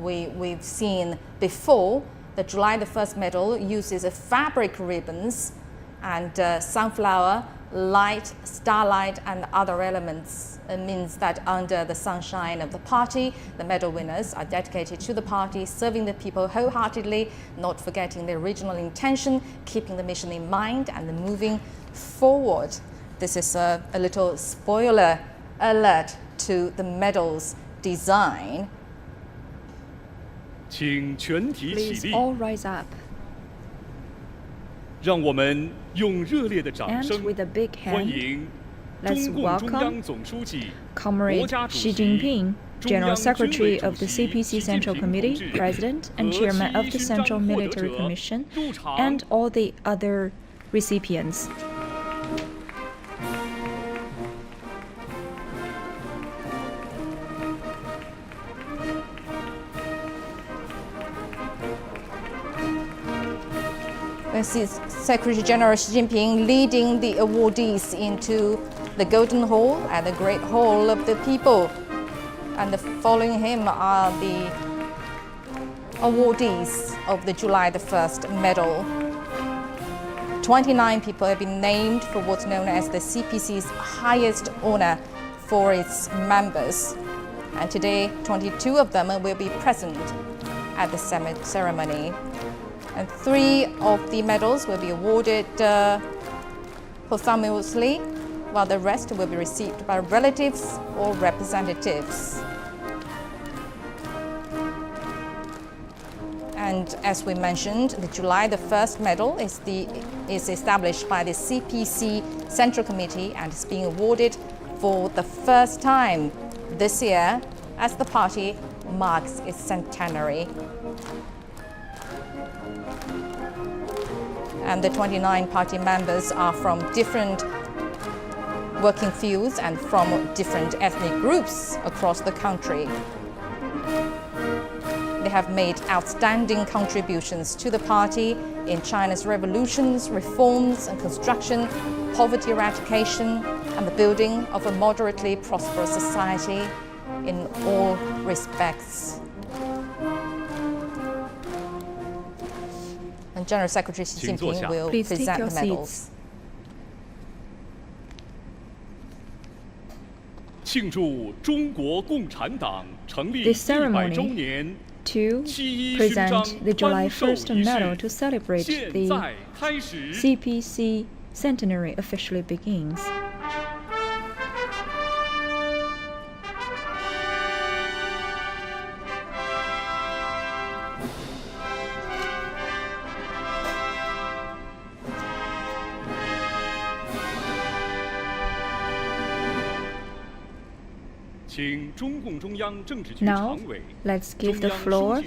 we've seen before. The July the 1st medal uses fabric ribbons and sunflower, light, starlight, and other elements. It means that under the sunshine of the party, the medal winners are dedicated to the party, serving the people wholeheartedly, not forgetting the original intention, keeping the mission in mind, and moving forward. This is a little spoiler alert to the medal's design. Please all rise up. And with a big hand, let's welcome Comrade Xi Jinping, General Secretary of the CPC Central Committee, President and Chairman of the Central Military Commission, and all the other recipients. We see Secretary General Xi Jinping leading the awardees into the Golden Hall and the Great Hall of the People. And following him are the awardees of the July the 1st medal. 29 people have been named for what's known as the CPC's highest honor for its members. And today, 22 of them will be present at the ceremony. And 3 of the medals will be awarded posthumously, while the rest will be received by relatives or representatives. And as we mentioned, the July the 1st medal is established by the CPC Central Committee and is being awarded for the first time this year as the party marks its centenary. And the 29 party members are from different working fields and from different ethnic groups across the country. They have made outstanding contributions to the party in China's revolutions, reforms and construction, poverty eradication, and the building of a moderately prosperous society in all respects. And General Secretary Xi Jinping will present the medals. This ceremony to present the July 1st medal to celebrate the CPC centenary officially begins. Now, let's give the floor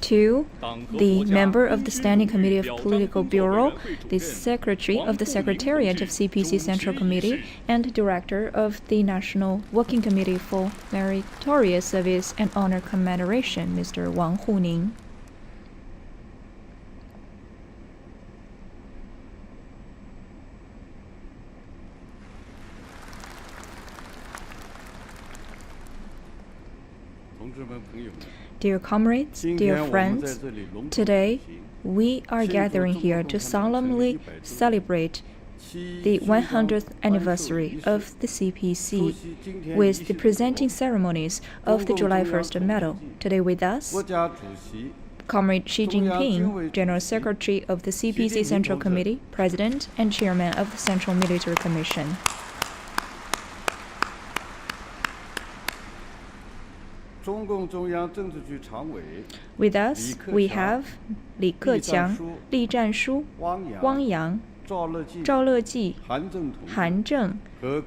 to the member of the Standing Committee of Political Bureau, the Secretary of the Secretariat of CPC Central Committee, and Director of the National Working Committee for Meritorious Service and Honor Commemoration, Mr. Wang Huning. Dear comrades, dear friends, today we are gathering here to solemnly celebrate the 100th anniversary of the CPC with the presenting ceremonies of the July 1st medal. Today with us, Comrade Xi Jinping, General Secretary of the CPC Central Committee, President and Chairman of the Central Military Commission. With us, we have Li Keqiang, Li Zhanshu, Wang Yang, Zhao Leji, Han Zheng,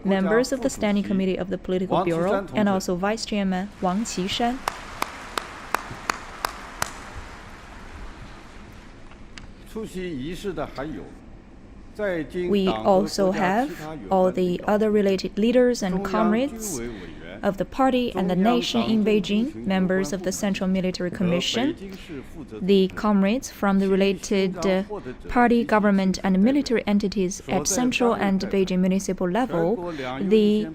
members of the Standing Committee of the Political Bureau, and also Vice Chairman Wang Qishan. We also have all the other related leaders and comrades of the party and the nation in Beijing, members of the Central Military Commission, the comrades from the related party, government, and military entities at central and Beijing municipal level, the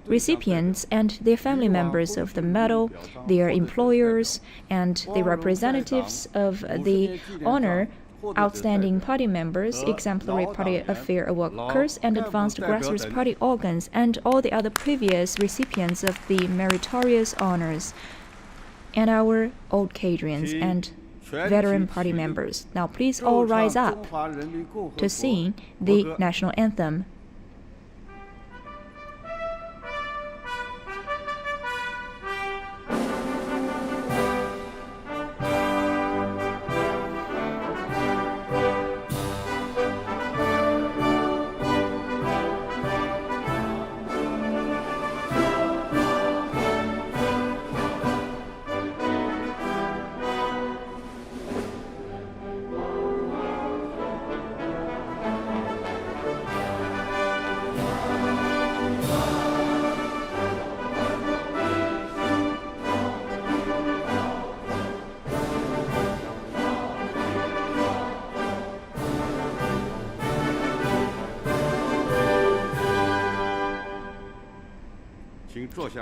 recipients and their family members of the medal, their employers, and the representatives of the honor, outstanding party members, exemplary party affair workers, and advanced grassroots party organs, and all the other previous recipients of the meritorious honors, and our old cadres and veteran party members. Now please all rise up to sing the national anthem.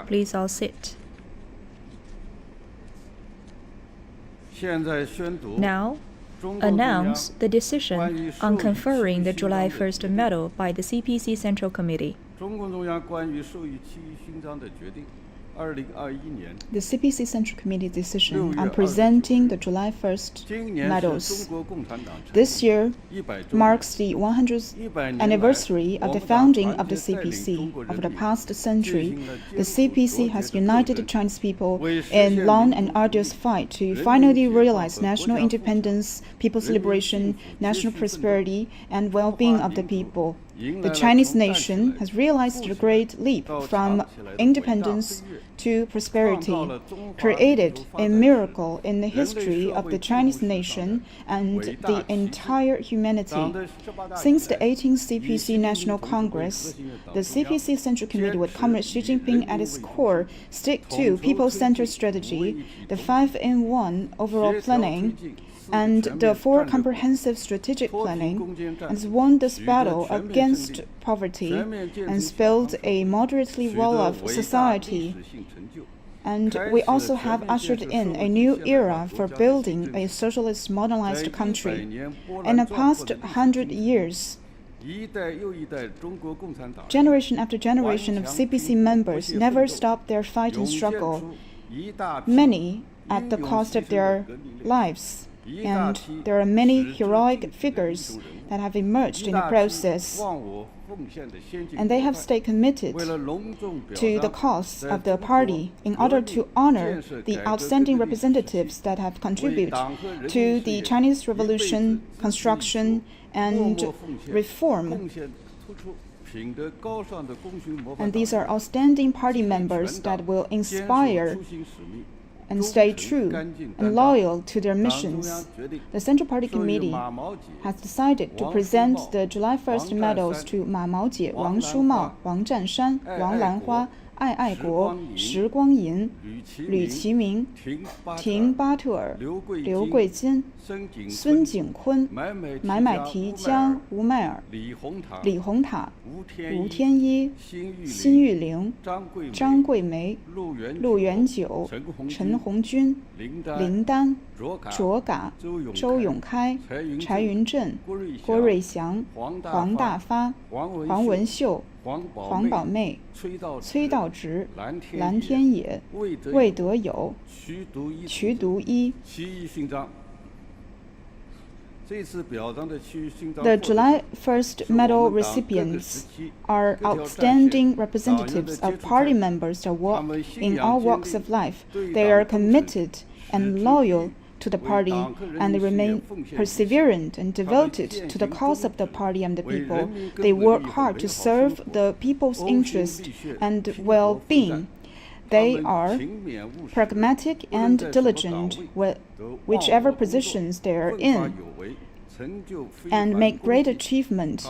Please all sit. Now, announce the decision on conferring the July 1st medal by the CPC Central Committee. The CPC Central Committee decision on presenting the July 1st medals. This year marks the 100th anniversary of the founding of the CPC. Over the past century, the CPC has united the Chinese people in long and arduous fight to finally realize national independence, people's liberation, national prosperity, and well-being of the people. The Chinese nation has realized a great leap from independence to prosperity, created a miracle in the history of the Chinese nation and the entire humanity. Since the 18th CPC National Congress, the CPC Central Committee with Comrade Xi Jinping at its core stick to people-centered strategy, the 5-in-1 overall planning, and the 4 comprehensive strategic planning, and has won this battle against against poverty and built a moderately well-off society. And we also have ushered in a new era for building a socialist modernized country. In the past 100 years, generation after generation of CPC members never stopped their fight and struggle, many at the cost of their lives. And there are many heroic figures that have emerged in the process. And they have stayed committed to the cause of the party in order to honor the outstanding representatives that have contributed to the Chinese Revolution, construction, and reform. And these are outstanding party members that will inspire and stay true and loyal to their missions. The Central Party Committee has decided to present the July 1st medals to Ma Maojie, Wang Shumao, Wang Zhanshan, Wang Lanhua, Ai Aiguo, Shi Guangyin, Lü Qiming, Ting Bater, Liu Guijin, Sun Jingkun, Mai Mai Tijiang, Wu Meier, Li Hongta, Wu Tianyi, Xin Yuling, Zhang Guimei, Lu Yuanjiu, Chen Hongjun, Lin Dan, Zhuo Ga, Zhou Yongkai, Chai Yunzhen, Guo Ruixiang, Huang Dafa, Huang Wenxiu,黄宝妹、崔道直、蓝天野、魏德友、瞿独一。The July 1st medal recipients are outstanding representatives of party members that work in all walks of life. They are committed and loyal to the party, and they remain perseverant and devoted to the cause of the party and the people. They work hard to serve the people's interest and well-being. They are pragmatic and diligent with whichever positions they are in, and make great achievement.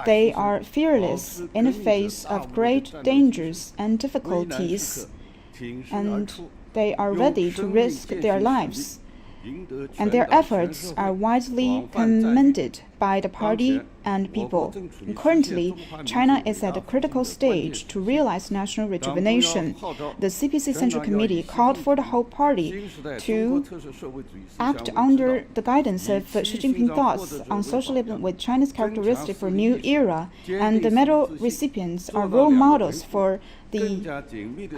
They are fearless in the face of great dangers and difficulties, and they are ready to risk their lives. And their efforts are widely commended by the party and people. And currently, China is at a critical stage to realize national rejuvenation. The CPC Central Committee called for the whole party to act under the guidance of Xi Jinping thoughts on socialism with China's characteristic for a new era, and the medal recipients are role models for the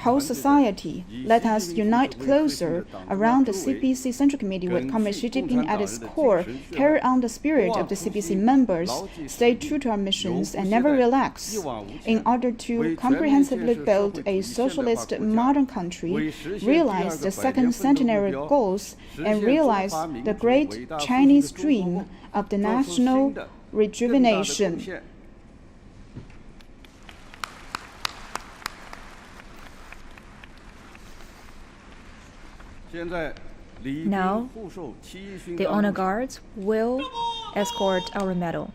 whole society. Let us unite closer around the CPC Central Committee with Comrade Xi Jinping at its core, carry on the spirit of the CPC members, stay true to our missions, and never relax. In order to comprehensively build a socialist modern country, realize the second centenary goals, and realize the great Chinese dream of the national rejuvenation. Now, the honor guards will escort our medal.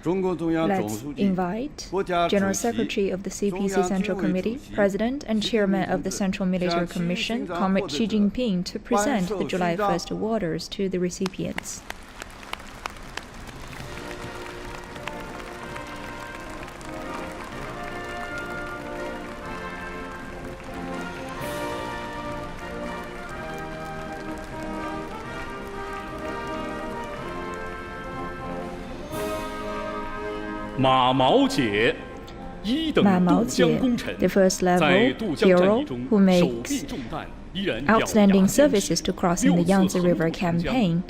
Let's invite General Secretary of the CPC Central Committee, President and Chairman of the Central Military Commission, Comrade Xi Jinping, to present the July 1st awards to the recipients. Ma Maojie, Ma Maojie, the first level hero who makes outstanding services to crossing the Yangtze River campaign,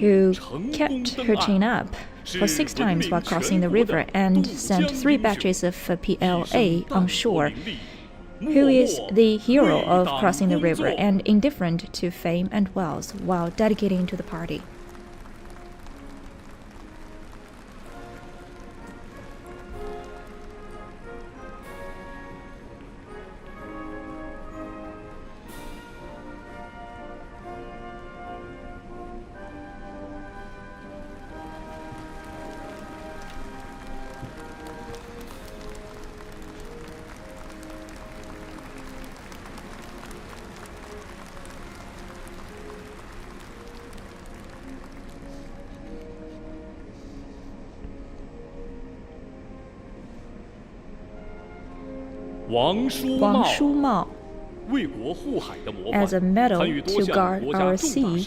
who kept her chin up for 6 times while crossing the river and sent 3 batches of PLA on shore, who is the hero of crossing the river and indifferent to fame and wealth while dedicating to the party. Wang Shumao, as a medal to guard our sea.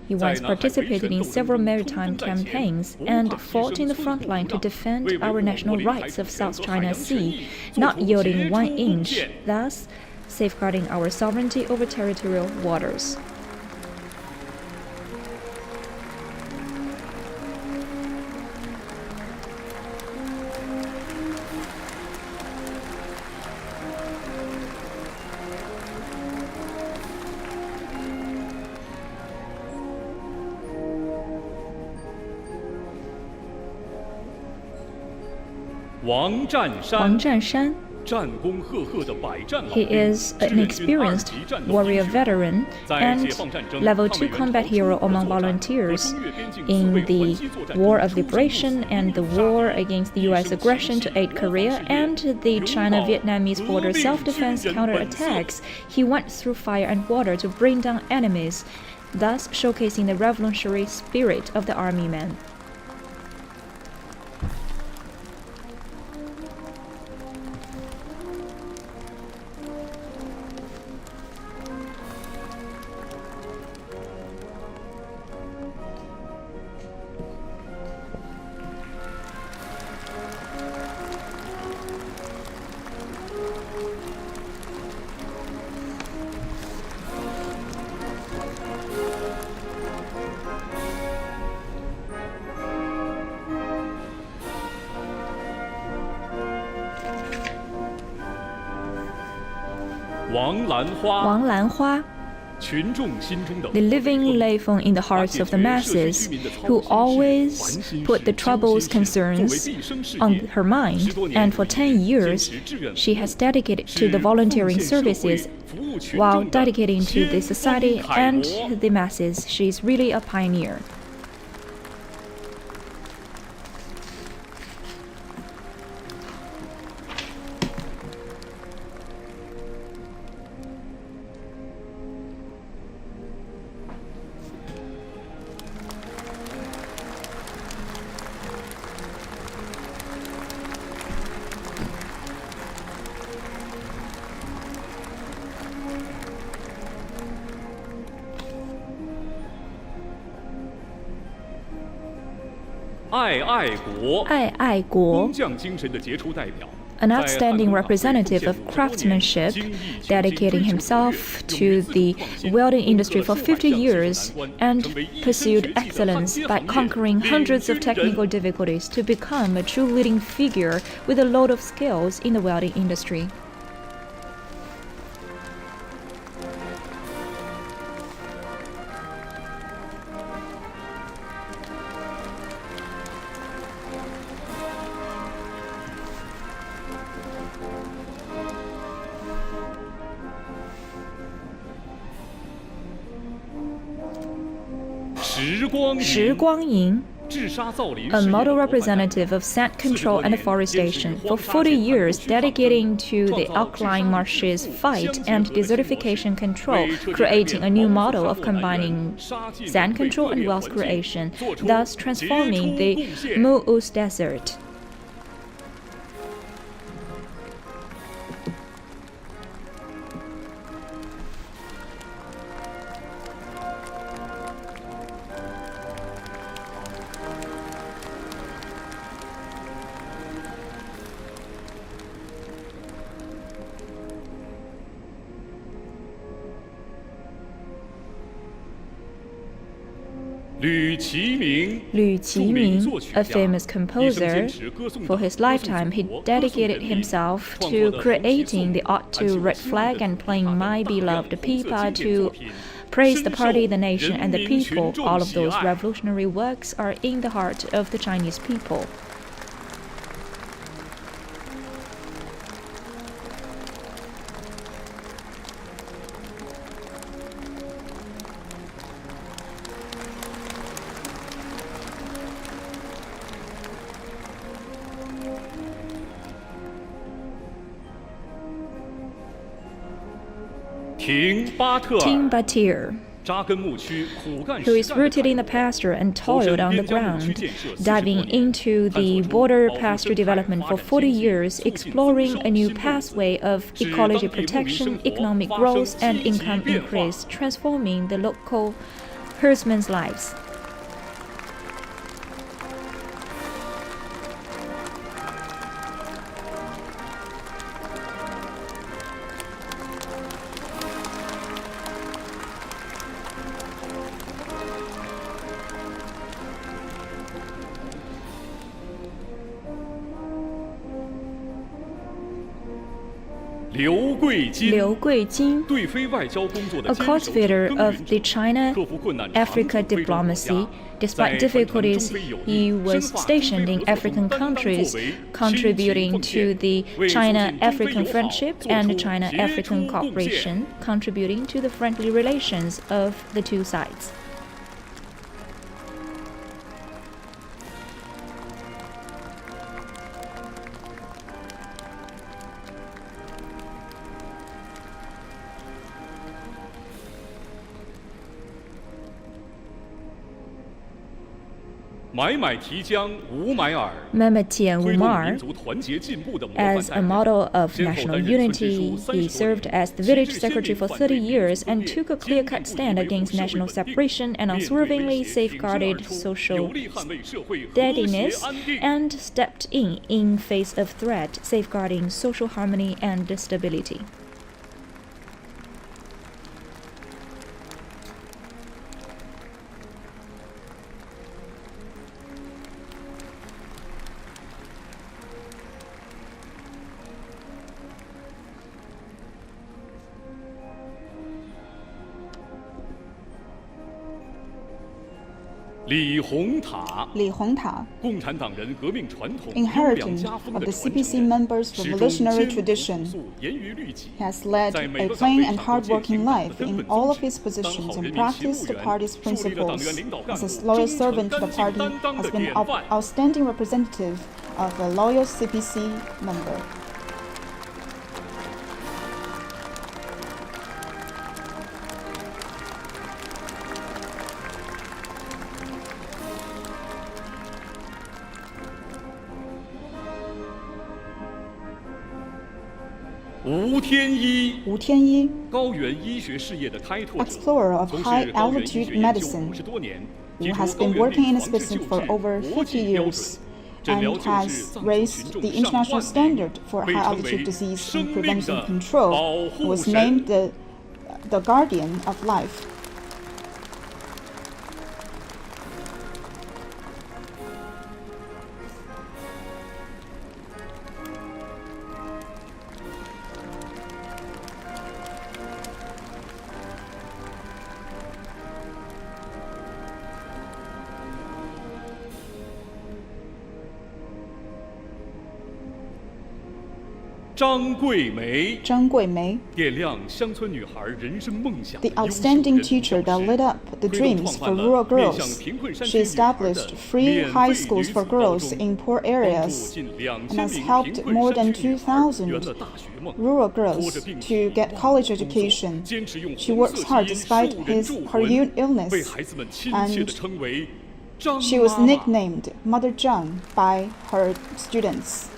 He once participated in several maritime campaigns and fought in the front line to defend our national rights of South China Sea, not yielding 1 inch, thus safeguarding our sovereignty over territorial waters. Wang Zhanshan. He is an experienced warrior veteran and level 2 combat hero among volunteers in the War of Liberation and the war against the U.S. aggression to aid Korea and the China-Vietnamese border self-defense counterattacks. He went through fire and water to bring down enemies, thus showcasing the revolutionary spirit of the army man. Wang Lanhua, the living Leifeng in the hearts of the masses, who always put the troubles, concerns on her mind, and for 10 years she has dedicated to the volunteering services while dedicating to the society and the masses. She is really a pioneer. Ai Guo, an outstanding representative of craftsmanship, dedicating himself to the welding industry for 50 years and pursued excellence by conquering hundreds of technical difficulties to become a true leading figure with a load of skills in the welding industry. Shi Guangying, a model representative of sand control and deforestation, for 40 years dedicating to the alkaline marshes fight and desertification control, creating a new model of combining sand control and wealth creation, thus transforming the Mu'uz Desert. Liu Qiming, a famous composer, for his lifetime he dedicated himself to creating the Ode to Red Flag and playing My Beloved Pipa to praise the party, the nation, and the people. All of those revolutionary works are in the heart of the Chinese people. Ting Batir, who is rooted in the pasture and toiled on the ground, diving into the border pasture development for 40 years, exploring a new pathway of ecology protection, economic growth, and income increase, transforming the local herdsmen's lives. Liu Guijing, a cultivator of the China-Africa diplomacy. Despite difficulties, he was stationed in African countries, contributing to the China-African friendship and China-African cooperation, contributing to the friendly relations of the two sides. Mehmet Umar, as a model of national unity, he served as the village secretary for 30 years and took a clear-cut stand against national separation and unswervingly safeguarded social steadiness and stepped in face of threat, safeguarding social harmony and stability. Li Hongta, inheritant of the CPC members' revolutionary tradition, has led a plain and hard-working life in all of his positions and practiced the party's principles. As a loyal servant to the party, has been an outstanding representative of a loyal CPC member. Wu Tianyi, explorer of high-altitude medicine, who has been working in this business for over 50 years and has raised the international standard for high-altitude disease and prevention control, was named the guardian of life. Zhang Guimei, the outstanding teacher that lit up the dreams for rural girls. She established free high schools for girls in poor areas and has helped more than 2,000 rural girls to get college education. She works hard despite her illness, and she was nicknamed Mother Zhang by her students.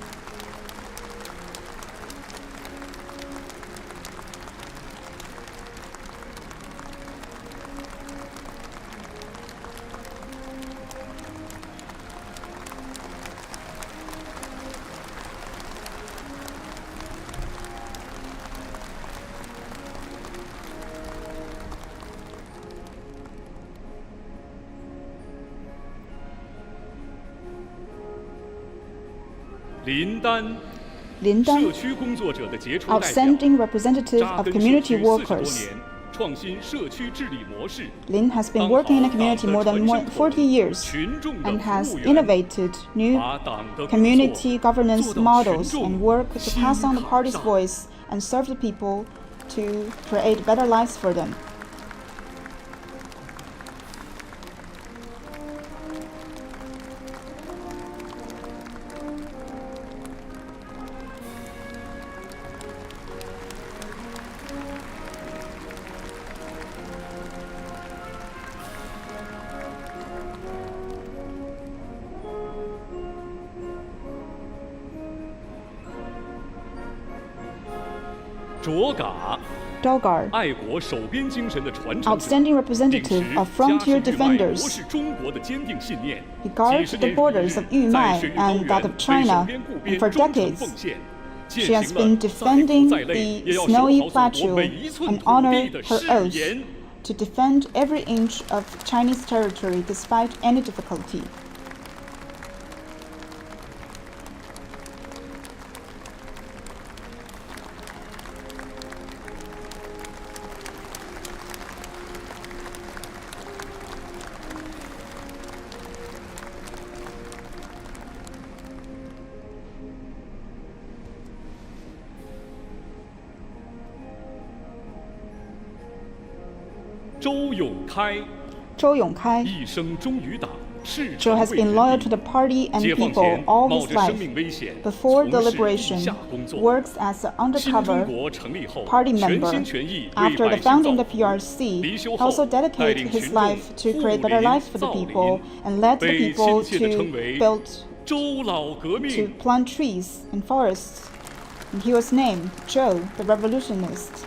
林丹 Lin Dan, 社区工作者的杰出代表， outstanding representative 扎 of 根社 community 区40多 workers. 年，创新社区治理模式。 Lin has been working in the community more than 40 years 群众的 and 服 has 务员， innovated new 把党的工作 community governance 做到 models 群众 and work to 心 pass on the 坎 party's 上。 voice and serve the people to create better lives for them. 卓嘎 Dogar, 爱国守边精神的传承者， outstanding representative of frontier 定时加深域脉 defenders. 国是中国的坚定信念。 He guards the borders of Yumai and that of China, and for decades, she has been defending the snowy plateau and honored her oath to defend every inch of Chinese territory despite any difficulty. 周永开 Zhou Yongkai, 一生忠于党，赤 Zhou 诚 has 为 been 人 loyal 民 to the party and 解放 people 前 all 冒 his 着生 life. 命危险 Before the 从事以 liberation, 下工作。 works as an 新中 undercover 国成立后， party 全 member. 心全意为 After 百 the 姓 founding 造 of 福。 PRC, 离休后 also 带 dedicated 领 his 群众 life to 护 create better 林 life for the 造 people 林， and led the 被 people 亲切地称 to 为 build 周老革 to 命。 plant trees and forests. And he was named Zhou, the revolutionist.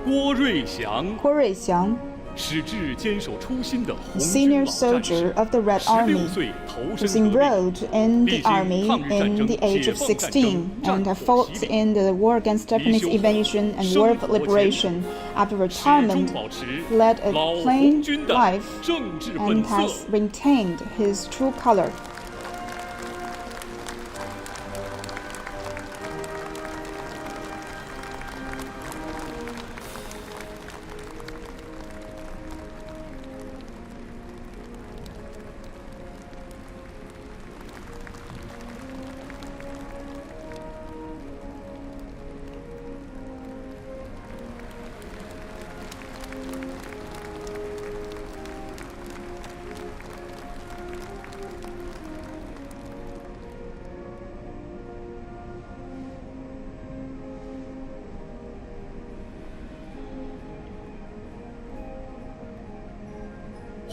郭瑞祥 Guo Ruixiang, 矢志坚守初心的红 a 军 senior 老战 soldier 士， of the Red 16 Army, 岁投 was 身革命， enrolled in 历 the 经 army 抗日战 in 争、 the age 解 of 放战 16争、 and 战 have 火 fought 洗礼。 in the war against Japanese 离休后 invasion and 生 war of 活前途 liberation. After 始 retirement, 终保持 led a 老 plain 红军的 life 政治本 and 色。 has retained his true color.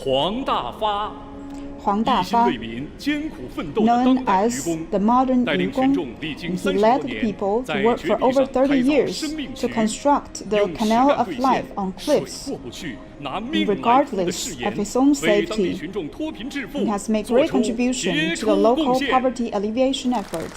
黄大发， Huang 一心 Dafa, 为民、艰苦奋斗的 known 当代渔 as 工， the modern 带领群众 Yugong, 历经 and he 30 led 多 the 年， people 在 to work 绝 for 壁 over 上 30 开凿 years 生命 to 渠， construct the 用实 canal 干 of 兑 life 现 on 水 cliffs. 过不去，拿命来冲的 Regardless 誓 of 言， his own 为当地 safety, 群众脱贫致富 and has made 做 great 出 contribution 杰 to the 出贡 local 献。 poverty alleviation effort.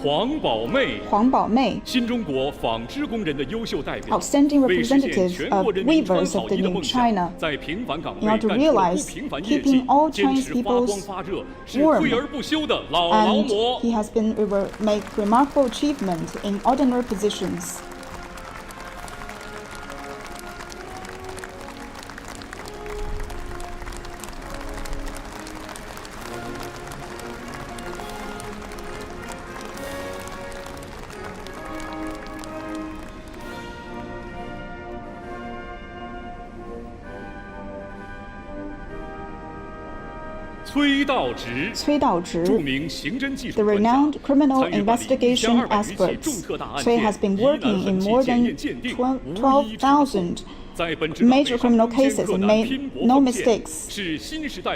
黄宝妹， Huang Baomei, 新中国纺织工人的优秀代表， outstanding 为实现 representative 全 of 国人民穿 weavers 好 of the 衣的 new 梦想 China, 在平凡岗 in 位 order to 干出了不 realize 平凡业绩 keeping all，坚 Chinese 持发光 people's 发热，是 warm. 退而不休的老劳 And 模。 he has been make remarkable achievement in ordinary positions. 崔道直，the renowned criminal investigation expert. Cui has been working in more than 12,000 major criminal cases and made no mistakes,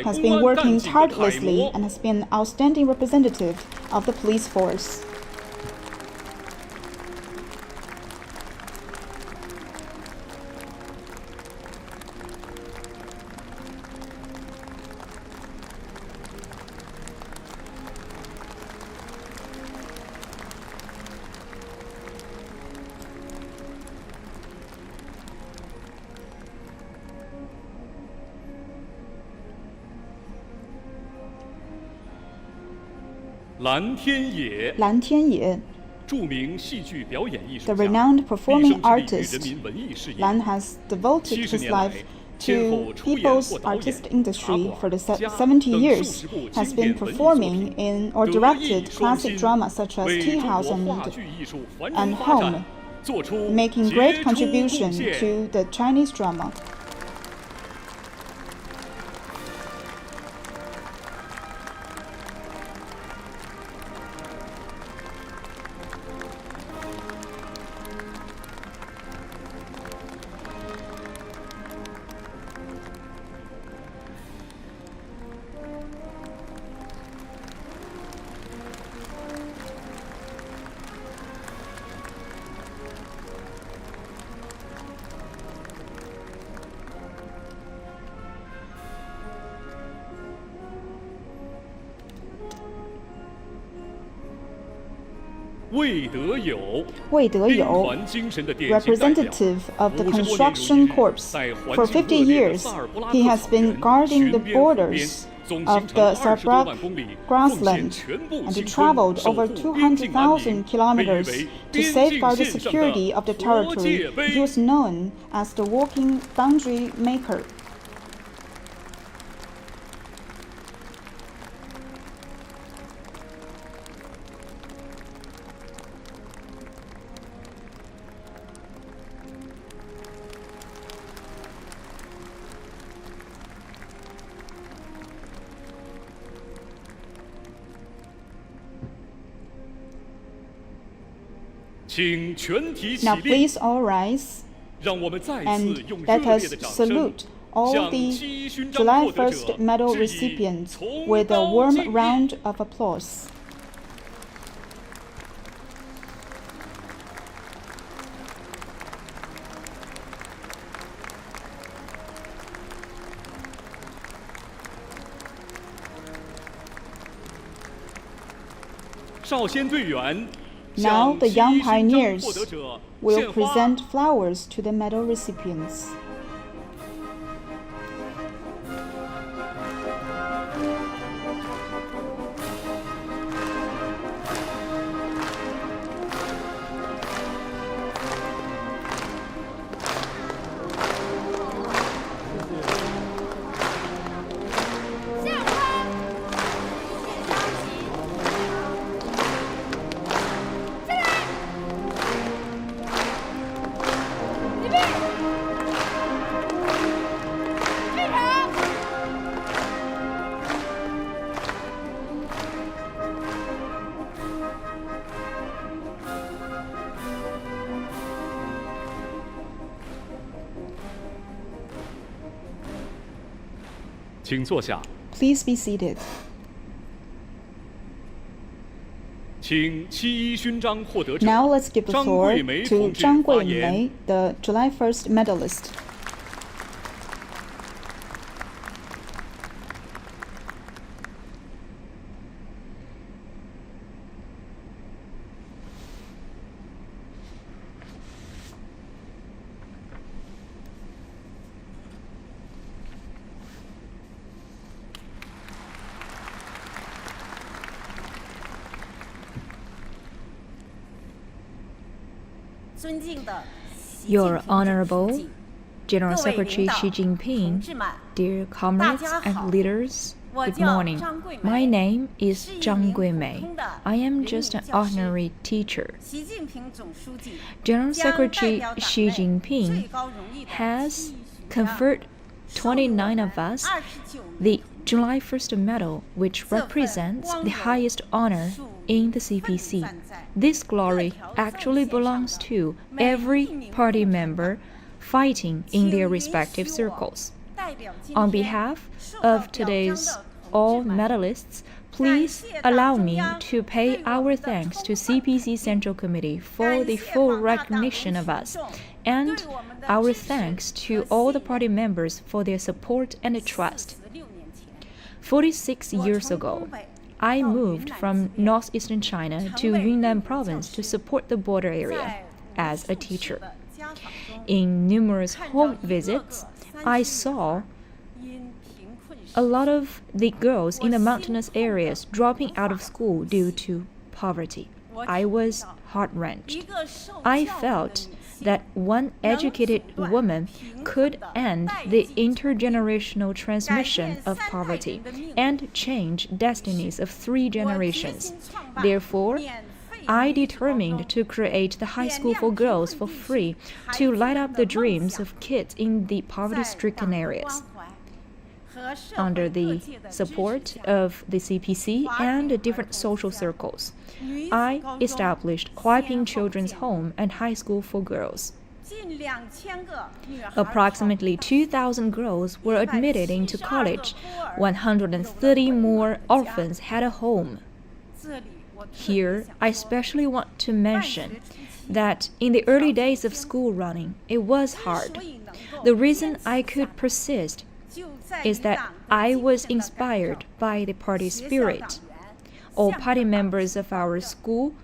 has been working tirelessly and has been an outstanding representative of the police force.蓝天野 the renowned performing artist. Lan has devoted his life to people's artistic industry for the 70 years, has been performing in or directed classic dramas such as Tea House and Home, making great contribution to the Chinese drama. Wei Deyu, representative of the construction corps. For 50 years, he has been guarding the borders of the Saarbrück grassland, and he traveled over 200,000 kilometers to safeguard the security of the territory. He was known as the walking boundary maker. Now please all rise and let us salute all the July 1st medal recipients with a warm round of applause. Now the young pioneers will present flowers to the medal recipients. Please be seated. Now let's give the floor to Zhang Guimei, the July 1st medalist. Your Honorable General Secretary Xi Jinping, dear comrades and leaders, good morning. My name is Zhang Guimei. I am just an ordinary teacher. General Secretary Xi Jinping has conferred 29 of us, the July 1st medal, which represents the highest honor in the CPC. This glory actually belongs to every party member fighting in their respective circles. On behalf of today's all medalists, please allow me to pay our thanks to CPC Central Committee for the full recognition of us, and our thanks to all the party members for their support and trust. 46 years ago, I moved from northeastern China to Yunnan province to support the border area as a teacher. In numerous home visits, I saw a lot of the girls in the mountainous areas dropping out of school due to poverty. I was heart-wrenched. I felt that one educated woman could end the intergenerational transmission of poverty and change destinies of 3 generations. Therefore, I determined to create the high school for girls for free to light up the dreams of kids in the poverty-stricken areas. Under the support of the CPC and different social circles, I established Huaiping Children's Home and High School for Girls. Approximately 2,000 girls were admitted into college. 130 more orphans had a home. Here, I especially want to mention that in the early days of school running, it was hard. The reason I could persist is that I was inspired by the party spirit. All party members of our school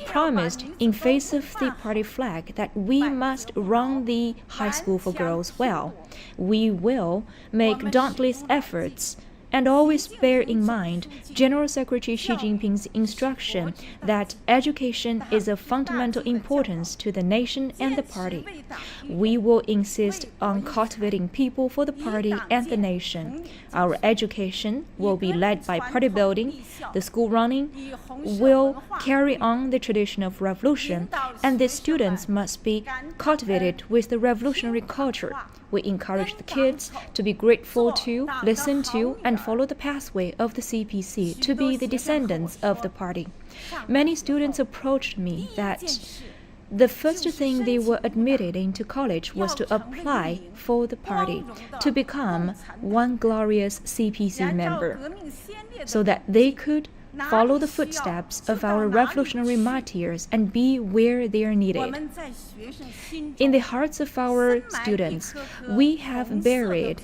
promised in face of the party flag that we must run the high school for girls well. We will make dauntless efforts and always bear in mind General Secretary Xi Jinping's instruction that education is of fundamental importance to the nation and the party. We will insist on cultivating people for the party and the nation. Our education will be led by party building. The school running will carry on the tradition of revolution, and the students must be cultivated with the revolutionary culture. We encourage the kids to be grateful to, listen to, and follow the pathway of the CPC to be the descendants of the party. Many students approached me that the first thing they were admitted into college was to apply for the party, to become one glorious CPC member, so that they could follow the footsteps of our revolutionary martyrs and be where they are needed. In the hearts of our students, we have buried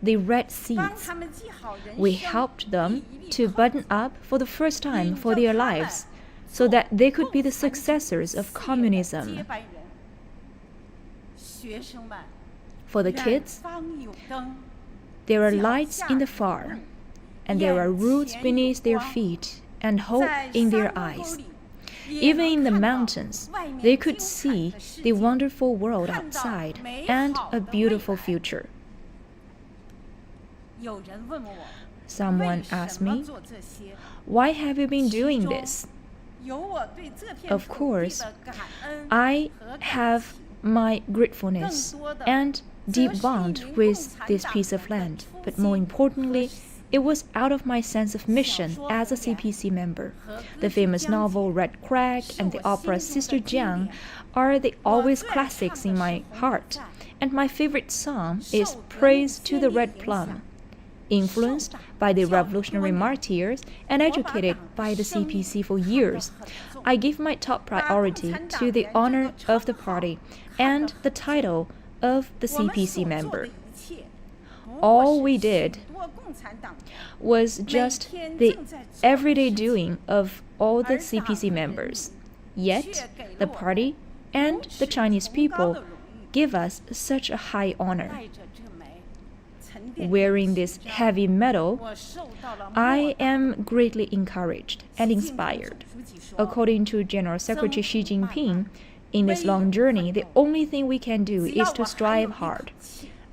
the red seeds. We helped them to button up for the first time for their lives, so that they could be the successors of communism. For the kids, there are lights in the far, and there are roots beneath their feet and hope in their eyes. Even in the mountains, they could see the wonderful world outside and a beautiful future. Someone asked me, "Why have you been doing this?" Of course, I have my gratefulness and deep bond with this piece of land, but more importantly, it was out of my sense of mission as a CPC member. The famous novel Red Crag and the opera Sister Jiang are the always classics in my heart, and my favorite song is Praise to the Red Plum. Influenced by the revolutionary martyrs and educated by the CPC for years, I give my top priority to the honor of the party and the title of the CPC member. All we did was just the everyday doing of all the CPC members. Yet, the party and the Chinese people give us such a high honor. Wearing this heavy medal, I am greatly encouraged and inspired. According to General Secretary Xi Jinping, in this long journey, the only thing we can do is to strive hard.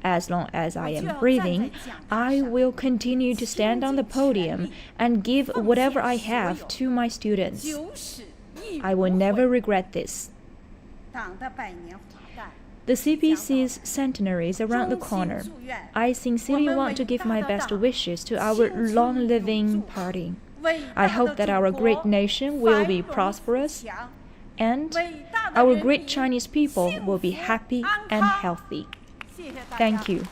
As long as I am breathing, I will continue to stand on the podium and give whatever I have to my students. I will never regret this. The CPC's centenary is around the corner. I sincerely want to give my best wishes to our long-living party. I hope that our great nation will be prosperous and our great Chinese people will be happy and healthy. Thank you.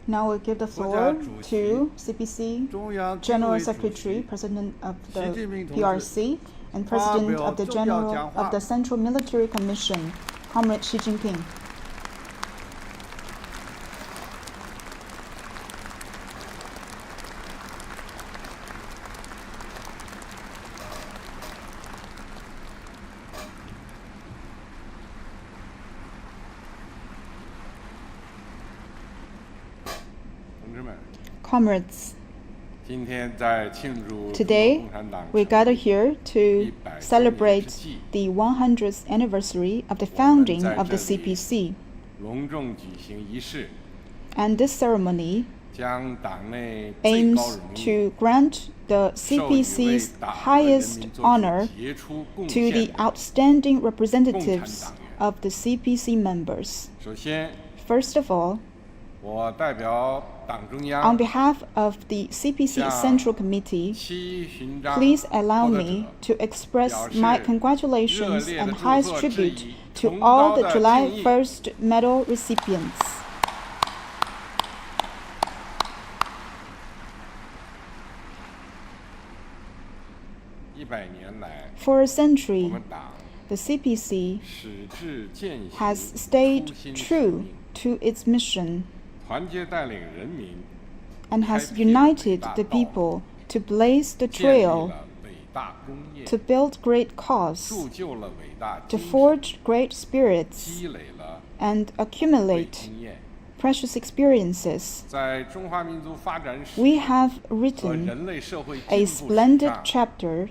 Now we give the floor to CPC General Secretary, President of the PRC, and President of the Central Military Commission, Comrade Xi Jinping. Comrades, today we gather here to celebrate the 100th anniversary of the founding of the CPC. And this ceremony aims to grant the CPC's highest honor to the outstanding representatives of the CPC members. First of all, on behalf of the CPC Central Committee, please allow me to express my congratulations and highest tribute to all the July 1st medal recipients. For a century, the CPC has stayed true to its mission and has united the people to blaze the trail, to build great cause, to forge great spirits, and accumulate precious experiences. We have written a splendid chapter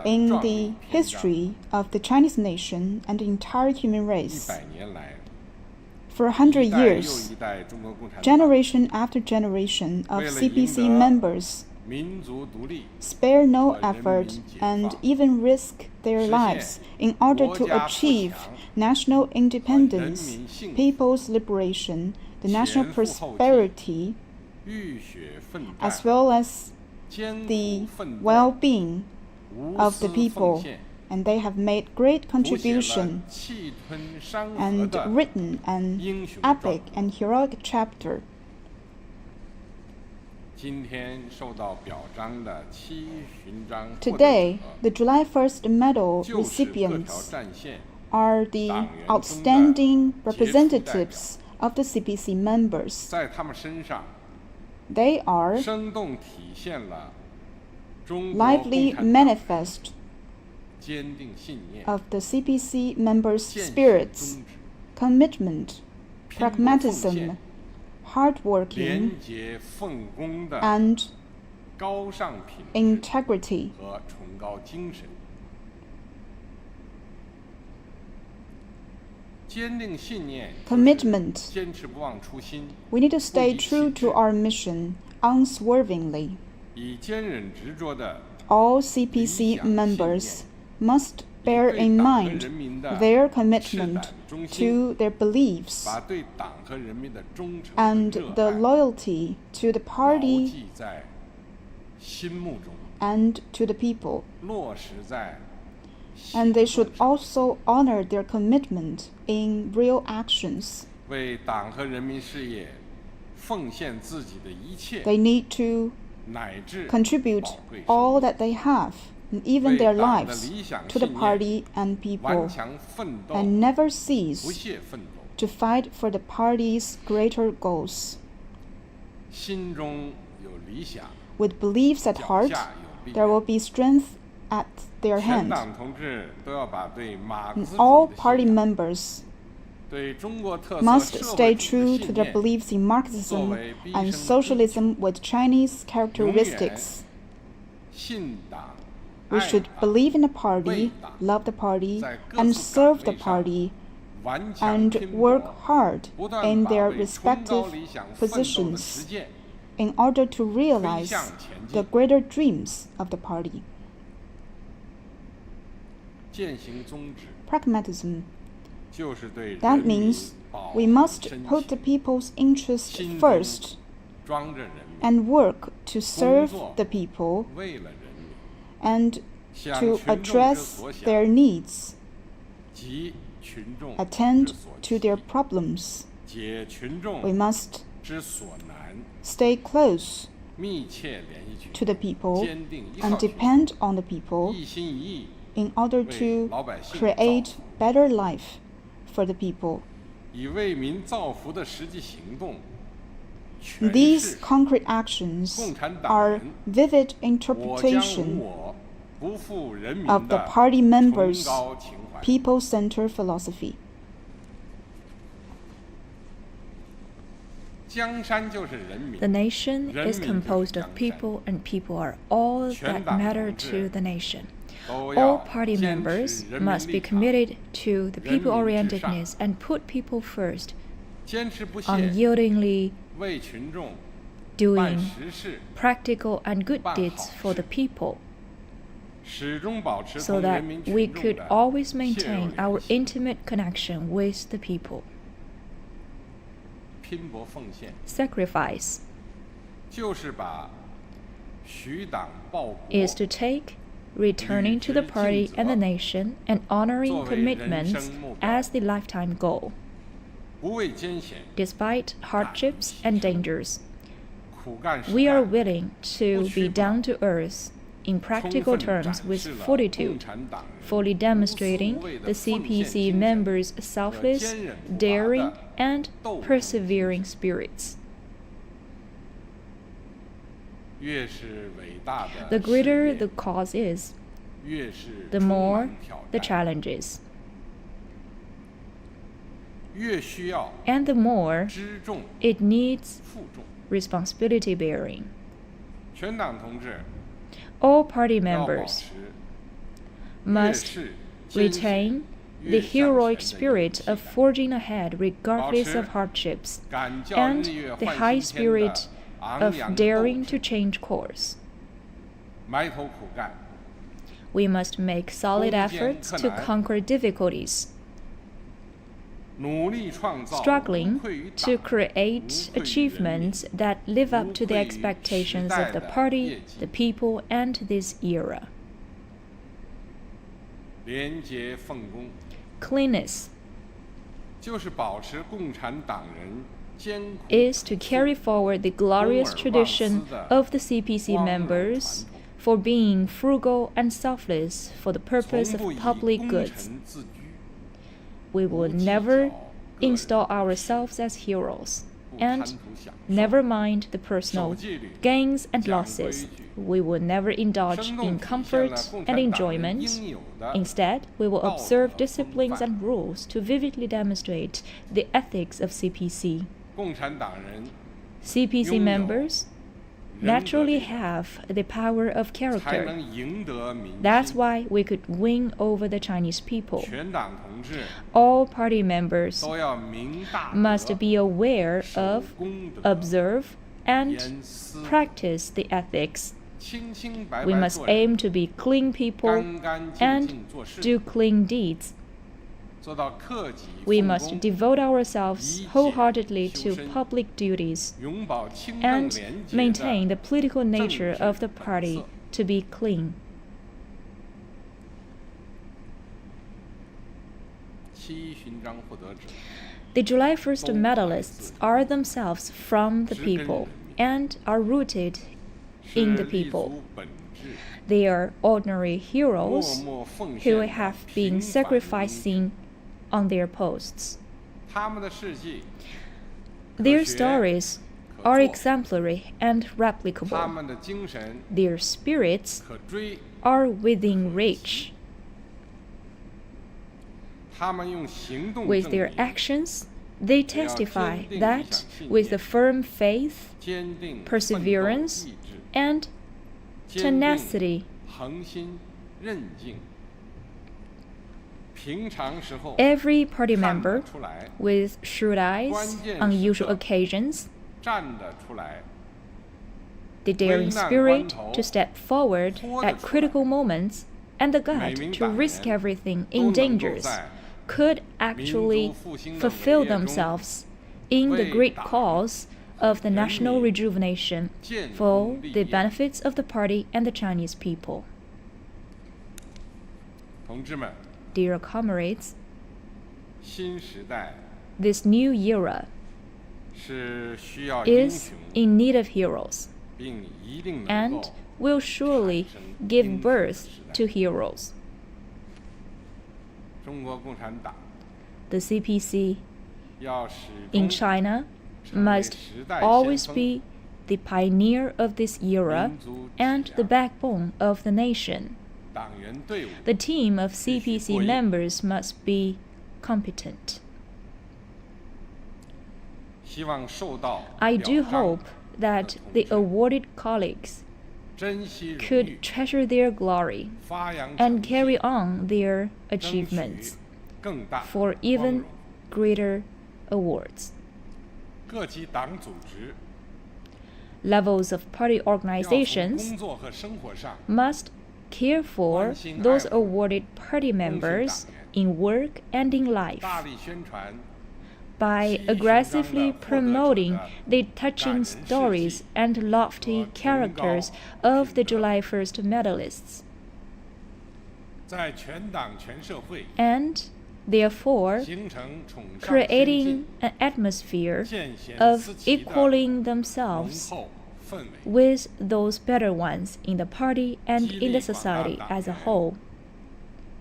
in the history of the Chinese nation and the entire human race. For 100 years, generation after generation of CPC members spare no effort and even risk their lives in order to achieve national independence, people's liberation, the national prosperity, as well as the well-being of the people. And they have made great contribution and written an epic and heroic chapter. Today, the July 1st medal recipients are the outstanding representatives of the CPC members. They are lively manifest of the CPC members' spirits, commitment, pragmatism, hard working, and integrity. Commitment. We need to stay true to our mission unswervingly. All CPC members must bear in mind their commitment to their beliefs and the loyalty to the party and to the people. And they should also honor their commitment in real actions. They need to contribute all that they have, and even their lives, to the party and people, and never cease to fight for the party's greater goals. With beliefs at heart, there will be strength at their hand. And all party members must stay true to their beliefs in Marxism and socialism with Chinese characteristics. We should believe in the party, love the party, and serve the party, and work hard in their respective positions in order to realize the greater dreams of the party. Pragmatism. That means we must put the people's interest first and work to serve the people and to address their needs, attend to their problems. We must stay close to the people and depend on the people in order to create better life for the people. These concrete actions are vivid interpretation of the party members' people-centered philosophy. The nation is composed of people, and people are all that matter to the nation. All party members must be committed to the people-orientedness and put people first, unyieldingly doing practical and good deeds for the people, so that we could always maintain our intimate connection with the people. Sacrifice is to take returning to the party and the nation and honoring commitments as the lifetime goal. Despite hardships and dangers, we are willing to be down to earth in practical terms with fortitude, fully demonstrating the CPC members' selfless, daring, and persevering spirits. The greater the cause is, the more the challenges, and the more it needs responsibility bearing. All party members must retain the heroic spirit of forging ahead regardless of hardships, and the high spirit of daring to change course. We must make solid efforts to conquer difficulties, struggling to create achievements that live up to the expectations of the party, the people, and this era. Cleanness is to carry forward the glorious tradition of the CPC members for being frugal and selfless for the purpose of public goods. We will never install ourselves as heroes, and never mind the personal gains and losses. We will never indulge in comfort and enjoyment. Instead, we will observe disciplines and rules to vividly demonstrate the ethics of CPC. CPC members naturally have the power of character. That's why we could win over the Chinese people. All party members must be aware of, observe, and practice the ethics. We must aim to be clean people and do clean deeds. We must devote ourselves wholeheartedly to public duties and maintain the political nature of the party to be clean. The July 1st medalists are themselves from the people and are rooted in the people. They are ordinary heroes who have been sacrificing on their posts. Their stories are exemplary and replicable. Their spirits are within reach. With their actions, they testify that with the firm faith, perseverance, and tenacity, every party member with shrewd eyes on usual occasions, the daring spirit to step forward at critical moments, and the gut to risk everything in dangers, could actually fulfill themselves in the great cause of the national rejuvenation for the benefits of the party and the Chinese people. Dear comrades, this new era is in need of heroes and will surely give birth to heroes. The CPC in China must always be the pioneer of this era and the backbone of the nation. The team of CPC members must be competent. I do hope that the awarded colleagues could treasure their glory and carry on their achievements for even greater awards. Levels of party organizations must care for those awarded party members in work and in life by aggressively promoting the touching stories and lofty characters of the July 1st medalists, and therefore creating an atmosphere of equaling themselves with those better ones in the party and in the society as a whole.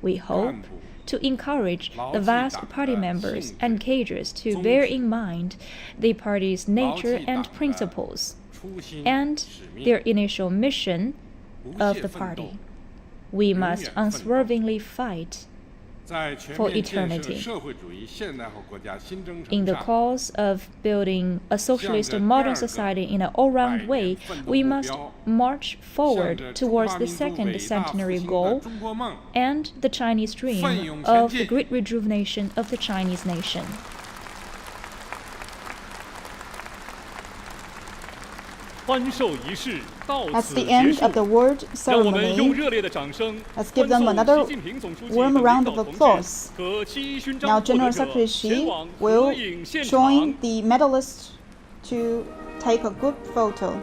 We hope to encourage the vast party members and cadres to bear in mind the party's nature and principles and their initial mission of the party. We must unswervingly fight for eternity. In the cause of building a socialist modern society in an all-round way, we must march forward towards the second centenary goal and the Chinese dream of the great rejuvenation of the Chinese nation. That's the end of the award ceremony. Let's give them another warm round of applause. Now General Secretary Xi will join the medalists to take a group photo.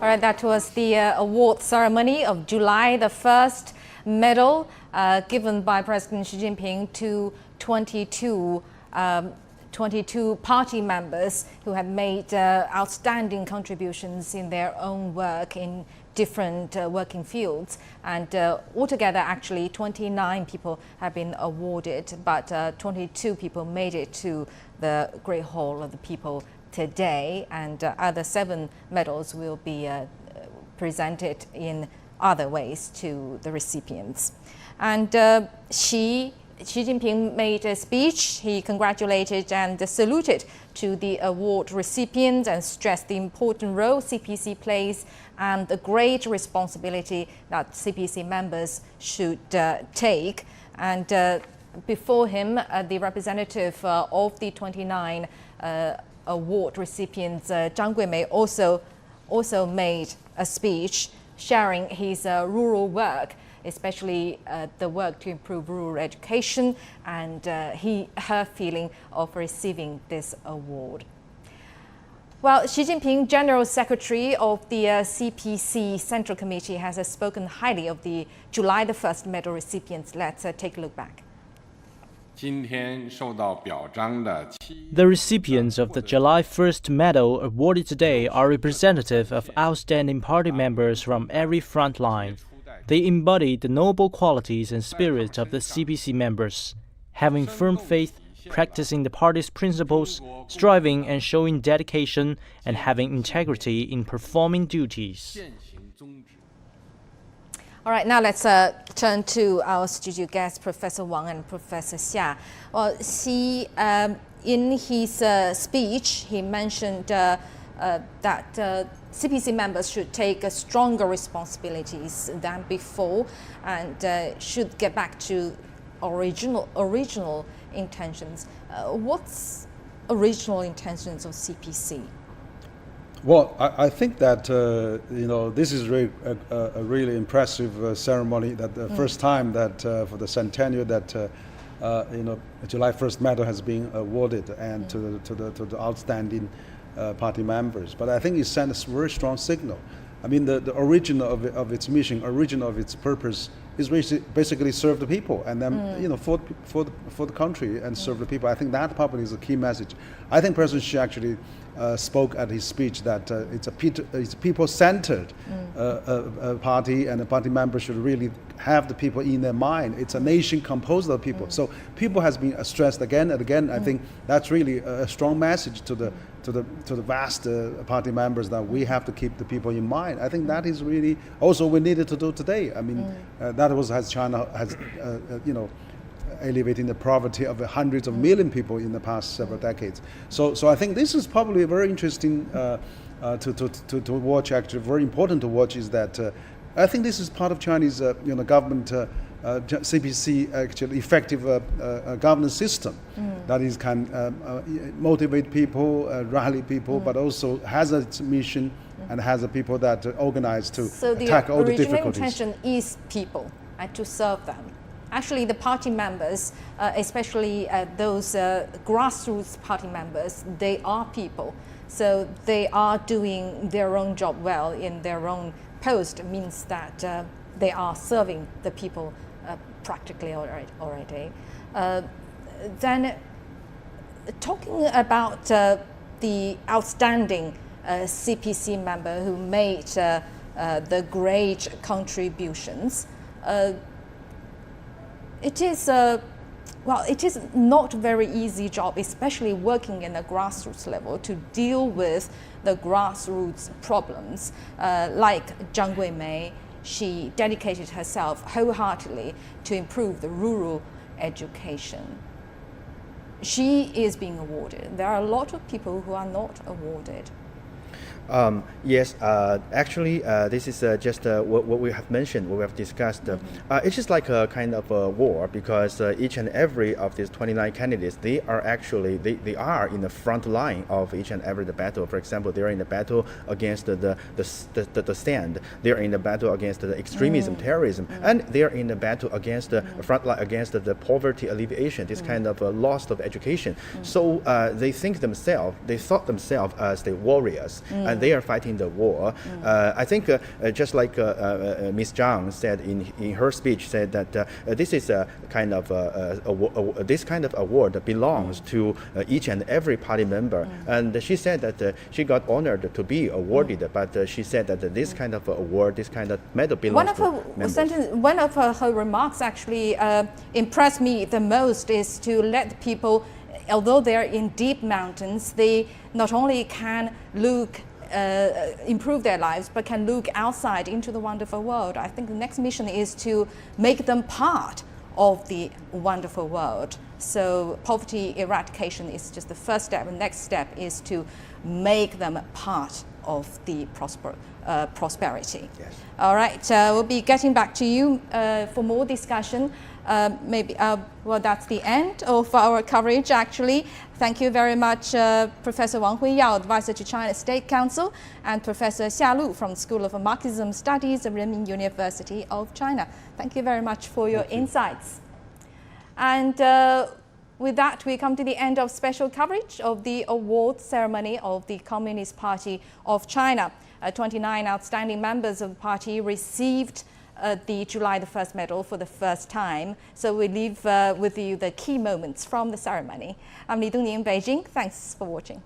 All right, that was the award ceremony of July the 1st medal given by President Xi Jinping to 22 party members who have made outstanding contributions in their own work in different working fields. And altogether, actually, 29 people have been awarded, but 22 people made it to the Great Hall of the People today, and other 7 medals will be presented in other ways to the recipients. And Xi Jinping made a speech. He congratulated and saluted to the award recipients and stressed the important role CPC plays and the great responsibility that CPC members should take. And before him, the representative of the 29 award recipients, Zhang Guimei, also made a speech sharing his rural work, especially the work to improve rural education, and her feeling of receiving this award. Well, Xi Jinping, General Secretary of the CPC Central Committee, has spoken highly of the July the 1st medal recipients. Let's take a look back. The recipients of the July 1st medal awarded today are representative of outstanding party members from every front line. They embody the noble qualities and spirit of the CPC members, having firm faith, practicing the party's principles, striving and showing dedication, and having integrity in performing duties. All right, now let's turn to our studio guests, Professor Wang and Professor Xia. Well, Xi, in his speech, he mentioned that CPC members should take stronger responsibilities than before and should get back to original intentions. What's original intentions of CPC? Well, I think that this is really a really impressive ceremony. That the first time that for the centennial that July 1st medal has been awarded and to the outstanding party members. But I think it sends a very strong signal. I mean, the origin of its mission, origin of its purpose is basically serve the people and then for the country and serve the people. I think that probably is a key message. I think President Xi actually spoke at his speech that it's a people-centered party, and the party members should really have the people in their mind. It's a nation composed of people. So people has been stressed again and again. I think that's really a strong message to the vast party members that we have to keep the people in mind. I think that is really also we needed to do today. I mean, that was as China has alleviating the poverty of hundreds of million people in the past several decades. So I think this is probably very interesting to watch. Actually, very important to watch is that I think this is part of Chinese government CPC actually effective governance system that is can motivate people, rally people, but also has its mission and has the people that organize to attack all the difficulties. So the original intention is people and to serve them. Actually, the party members, especially those grassroots party members, they are people. So they are doing their own job well in their own post. It means that they are serving the people practically already. Then talking about the outstanding CPC member who made the great contributions, it is not a very easy job, especially working in the grassroots level, to deal with the grassroots problems. Like Zhang Guimei, she dedicated herself wholeheartedly to improve the rural education. She is being awarded. There are a lot of people who are not awarded. Yes, actually, this is just what we have mentioned, what we have discussed. It's just like a kind of a war, because each and every of these 29 candidates, they are actually, they are in the front line of each and every battle. For example, they are in the battle against the stand, they are in the battle against the extremism, terrorism, and they are in the battle against the front line, against the poverty alleviation, this kind of loss of education. So they thought themselves as the warriors. And they are fighting the war. I think just like Ms. Zhang said in her speech, said that this is a kind of this kind of award belongs to each and every party member. And she said that she got honored to be awarded, but she said that this kind of award, this kind of medal belongs to members. One of her remarks actually impressed me the most is to let the people, although they're in deep mountains, they not only can look improve their lives, but can look outside into the wonderful world. I think the next mission is to make them part of the wonderful world. So poverty eradication is just the first step. The next step is to make them part of the prosperity. Yes. All right, we'll be getting back to you for more discussion. Well, that's the end of our coverage, actually. Thank you very much, Professor Wang Huiyao, Advisor to China State Council, and Professor Xia Lu from the School of Marxism Studies at Renmin University of China. Thank you very much for your insights. And With that, we come to the end of special coverage of the award ceremony of the Communist Party of China. 29 outstanding members of the party received the July the 1st medal for the first time. So we leave with you the key moments from the ceremony. I'm Li Dongning in Beijing. Thanks for watching.